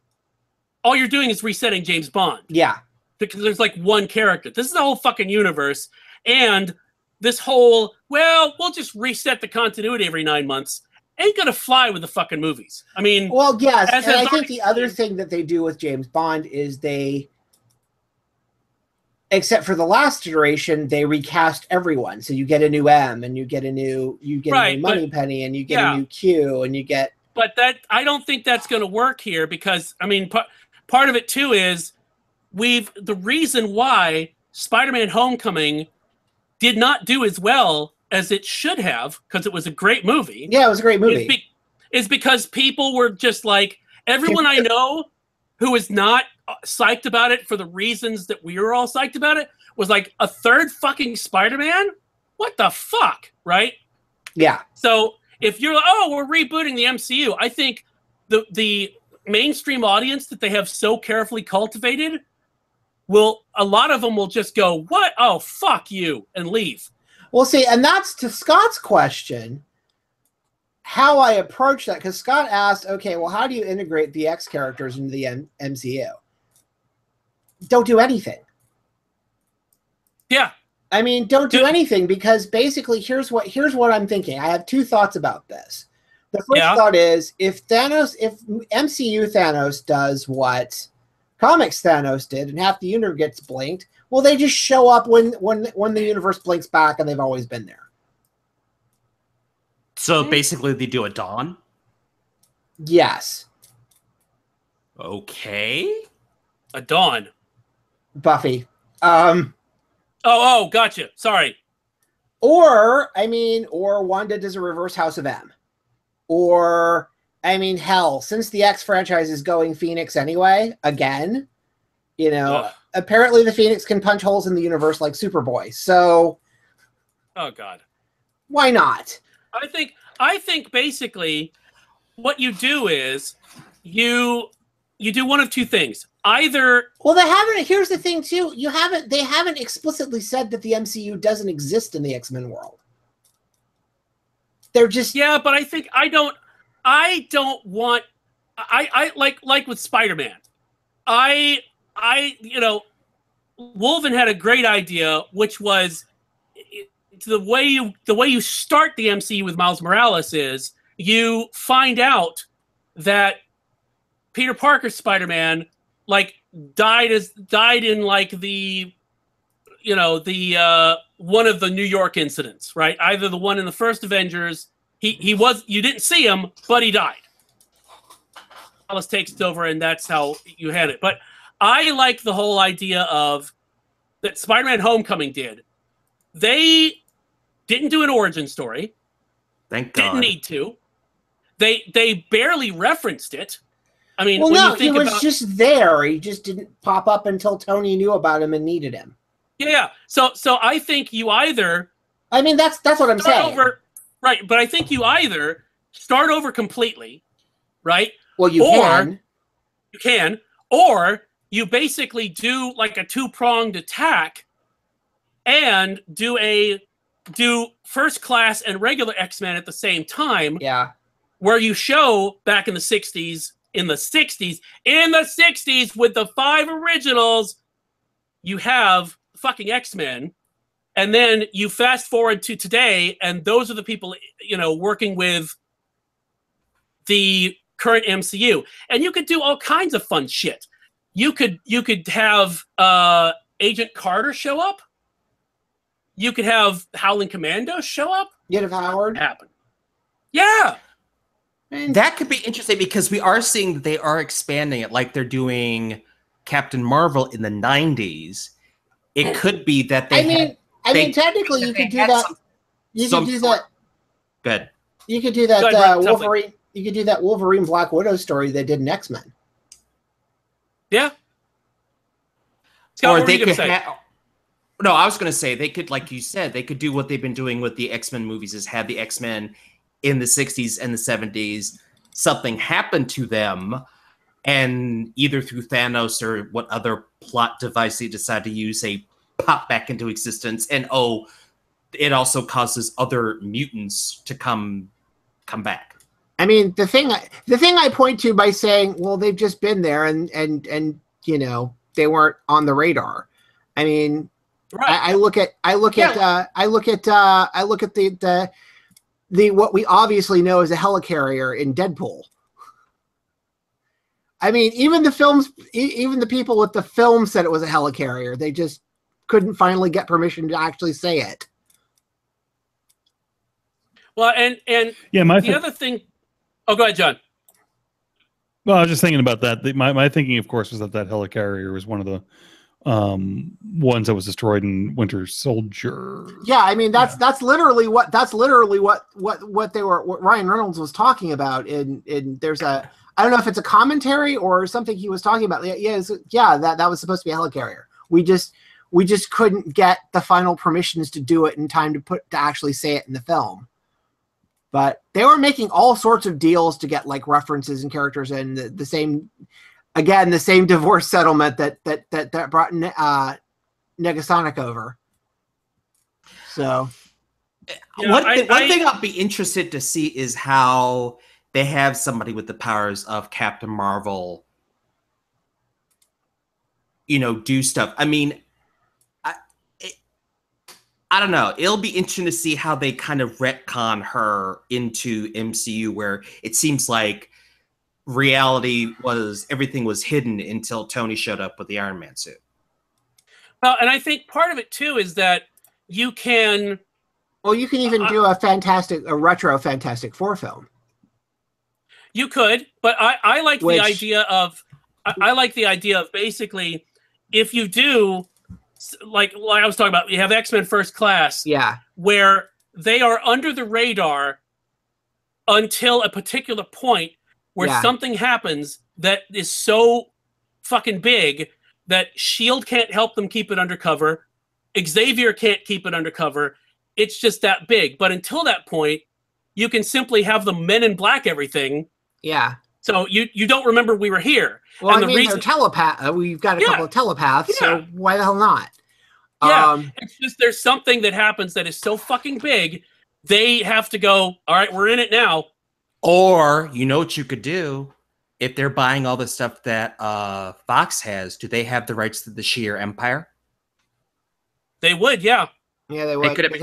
all you're doing is resetting James Bond. Yeah. Because there's like one character. This is the whole fucking universe. And this whole, we'll just reset the continuity every 9 months ain't going to fly with the fucking movies. I mean... Well, yes. And I think the other thing that they do with James Bond is except for the last iteration, they recast everyone. So you get a new M, and you get a new Moneypenny, and you get a new Q, and you get... But I don't think that's going to work here because, I mean, part of it too is the reason why Spider-Man Homecoming did not do as well as it should have, because it was a great movie. Yeah, it was a great movie. Is because people were just like, everyone I know who is not psyched about it for the reasons that we were all psyched about it was like, a third fucking Spider-Man? What the fuck, right? Yeah. So if you're like, oh, we're rebooting the MCU, I think the mainstream audience that they have so carefully cultivated a lot of them will just go, what? Oh, fuck you, and leave. Well, see, and that's to Scott's question, how I approach that, because Scott asked, okay, well, how do you integrate the X characters into the MCU? Don't do anything. Yeah. I mean, don't do anything, because basically here's what I'm thinking. I have 2 thoughts about this. The first thought is, if MCU Thanos does what comics Thanos did, and half the universe gets blinked, well, they just show up when the universe blinks back, and they've always been there. So basically, they do a Dawn? Yes. Okay. A Dawn. Buffy. Oh, gotcha. Sorry. Or Wanda does a reverse House of M. Or, hell, since the X franchise is going Phoenix anyway, again, apparently the Phoenix can punch holes in the universe like Superboy. So, oh god, why not? I think basically what you do is you do one of 2 things. Either here's the thing too, they haven't explicitly said that the MCU doesn't exist in the X-Men world. They're just but I don't want like with Spider-Man. Wolven had a great idea, which was the way you start the MCU with Miles Morales is you find out that Peter Parker's Spider-Man died in the one of the New York incidents, right? Either the one in the first Avengers, you didn't see him, but he died. Alice takes it over, and that's how you had it. But I like the whole idea of that Spider-Man Homecoming did. They didn't do an origin story. Thank God. Didn't need to. They barely referenced it. I mean, well, no, he was just there. He just didn't pop up until Tony knew about him and needed him. Yeah. So I think you either. That's what I'm saying. Right, but I think you either start over completely, right? Well, you can, or you basically do like a 2-pronged attack, and do First Class and regular X-Men at the same time. Yeah. where you show back in the 60s, in the 60s with the 5 originals, you have fucking X-Men, and then you fast forward to today, and those are the people, you know, working with the current MCU. And you could do all kinds of fun shit. You could have Agent Carter show up. You could have Howling Commandos show up. You'd have Howard. Happen. Yeah. That could be interesting because we are seeing that they are expanding it, like they're doing Captain Marvel in the 90s. It could be that they. I mean, technically, you could do that. You could do that. Good. You could do that Wolverine. You could do that Wolverine Black Widow story they did in X-Men. Yeah. Scott, or they could. No, I was going to say they could, like you said, they could do what they've been doing with the X-Men movies: is have the X-Men in the 60s and the 70s. Something happened to them, and either through Thanos or what other plot device they decide to use, they pop back into existence, and it also causes other mutants to come back. I mean, the thing I point to by saying, well, they've just been there, and you know, they weren't on the radar. I mean, right. I look at the what we obviously know as a helicarrier in Deadpool. I mean, even the people with the film said it was a helicarrier. They just couldn't finally get permission to actually say it. Well, and yeah, the other thing. Oh, go ahead, John. Well, I was just thinking about that. My thinking, of course, was that helicarrier was one of the ones that was destroyed in Winter Soldier. Yeah, I mean that's literally what Ryan Reynolds was talking about. In there's a, I don't know if it's a commentary or something he was talking about. Yeah, that was supposed to be a helicarrier. We just couldn't get the final permissions to do it in time to actually say it in the film. But they were making all sorts of deals to get like references and characters in the same divorce settlement that brought Negasonic over. So, one thing I'll be interested to see is how they have somebody with the powers of Captain Marvel, you know, do stuff. I mean, I don't know. It'll be interesting to see how they kind of retcon her into MCU, where it seems like everything was hidden until Tony showed up with the Iron Man suit. Well, and I think part of it too is that you can even do a retro Fantastic Four film. You could, but I like the idea of basically, if you do, like I was talking about, you have X-Men First Class, yeah, where they are under the radar until a particular point where something happens that is so fucking big that S.H.I.E.L.D. can't help them keep it undercover. Xavier can't keep it undercover. It's just that big. But until that point, you can simply have the Men in Black everything. Yeah. So you don't remember we were here. Well, and they're telepath. We've got a couple of telepaths, so why the hell not? Yeah, it's just there's something that happens that is so fucking big, they have to go, all right, we're in it now. Or, you know what you could do? If they're buying all the stuff that Fox has, do they have the rights to the Shi'ar Empire? They would, yeah. Yeah, they would. They could have been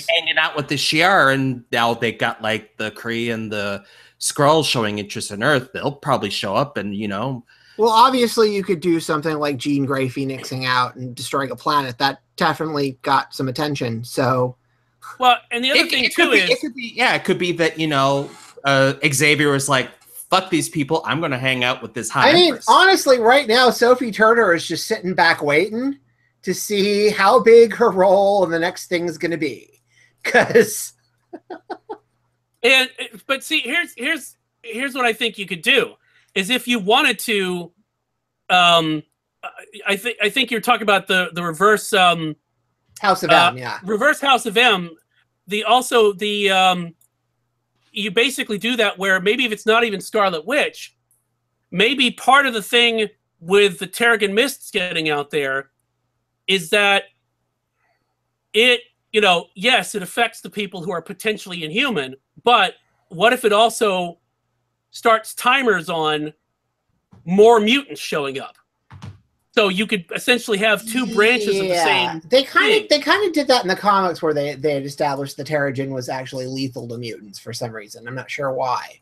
hanging out with the Shi'ar, and now they got like the Kree and the Skrulls showing interest in Earth. They'll probably show up and, you know. Well, obviously you could do something like Jean Grey phoenixing out and destroying a planet. That definitely got some attention. So, well, and the other thing too is it could be that, you know, Xavier was like, fuck these people, I'm going to hang out with this high Empress. Honestly, right now, Sophie Turner is just sitting back waiting to see how big her role in the next thing is going to be. Because... But see, here's what I think you could do, is if you wanted to, I think you're talking about the reverse... House of M, yeah. Reverse House of M. You basically do that where maybe if it's not even Scarlet Witch, maybe part of the thing with the Terrigen Mists getting out there is that it, yes, it affects the people who are potentially inhuman, but what if it also starts timers on more mutants showing up. So you could essentially have two branches of the same. They kind of did that in the comics where they had established the Terrigen was actually lethal to mutants for some reason. I'm not sure why.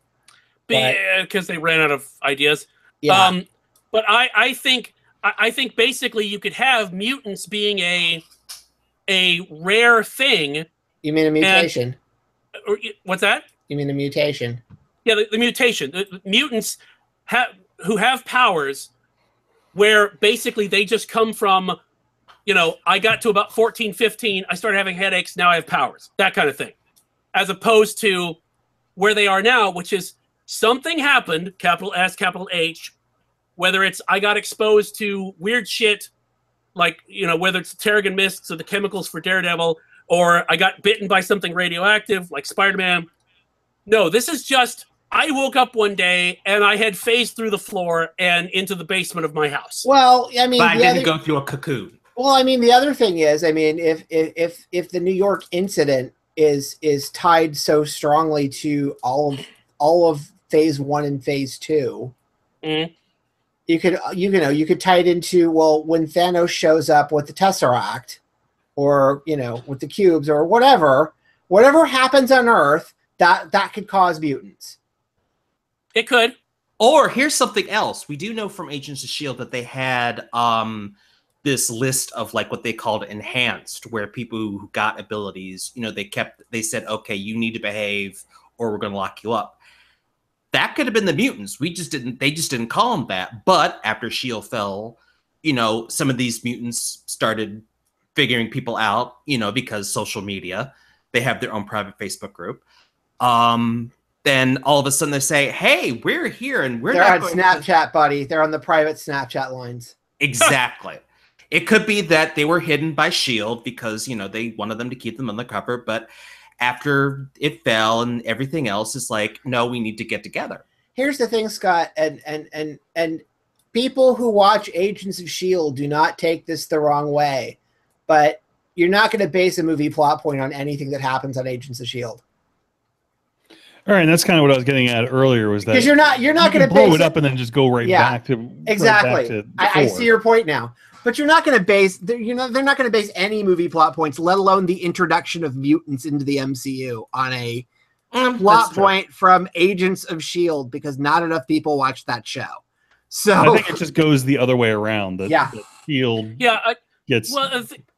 Because they ran out of ideas. Yeah. But I think basically you could have mutants being a rare thing. You mean a mutation? What's that? You mean a mutation? Yeah, the mutation. The mutants who have powers where basically they just come from, I got to about 14, 15, I started having headaches, now I have powers. That kind of thing. As opposed to where they are now, which is something happened, capital S, capital H, whether it's I got exposed to weird shit, like, whether it's the Terrigen mists or the chemicals for Daredevil, or I got bitten by something radioactive, like Spider-Man. No, this is just, I woke up one day and I had phased through the floor and into the basement of my house. Well, I mean, but I didn't go through a cocoon. Well, I mean, the other thing is, I mean, if the New York incident is tied so strongly to all of Phase 1 and Phase 2, you could tie it into, well, when Thanos shows up with the Tesseract, or with the cubes, or whatever happens on Earth, that could cause mutants. It could. Or here's something else. We do know from Agents of S.H.I.E.L.D. that they had this list of like what they called enhanced, where people who got abilities, they said, okay, you need to behave or we're going to lock you up. That could have been the mutants. They just didn't call them that. But after S.H.I.E.L.D. fell, some of these mutants started figuring people out, because social media, they have their own private Facebook group. Then all of a sudden they say, hey, we're here and they're on Snapchat, buddy. They're on the private Snapchat lines. Exactly. It could be that they were hidden by S.H.I.E.L.D. because, they wanted them to keep them undercover. But after it fell and everything else, is like, no, we need to get together. Here's the thing, Scott, and people who watch Agents of S.H.I.E.L.D. do not take this the wrong way, but you're not going to base a movie plot point on anything that happens on Agents of S.H.I.E.L.D. All right, and that's kind of what I was getting at earlier, was that because you're not going to blow it up and then just go back to exactly. Right back to I see your point now, but you're not going to base they're not going to base any movie plot points, let alone the introduction of mutants into the MCU, on a plot point from Agents of S.H.I.E.L.D. because not enough people watch that show. So I think it just goes the other way around. That S.H.I.E.L.D. gets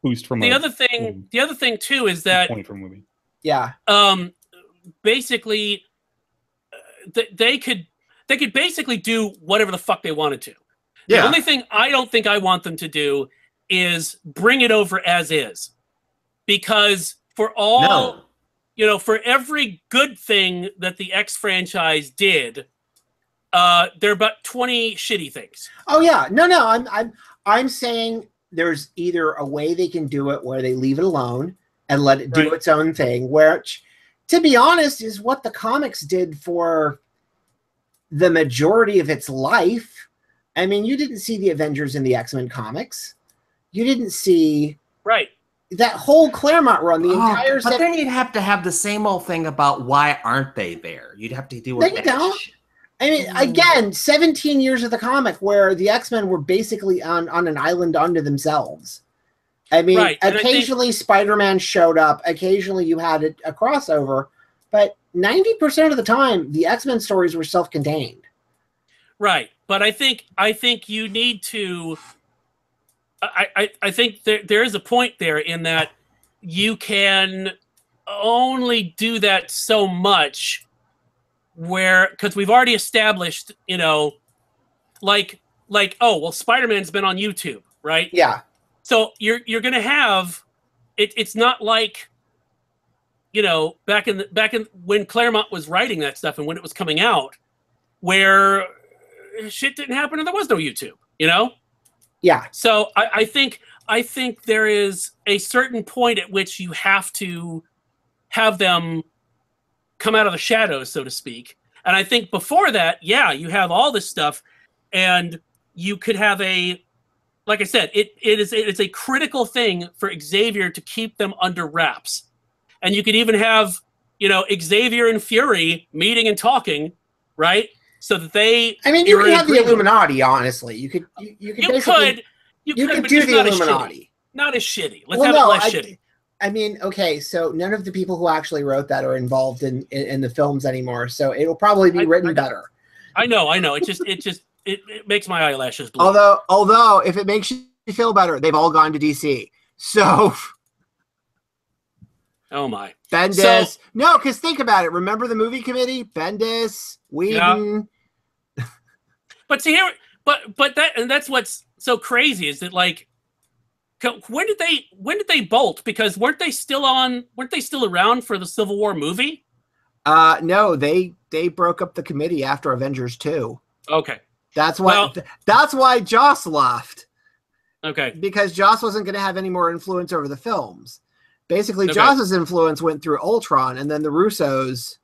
boost from the other thing. The other thing too is that point from movie. Yeah. Basically, they could basically do whatever the fuck they wanted to. Yeah. The only thing I don't think I want them to do is bring it over as is, because for for every good thing that the X franchise did, there are about 20 shitty things. Oh yeah, no, I'm saying there's either a way they can do it where they leave it alone and let it do its own thing, which, to be honest, is what the comics did for the majority of its life. I mean, you didn't see the Avengers in the X-Men comics. You didn't see that whole Claremont run, the entire. But then you'd have to have the same old thing about why aren't they there? You'd have to deal with that shit. I mean, again, 17 years of the comic where the X-Men were basically on an island unto themselves. I mean, occasionally Spider-Man showed up. Occasionally you had a crossover. But 90% of the time, the X-Men stories were self-contained. Right. But I think you need to... I think there is a point there in that you can only do that so much because we've already established, like, oh, well, Spider-Man's been on YouTube, right? Yeah. So you're going to have it's not like, back in when Claremont was writing that stuff and when it was coming out, where shit didn't happen and there was no YouTube, Yeah. So I think there is a certain point at which you have to have them come out of the shadows, so to speak. And I think before that, you have all this stuff, and you could have like I said, it's a critical thing for Xavier to keep them under wraps. And you could even have, Xavier and Fury meeting and talking, right? so that they. I mean, you could have the Illuminati. Honestly, you could basically do the Illuminati. Not as shitty. Let's have it less shitty. I mean, okay, so none of the people who actually wrote that are involved in the films anymore, so it will probably be written better. I know. It makes my eyelashes bleed. Although, if it makes you feel better, they've all gone to DC. So, oh my, Bendis. No, because think about it. Remember the movie committee? Bendis, Whedon. Yeah. But see here, but that's what's so crazy is that like. When did they bolt? Because weren't they still around for the Civil War movie? No, they broke up the committee after Avengers 2. Okay. That's why Joss left. Okay. Because Joss wasn't going to have any more influence over the films. Basically, Joss's influence went through Ultron, and then the Russos.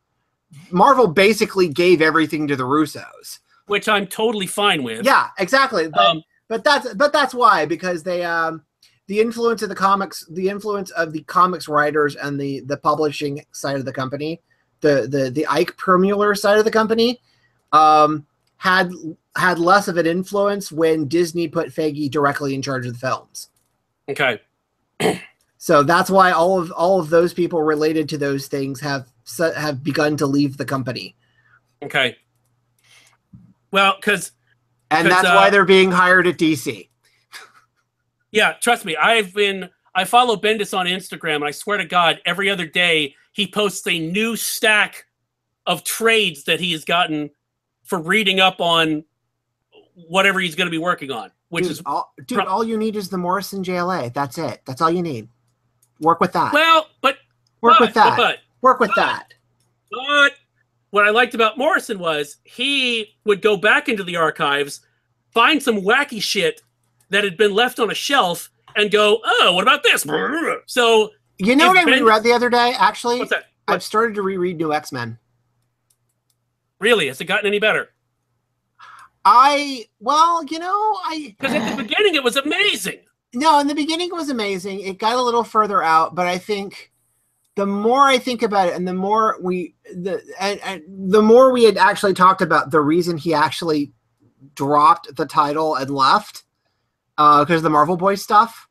Marvel basically gave everything to the Russos, which I'm totally fine with. Yeah, exactly. But that's why, because they the influence of the comics writers and the publishing side of the company, the Ike Permuller side of the company, had less of an influence when Disney put Feige directly in charge of the films. Okay. So that's why all of those people related to those things have begun to leave the company. Okay. Well, that's why they're being hired at DC. Yeah, trust me. I follow Bendis on Instagram, and I swear to God, every other day he posts a new stack of trades that he has gotten for reading up on whatever he's going to be working on. All you need is the Morrison JLA. That's it. That's all you need. Work with that. Well, work with that. But what I liked about Morrison was he would go back into the archives, find some wacky shit that had been left on a shelf, and go, oh, what about this? So you know what I reread the other day? Actually, what's that? I've started to reread New X-Men. Really? Has it gotten any better? Because at the beginning it was amazing. No, in the beginning it was amazing. It got a little further out, but I think the more I think about it, and the more we had actually talked about the reason he actually dropped the title and left. Because of the Marvel Boys stuff.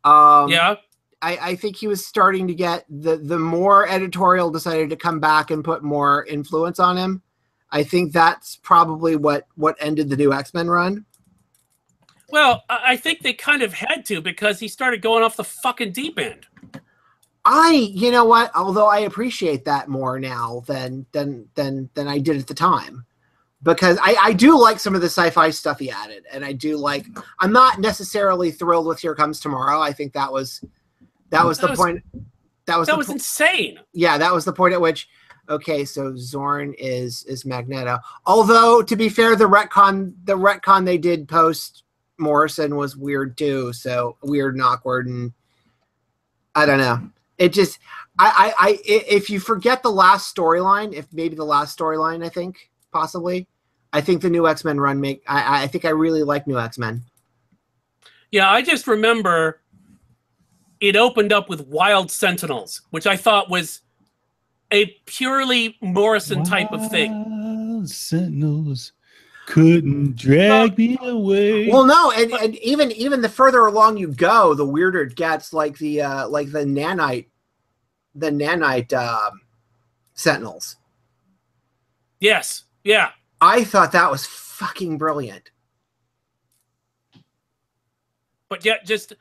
I think he was starting to get the more editorial decided to come back and put more influence on him. I think that's probably what ended the New X-Men run. Well, I think they kind of had to because he started going off the fucking deep end. You know what? Although I appreciate that more now than I did at the time. Because I do like some of the sci-fi stuff he added, and I'm not necessarily thrilled with Here Comes Tomorrow. I think that was the point. That was insane. Yeah, that was the point at which, okay, so Zorn is Magneto. Although, to be fair, the retcon they did post Morrison was weird too. So weird and awkward, and I don't know. It just, if you forget the last storyline, I think. Possibly, I think the New X-Men run I think I really like New X-Men. Yeah, I just remember it opened up with Wild Sentinels, which I thought was a purely Morrison type of thing. Wild Sentinels couldn't drag me away. Well, no, and even the further along you go, the weirder it gets. Like the nanite Sentinels. Yes. Yeah. I thought that was fucking brilliant. But yeah, just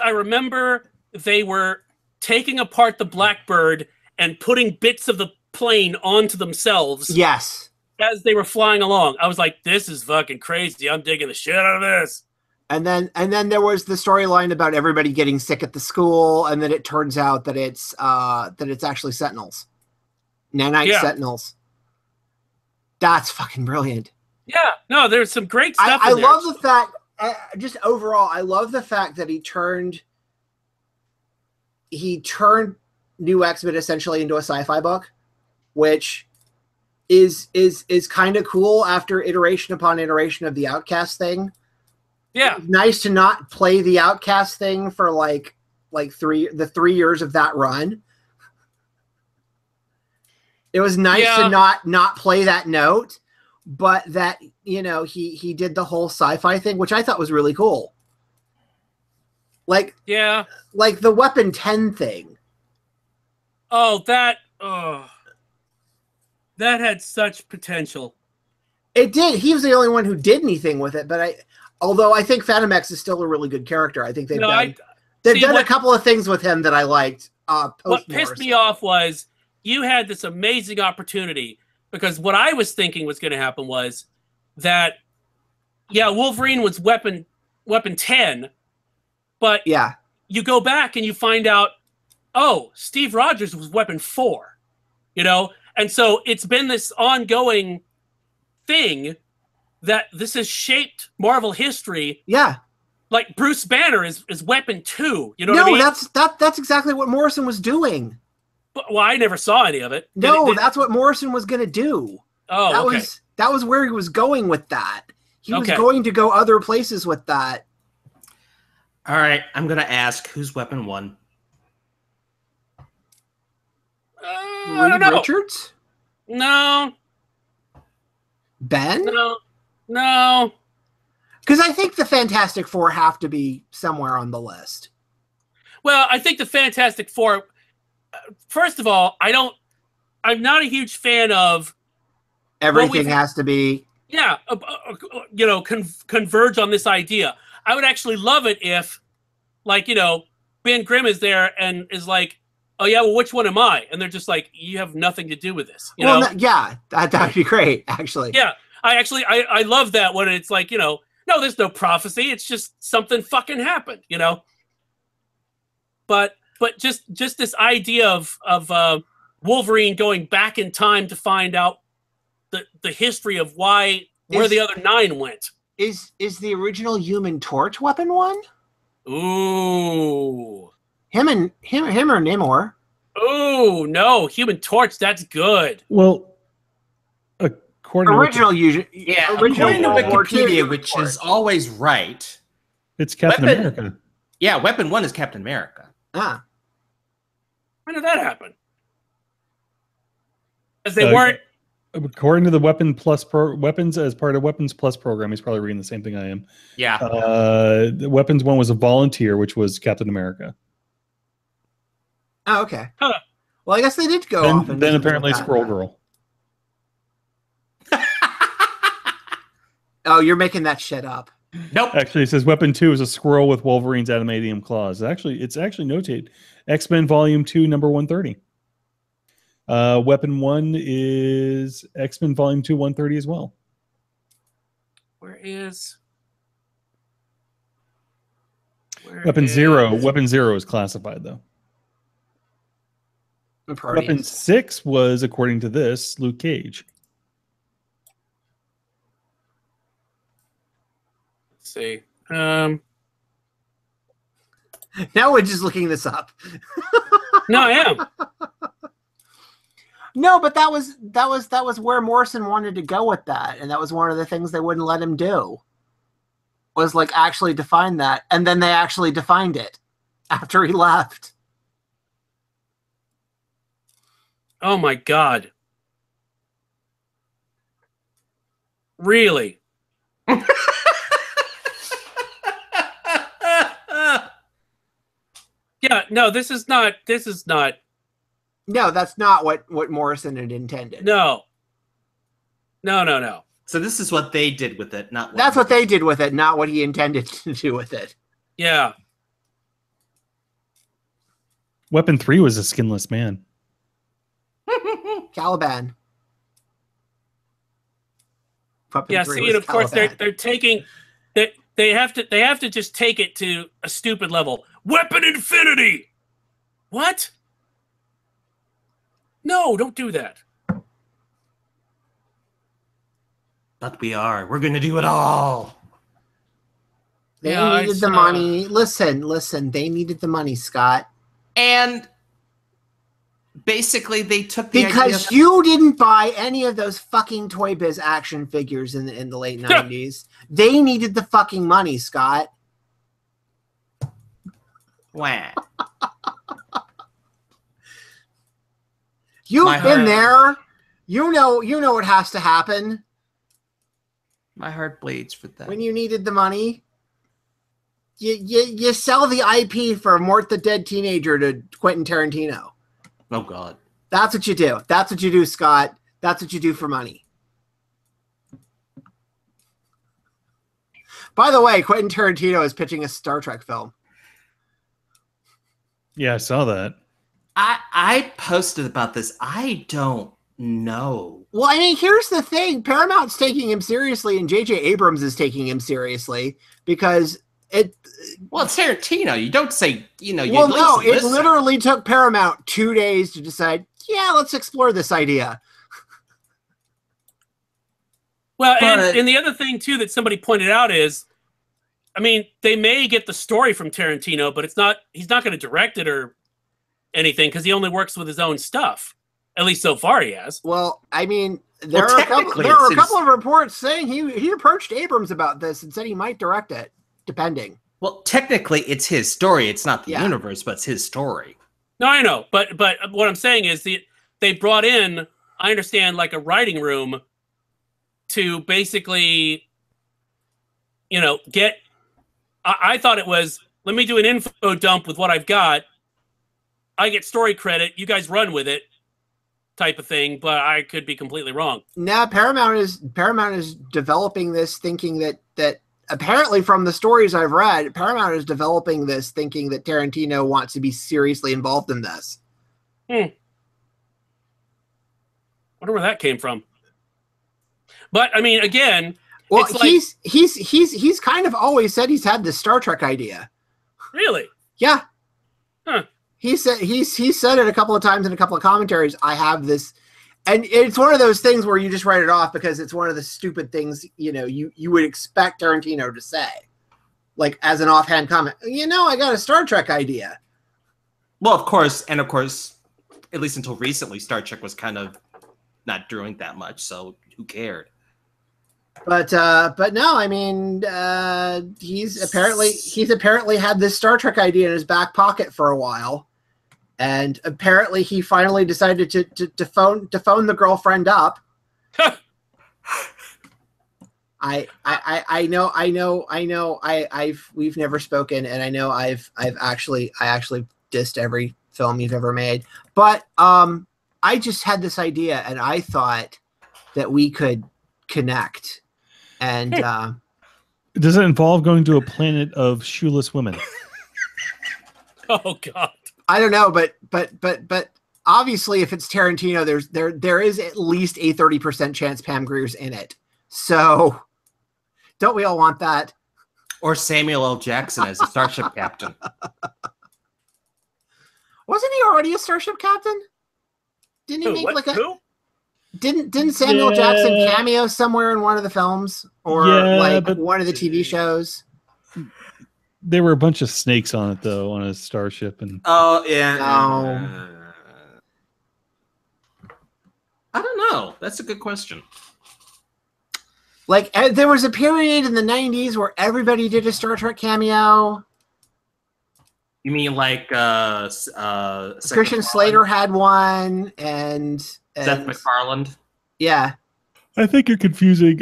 I remember they were taking apart the Blackbird and putting bits of the plane onto themselves. Yes. As they were flying along. I was like, this is fucking crazy. I'm digging the shit out of this. And then there was the storyline about everybody getting sick at the school, and then it turns out that it's actually Sentinels. Nanite Sentinels. That's fucking brilliant. Yeah, no, there's some great stuff. I love the fact, just overall, I love the fact that he turned New X-Men essentially into a sci-fi book, which is kind of cool after iteration upon iteration of the Outcast thing. Yeah, it's nice to not play the Outcast thing for like 3 years of that run. It was nice to not play that note, but that, you know, he did the whole sci-fi thing, which I thought was really cool. Like, yeah, like the Weapon 10 thing. Oh, that had such potential. It did. He was the only one who did anything with it, but although I think Phantom X is still a really good character. I think they've done a couple of things with him that I liked. What pissed me off was you had this amazing opportunity, because what I was thinking was going to happen was that, yeah, Wolverine was weapon 10, but yeah, you go back and you find out, oh, Steve Rogers was weapon 4, you know? And so it's been this ongoing thing that this has shaped Marvel history. Yeah. Like Bruce Banner is weapon 2, you know what I mean? No, that's exactly what Morrison was doing. But, well, I never saw any of it. That's what Morrison was going to do. Oh, that was where he was going with that. He was going to go other places with that. All right, I'm going to ask, who's weapon 1? I don't know. Richards? No. Ben? No. Because I think the Fantastic Four have to be somewhere on the list. Well, I think the Fantastic Four, first of all, I'm not a huge fan of everything has to be. Yeah, you know, converge on this idea. I would actually love it if, like, you know, Ben Grimm is there and is like, oh yeah, well, which one am I? And they're just like, you have nothing to do with this. You know? Yeah, that would be great, actually. Yeah, I love that when it's like, you know, no, there's no prophecy. It's just something fucking happened, you know. But just this idea of Wolverine going back in time to find out the history of where the other 9 went. Is the original Human Torch weapon 1? Ooh. Him or Namor. Oh no, Human Torch. That's good. Well, according original to Wikipedia, which is always right, it's Captain America. Yeah, weapon 1 is Captain America. Ah, when did that happen? Because they weren't. According to the Weapons as part of Weapons Plus program, he's probably reading the same thing I am. Yeah. The Weapons 1 was a volunteer, which was Captain America. Oh, okay. Huh. Well, I guess they did go off. Then apparently Squirrel Girl. Oh, you're making that shit up. Nope. Actually, it says Weapon 2 is a squirrel with Wolverine's adamantium claws. It's actually notated. X-Men Volume 2, number 130. Weapon 1 is X-Men Volume 2, 130 as well. Weapon 0? Weapon 0 is classified, though. Weapon 6 was, according to this, Luke Cage. Let's see. Now we're just looking this up. No, I am. No, but that was where Morrison wanted to go with that, and that was one of the things they wouldn't let him do. Was like actually define that, and then they actually defined it after he left. Oh my God. Really? Yeah, no, this is not. No, that's not what Morrison had intended. No. So this is what they did with it, not what That's what they did with it, not what he intended to do with it. Yeah. Weapon 3 was a skinless man. Caliban. Yeah, see, and of course they're taking they have to just take it to a stupid level. Weapon Infinity. What? No, don't do that. But we're going to do it all. They needed the money. Listen, they needed the money, Scott. And basically they took the because idea you didn't buy any of those fucking Toy Biz action figures in the late 90s. They needed the fucking money, Scott. Wah. You've been there. You know what has to happen. My heart bleeds for that. When you needed the money, you sell the IP for Mort the Dead Teenager to Quentin Tarantino. Oh God. That's what you do. That's what you do, Scott. That's what you do for money. By the way, Quentin Tarantino is pitching a Star Trek film. Yeah, I saw that. I posted about this. I don't know. Well, I mean, here's the thing. Paramount's taking him seriously, and J.J. Abrams is taking him seriously because it... Well, it's Tarantino. You don't say, you know... Well, no, it literally took Paramount 2 days to decide, yeah, let's explore this idea. Well, and the other thing, too, that somebody pointed out is, I mean, they may get the story from Tarantino, but he's not going to direct it or anything because he only works with his own stuff. At least so far he has. Well, I mean, there are a couple of reports saying he approached Abrams about this and said he might direct it, depending. Well, technically, it's his story. It's not the universe, but it's his story. No, I know. But what I'm saying is they brought in, I understand, like a writing room to basically, you know, get... I thought it was, let me do an info dump with what I've got. I get story credit. You guys run with it type of thing, but I could be completely wrong. No, Paramount is developing this thinking that apparently from the stories I've read, Paramount is developing this thinking that Tarantino wants to be seriously involved in this. Wonder where that came from. But I mean, again, well, it's like, he's kind of always said he's had this Star Trek idea. Really? Yeah. Huh. He said it a couple of times in a couple of commentaries. I have this, and it's one of those things where you just write it off because it's one of the stupid things you would expect Tarantino to say, like as an offhand comment. I got a Star Trek idea. Well, of course, at least until recently, Star Trek was kind of not doing that much. So who cared? But no, I mean, he's apparently had this Star Trek idea in his back pocket for a while. And apparently he finally decided to phone the girlfriend up. We've never spoken, and I know I actually dissed every film you've ever made. But I just had this idea, and I thought that we could connect. And does it involve going to a planet of shoeless women? Oh God. I don't know, but obviously, if it's Tarantino, there is at least a 30% chance Pam Grier's in it. So, don't we all want that? Or Samuel L. Jackson as a starship captain. Wasn't he already a starship captain? Didn't he make who? Didn't Samuel Jackson cameo somewhere in one of the films or one of the TV shows? There were a bunch of snakes on it, though, on a starship. And oh, yeah. No. I don't know. That's a good question. Like, there was a period in the 90s where everybody did a Star Trek cameo. You mean like Christian Slater had one, and Seth MacFarlane? Yeah. I think you're confusing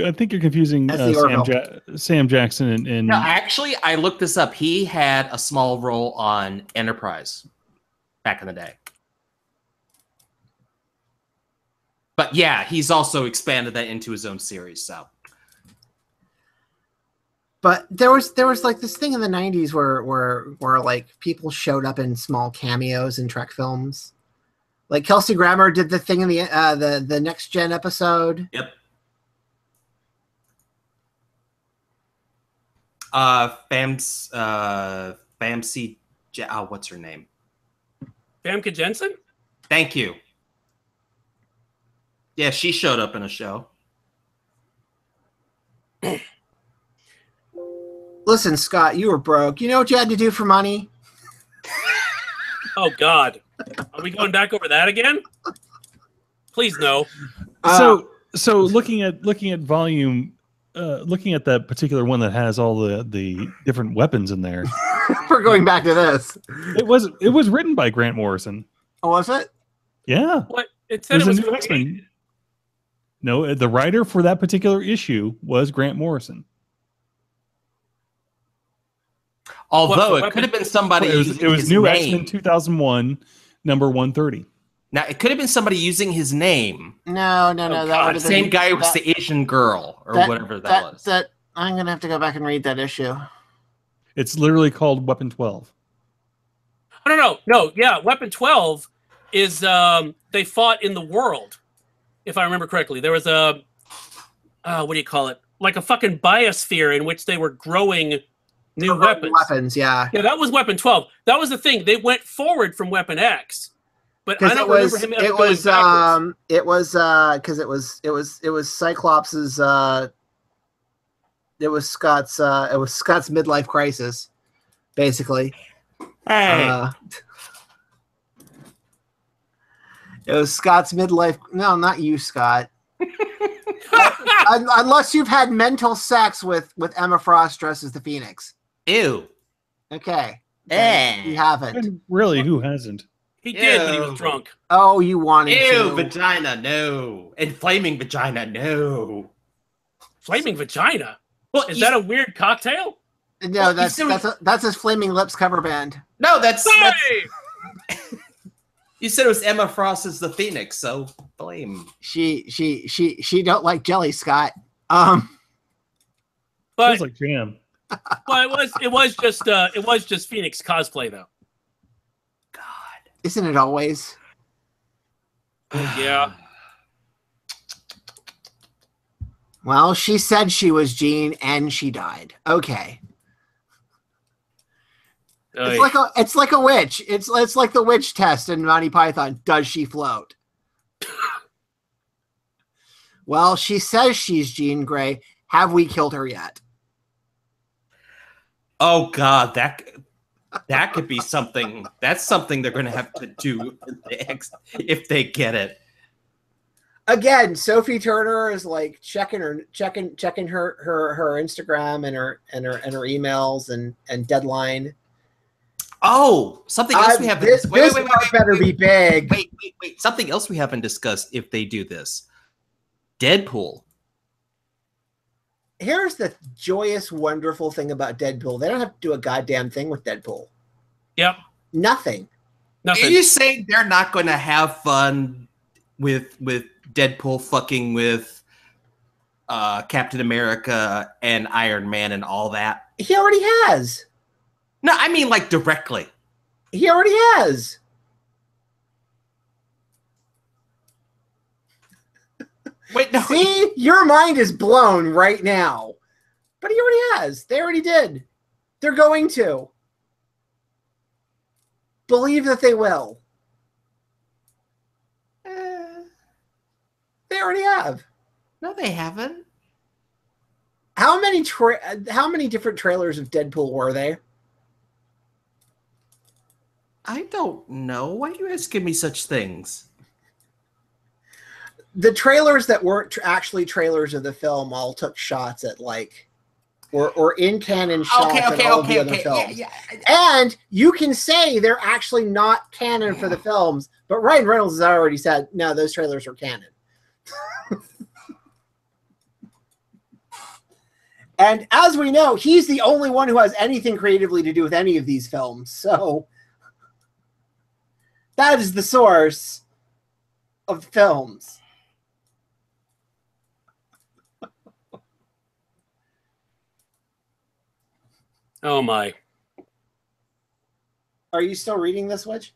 Sam Jackson and No, actually, I looked this up. He had a small role on Enterprise back in the day. But yeah, he's also expanded that into his own series. So, but there was like this thing in the 90s where like people showed up in small cameos in Trek films. Like Kelsey Grammer did the thing in the Next Gen episode. Yep. Famke what's her name? Famke Jensen? Thank you. Yeah, she showed up in a show. Listen, Scott, you were broke. You know what you had to do for money? Oh God. Are we going back over that again? Please no. So looking at volume, looking at that particular one that has all the different weapons in there. We're going back to this. It was written by Grant Morrison. Oh, was it? Yeah. What? It said it was a new X-Men. No, the writer for that particular issue was Grant Morrison. Although it could have been somebody it was New X-Men 2001, number 130. Now, it could have been somebody using his name. No. That the same guy who was the Asian girl, or whatever that was. I'm going to have to go back and read that issue. It's literally called Weapon 12. No. Yeah, Weapon 12 is they fought in the world, if I remember correctly. There was a, what do you call it? Like a fucking biosphere in which they were growing new weapons. Yeah. Yeah, that was Weapon 12. That was the thing. They went forward from Weapon X. But I don't remember him it was Cyclops's it was Scott's midlife crisis, basically. Hey. It was Scott's midlife. No, not you, Scott. Unless you've had mental sex with Emma Frost dressed as the Phoenix. Ew. Okay. You haven't. Really, who hasn't? He did when he was drunk. Oh, you wanted to. Ew, vagina, no. And flaming vagina, no. Flaming vagina? Well, is that a weird cocktail? No, that's his Flaming Lips cover band. No, that's you said it was Emma Frost as the Phoenix, so blame. She don't like jelly, Scott. But feels like jam. Well, it was just Phoenix cosplay though. Isn't it always? Yeah. Well, she said she was Jean, and she died. Okay. It's like a witch. It's like the witch test in Monty Python. Does she float? Well, she says she's Jean Grey. Have we killed her yet? Oh God, that could be something. That's something they're going to have to do if they get it. Again, Sophie Turner is like checking her Instagram and her emails and deadline. Oh, something else we haven't. This better be big. Wait. Something else we haven't discussed. If they do this, Deadpool. Here's the joyous, wonderful thing about Deadpool. They don't have to do a goddamn thing with Deadpool. Yep. Nothing. Are you saying they're not going to have fun with Deadpool fucking with Captain America and Iron Man and all that? He already has. No, I mean like directly. He already has. Wait, no. See, your mind is blown right now. But he already has. They already did. They're going to. Believe that they will. They already have. No, they haven't. How many different trailers of Deadpool were there? I don't know. Why are you asking me such things? The trailers that weren't actually trailers of the film all took shots at or in canon shots at all the other films. Yeah. And you can say they're actually not canon for the films, but Ryan Reynolds has already said, no, those trailers are canon. And as we know, he's the only one who has anything creatively to do with any of these films. So that is the source of the films. Oh my. Are you still reading this, Witch?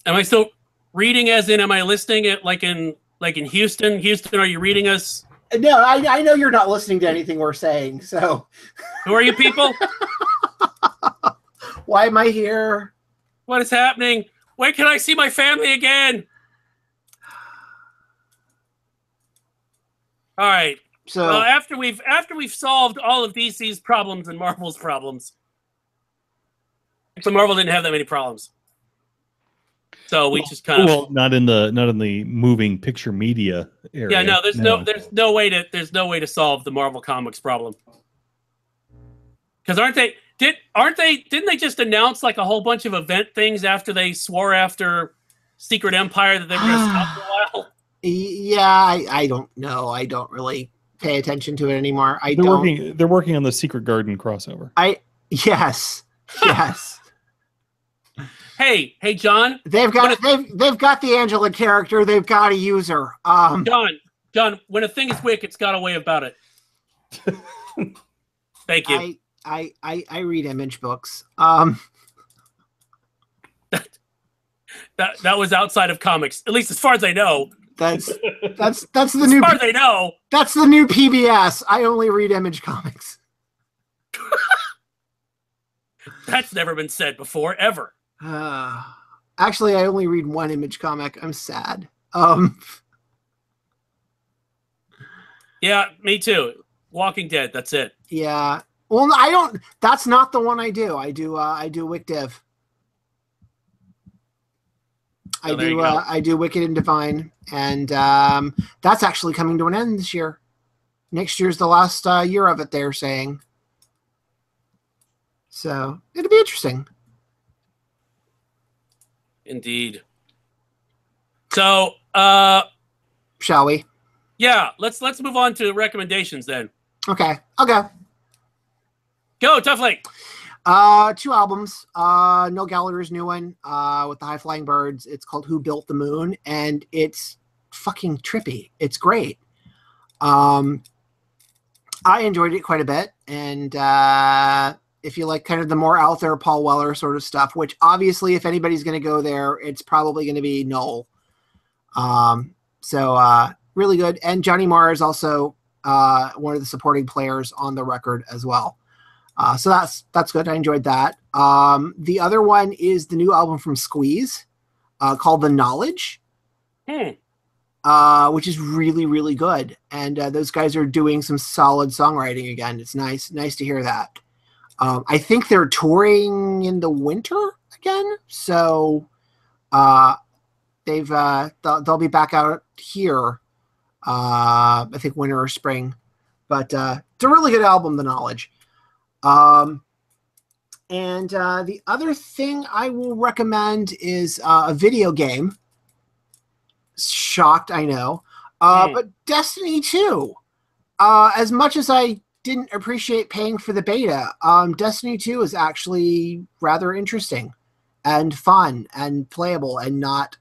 Am I still reading as in am I listening at like in Houston? Houston, are you reading us? No, I know you're not listening to anything we're saying, so who are you people? Why am I here? What is happening? When can I see my family again? All right. So after we've solved all of DC's problems and Marvel's problems, so Marvel didn't have that many problems. So we just kind of not in the moving picture media area. Yeah, no, there's no way to solve the Marvel Comics problem. Because didn't they just announce like a whole bunch of event things after they swore after Secret Empire that they were going to stop for a while? Yeah, I don't know. I don't really pay attention to it anymore. They're working on the Secret Garden crossover. Yes. Hey, John. They've got the Angela character. They've got to use her. John. When a thing is wick, it's got a way about it. Thank you. I read Image books. That was outside of comics, at least as far as I know. That's the as new. As far as I know, that's the new PBS. I only read Image comics. That's never been said before, ever. Actually, I only read one Image comic. I'm sad. Yeah, me too. Walking Dead. That's it. Yeah. Well, I don't. That's not the one I do. I do Wick Div. I do Wicked and Divine, and that's actually coming to an end this year. Next year's the last year of it, they're saying. So it'll be interesting. Indeed. So, shall we? Yeah, let's move on to recommendations then. Okay, I'll go. Go, Tough Lake. 2 albums. Noel Gallagher's new one with the High Flying Birds. It's called Who Built the Moon, and it's fucking trippy. It's great. I enjoyed it quite a bit, and if you like kind of the more out there Paul Weller sort of stuff, which obviously if anybody's going to go there, it's probably going to be Noel. So really good. And Johnny Marr is also one of the supporting players on the record as well. So that's good. I enjoyed that. The other one is the new album from Squeeze called The Knowledge, which is really, really good. And those guys are doing some solid songwriting again. It's nice to hear that. I think they're touring in the winter again. So they'll be back out here, I think winter or spring. But it's a really good album, The Knowledge. And the other thing I will recommend is a video game. Shocked, I know. But Destiny 2. As much as I didn't appreciate paying for the beta, Destiny 2 is actually rather interesting and fun and playable and not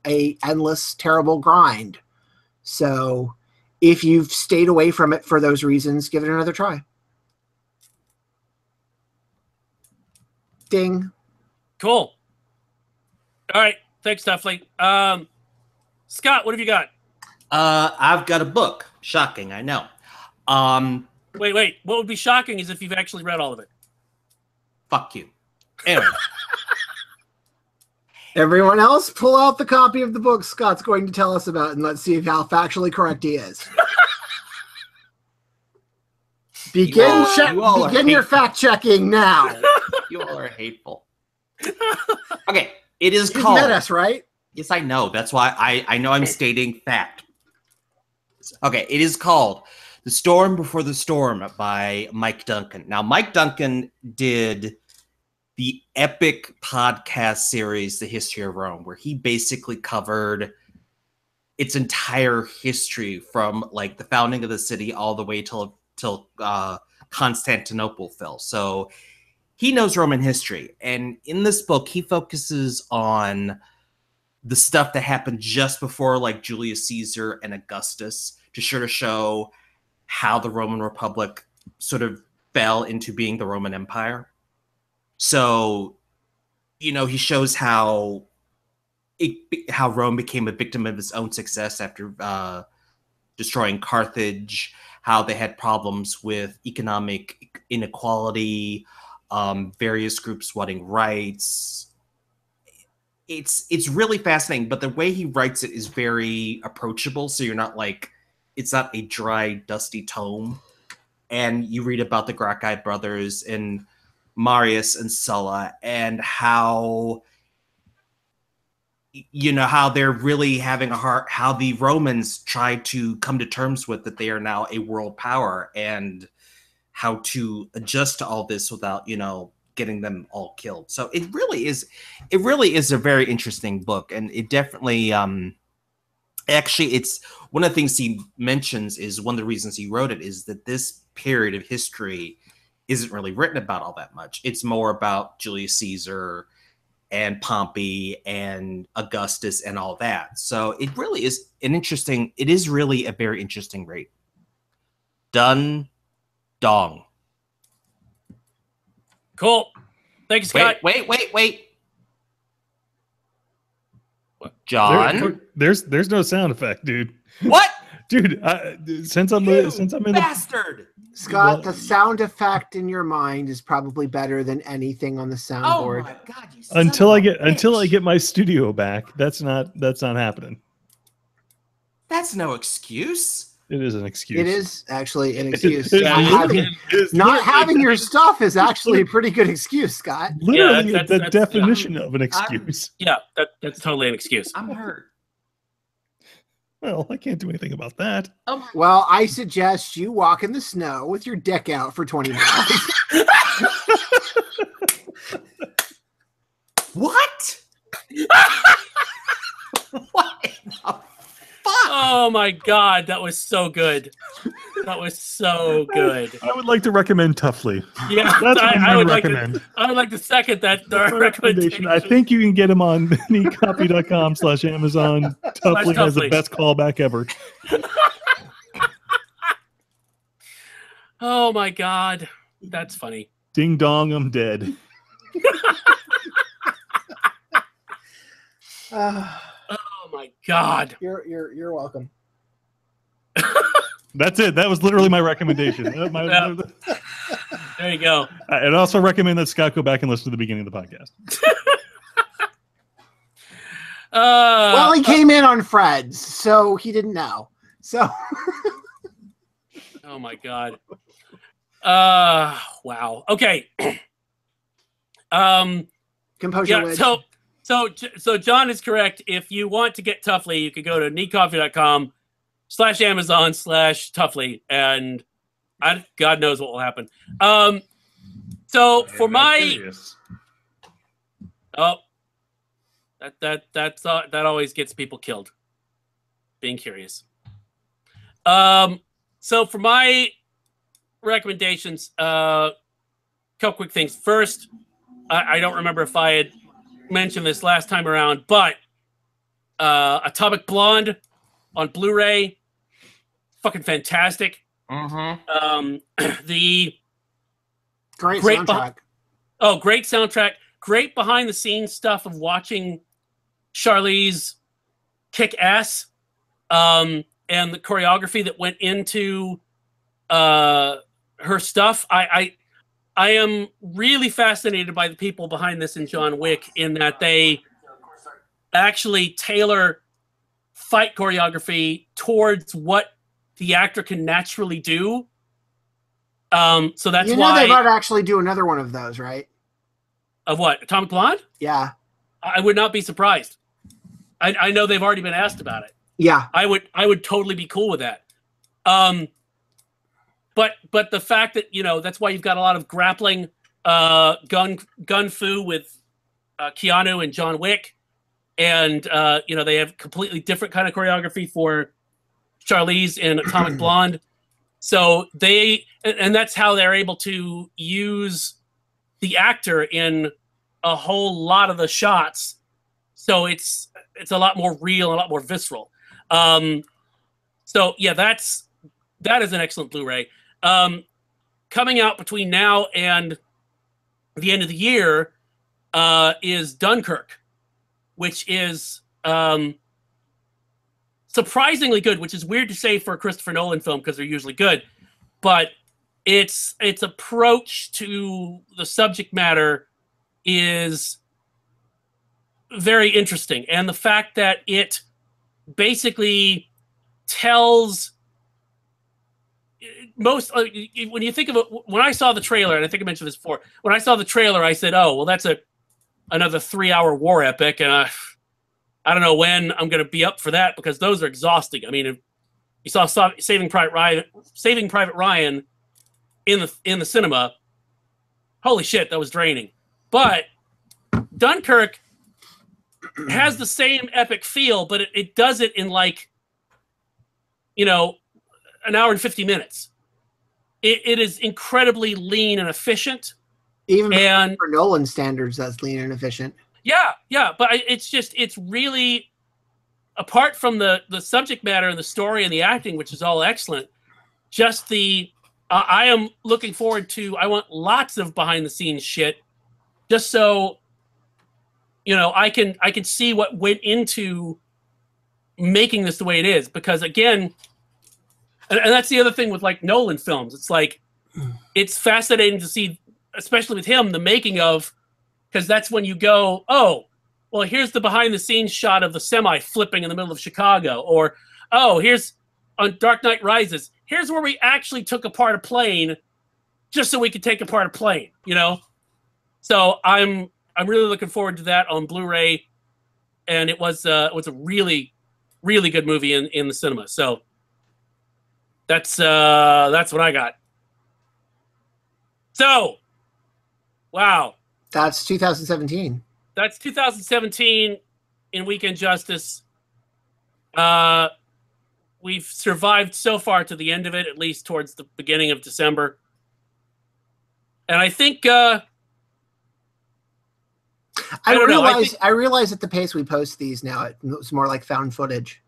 a endless, terrible grind. So if you've stayed away from it for those reasons, give it another try. Ding. Cool. All right. Thanks, Tuffley. Scott, what have you got? I've got a book. Shocking, I know. Wait. What would be shocking is if you've actually read all of it. Fuck you. Anyway. Everyone else, pull out the copy of the book Scott's going to tell us about, and let's see how factually correct he is. Begin your fact checking now. You all are hateful. Okay, it is You've called. met us, right? Yes, I know. That's why I know I'm stating fact. Okay, it is called The Storm Before the Storm by Mike Duncan. Now, Mike Duncan did the epic podcast series, The History of Rome, where he basically covered its entire history from like the founding of the city all the way till Constantinople fell. So he knows Roman history. And in this book, he focuses on the stuff that happened just before like Julius Caesar and Augustus to sort of show how the Roman Republic sort of fell into being the Roman Empire. So, you know, he shows how Rome became a victim of its own success after destroying Carthage, how they had problems with economic inequality, various groups wanting rights. It's really fascinating, but the way he writes it is very approachable. So you're not like, it's not a dry, dusty tome. And you read about the Gracchi brothers and Marius and Sulla and how, you know, how they're really having a heart, how the Romans tried to come to terms with that they are now a world power and how to adjust to all this without, you know, getting them all killed. So it really is a very interesting book, and it definitely actually, it's one of the things he mentions is one of the reasons he wrote it is that this period of history isn't really written about all that much. It's more about Julius Caesar and Pompey and Augustus and all that. So it really is it is really a very interesting rate. Dun dong. Cool. Thanks, Scott. Wait. John? There's no sound effect, dude. What? Dude, since I'm in bastard. Scott, the sound effect in your mind is probably better than anything on the soundboard. Oh my god! You until I get my studio back, that's not happening. That's no excuse. It is an excuse. It is actually an It excuse. is Not having your stuff is actually a pretty good excuse, Scott. Literally, Yeah, the definition of an excuse. Yeah, that's totally an excuse. I'm hurt. Well, I can't do anything about that. Well, I suggest you walk in the snow with your dick out for 20 miles. What? What in the fuck? Oh my god, that was so good. That was so good. I would like to recommend Toughly. Yeah, That's what I would recommend. I would like to second that recommendation. I think you can get them on neatcopy.com/Amazon. Toughly has the best callback ever. Oh my god, that's funny. Ding dong, I'm dead. Oh my god. You're welcome. That's it. That was literally my recommendation. There you go. I'd also recommend that Scott go back and listen to the beginning of the podcast. Well, he came in on Fred's, so he didn't know. So. Oh my god. Wow. Okay. Composure. Yeah. So John is correct. If you want to get Toughly, you can go to neatcoffee.com/Amazon/Toughly, and God knows what will happen. So for my that always gets people killed. Being curious. So for my recommendations, couple quick things. First, I don't remember if I had mentioned this last time around, but Atomic Blonde on Blu-ray, fucking fantastic. The great soundtrack. Great soundtrack. Great behind the scenes stuff of watching Charlize kick ass, and the choreography that went into her stuff. I am really fascinated by the people behind this in John Wick, in that they actually tailor fight choreography towards what the actor can naturally do. So that's why they might actually do another one of those, right? Of what? Atomic Blonde? Yeah. I would not be surprised. I know they've already been asked about it. Yeah. I would totally be cool with that. But the fact that, that's why you've got a lot of grappling gun fu with Keanu and John Wick, and they have completely different kind of choreography for Charlize in Atomic Blonde. So and that's how they're able to use the actor in a whole lot of the shots. So it's a lot more real, a lot more visceral. So yeah, that is an excellent Blu-ray. Coming out between now and the end of the year is Dunkirk, which is surprisingly good, which is weird to say for a Christopher Nolan film because they're usually good, but its approach to the subject matter is very interesting, and the fact that it basically tells when you think of it, when I saw the trailer, and I think I mentioned this before, when I saw the trailer, I said, "Oh, well, that's another 3-hour war epic," and I don't know when I'm going to be up for that because those are exhausting. I mean, if you saw Saving Private Ryan in the cinema, holy shit, that was draining. But Dunkirk has the same epic feel, but it does it in like an hour and 50 minutes. It is incredibly lean and efficient. Even for Nolan standards, that's lean and efficient. Yeah, but it's really, apart from the subject matter and the story and the acting, which is all excellent, just I am looking forward to, I want lots of behind the scenes shit, just so, I can see what went into making this the way it is. Because again, and that's the other thing with like Nolan films, it's like, it's fascinating to see, especially with him, the making of, because that's when you go, oh, well, here's the behind the scenes shot of the semi flipping in the middle of Chicago, or, oh, here's on Dark Knight Rises, here's where we actually took apart a plane just so we could take apart a plane, So I'm really looking forward to that on Blu-ray, and it was a really, really good movie in the cinema. So that's what I got. So, wow. That's 2017. That's 2017 in Weekend Justice. We've survived so far to the end of it, at least towards the beginning of December. And I think I realize at the pace we post these now, it's more like found footage.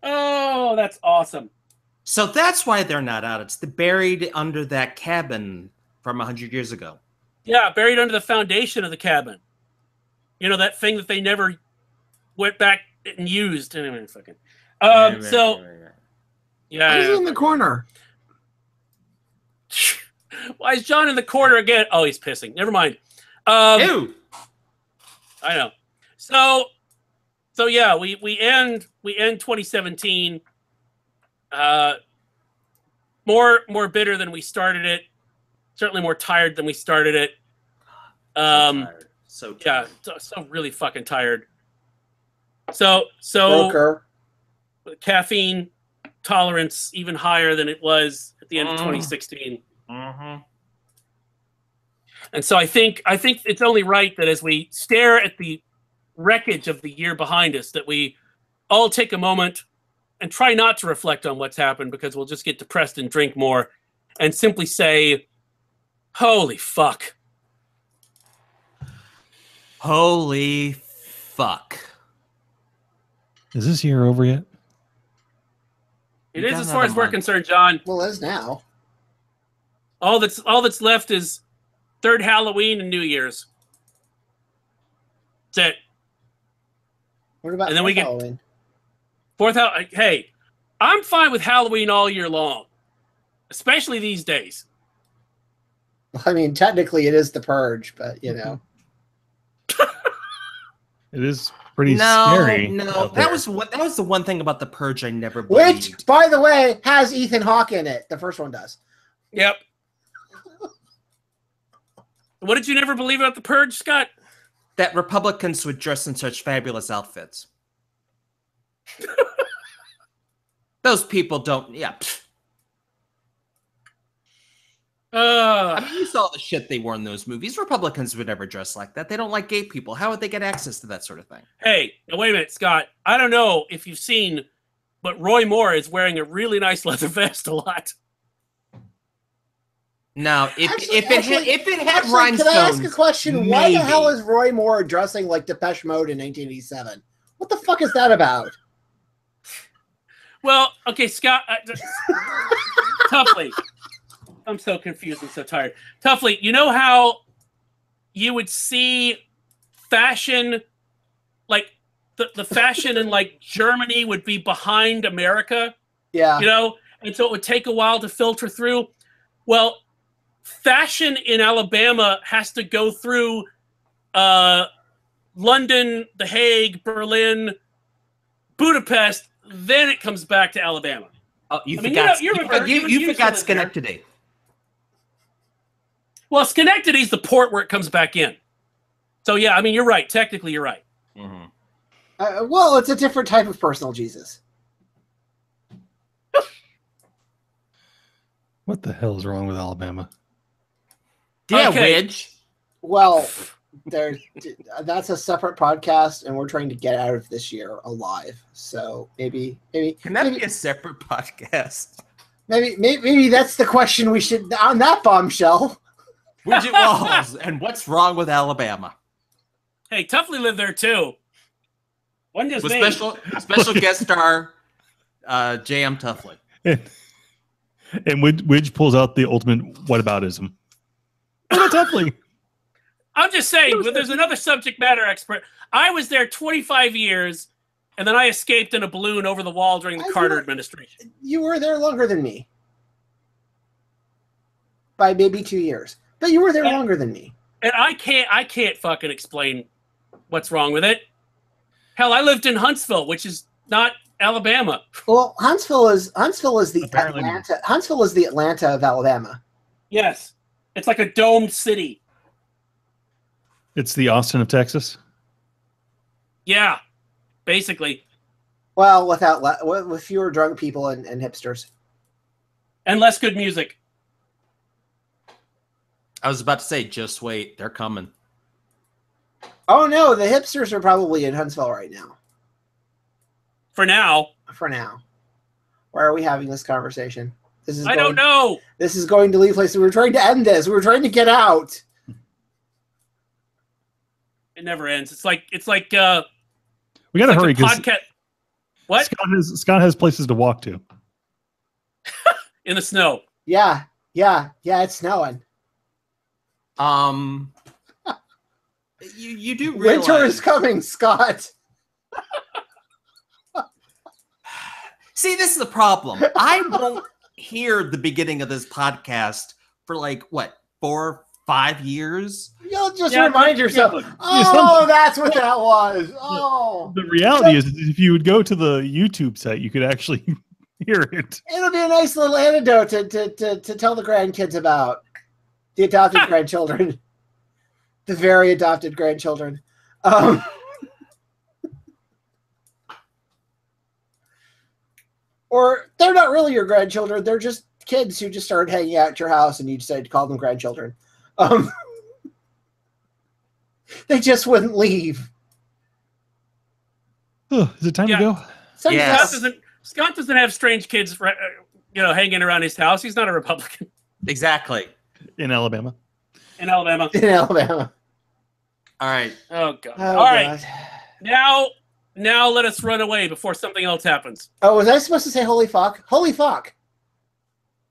Oh, that's awesome. So that's why they're not out. It's buried under that cabin from 100 years ago. Yeah, buried under the foundation of the cabin. That thing that they never went back and used. Anyway, fucking. Yeah. He's in the corner. Why is John in the corner again? Oh, he's pissing. Never mind. Ew. I know. So yeah, we end 2017 more bitter than we started it. Certainly more tired than we started it. So tired. Yeah, so really fucking tired. So Broker. Caffeine tolerance even higher than it was at the end of 2016. Mm-hmm. And so I think it's only right that as we stare at the wreckage of the year behind us, that we all take a moment and try not to reflect on what's happened, because we'll just get depressed and drink more, and simply say, holy fuck. Holy fuck. Is this year over yet? It is, as far as we're concerned, John. Well, it is now. All that's left is third Halloween and New Year's. That's it. What about and then we get Halloween? Fourth Halloween. Hey, I'm fine with Halloween all year long, especially these days. I mean, technically, it is the Purge, but it is pretty scary. No, that was the one thing about the Purge I never believed. Which, by the way, has Ethan Hawke in it. The first one does. Yep. What did you never believe about the Purge, Scott? That Republicans would dress in such fabulous outfits. Those people don't. Yeah. I mean, you saw the shit they wore in those movies. Republicans would never dress like that. They don't like gay people. How would they get access to that sort of thing? Hey, now wait a minute, Scott. I don't know if you've seen, but Roy Moore is wearing a really nice leather vest a lot. Now, if it had rhinestones, can I ask a question? Maybe. Why the hell is Roy Moore dressing like Depeche Mode in 1987? What the fuck is that about? Well, okay, Scott. Toughly. I'm so confused and so tired. Toughly, you know how you would see fashion, like the fashion in like Germany would be behind America? Yeah. And so it would take a while to filter through. Well, fashion in Alabama has to go through London, The Hague, Berlin, Budapest, then it comes back to Alabama. Oh, you forgot Schenectady. Well, Schenectady's the port where it comes back in. So, yeah, I mean, you're right. Technically, you're right. Mm-hmm. Well, it's a different type of personal Jesus. What the hell is wrong with Alabama? Yeah, okay. Wedge. Well, That's a separate podcast, and we're trying to get out of this year alive. So maybe can that be a separate podcast? Maybe that's the question we should on that bombshell. Widget Walls and what's wrong with Alabama? Hey, Tuffley lived there too. One just with me. special guest star J.M. Tuffley. And Widge pulls out the ultimate whataboutism. What about Tuffley? I'm just saying, but there's another subject matter expert. I was there 25 years, and then I escaped in a balloon over the wall during the Carter administration. You were there longer than me. By maybe 2 years. But you were there longer than me. And I can't fucking explain what's wrong with it. Hell, I lived in Huntsville, which is not Alabama. Well, Huntsville is the Atlanta. Huntsville is the Atlanta of Alabama. Yes. It's like a domed city. It's the Austin of Texas. Yeah, basically. Well, with fewer drunk people and hipsters. And less good music. I was about to say, just wait, they're coming. Oh no, the hipsters are probably in Huntsville right now. For now. Why are we having this conversation? I don't know. This is going to lead places. We were trying to end this. We were trying to get out. It never ends. It's like we gotta hurry because what? Scott has places to walk to. In the snow. Yeah, it's snowing. You do realize winter is coming, Scott. See, this is the problem. I won't hear the beginning of this podcast for 4 or 5 years. You'll just remind yourself. Oh, that's what that was. Oh. The reality is, if you would go to the YouTube site, you could actually hear it. It'll be a nice little anecdote to tell the grandkids about. The adopted grandchildren. The very adopted grandchildren. Or they're not really your grandchildren. They're just kids who just started hanging out at your house and you decided to call them grandchildren. They just wouldn't leave. Oh, is it time to go? Yes. Scott doesn't have strange kids, hanging around his house. He's not a Republican. Exactly. In Alabama. In Alabama. All right. Oh God. All right. Now let us run away before something else happens. Oh, was I supposed to say holy fuck? Holy fuck.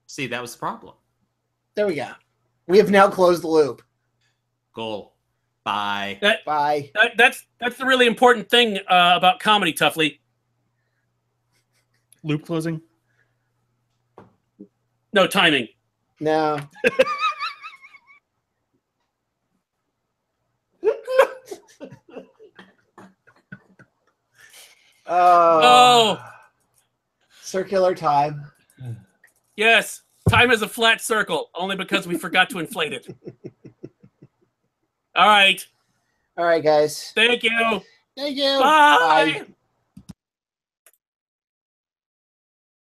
See, that was the problem. There we go. We have now closed the loop. Goal. Bye. Bye. That's the really important thing about comedy, Tuffley. Loop closing? No, timing. No. Oh. Circular time. Yes. Time is a flat circle, only because we forgot to inflate it. All right. All right, guys. Thank you. Thank you. Bye. Bye.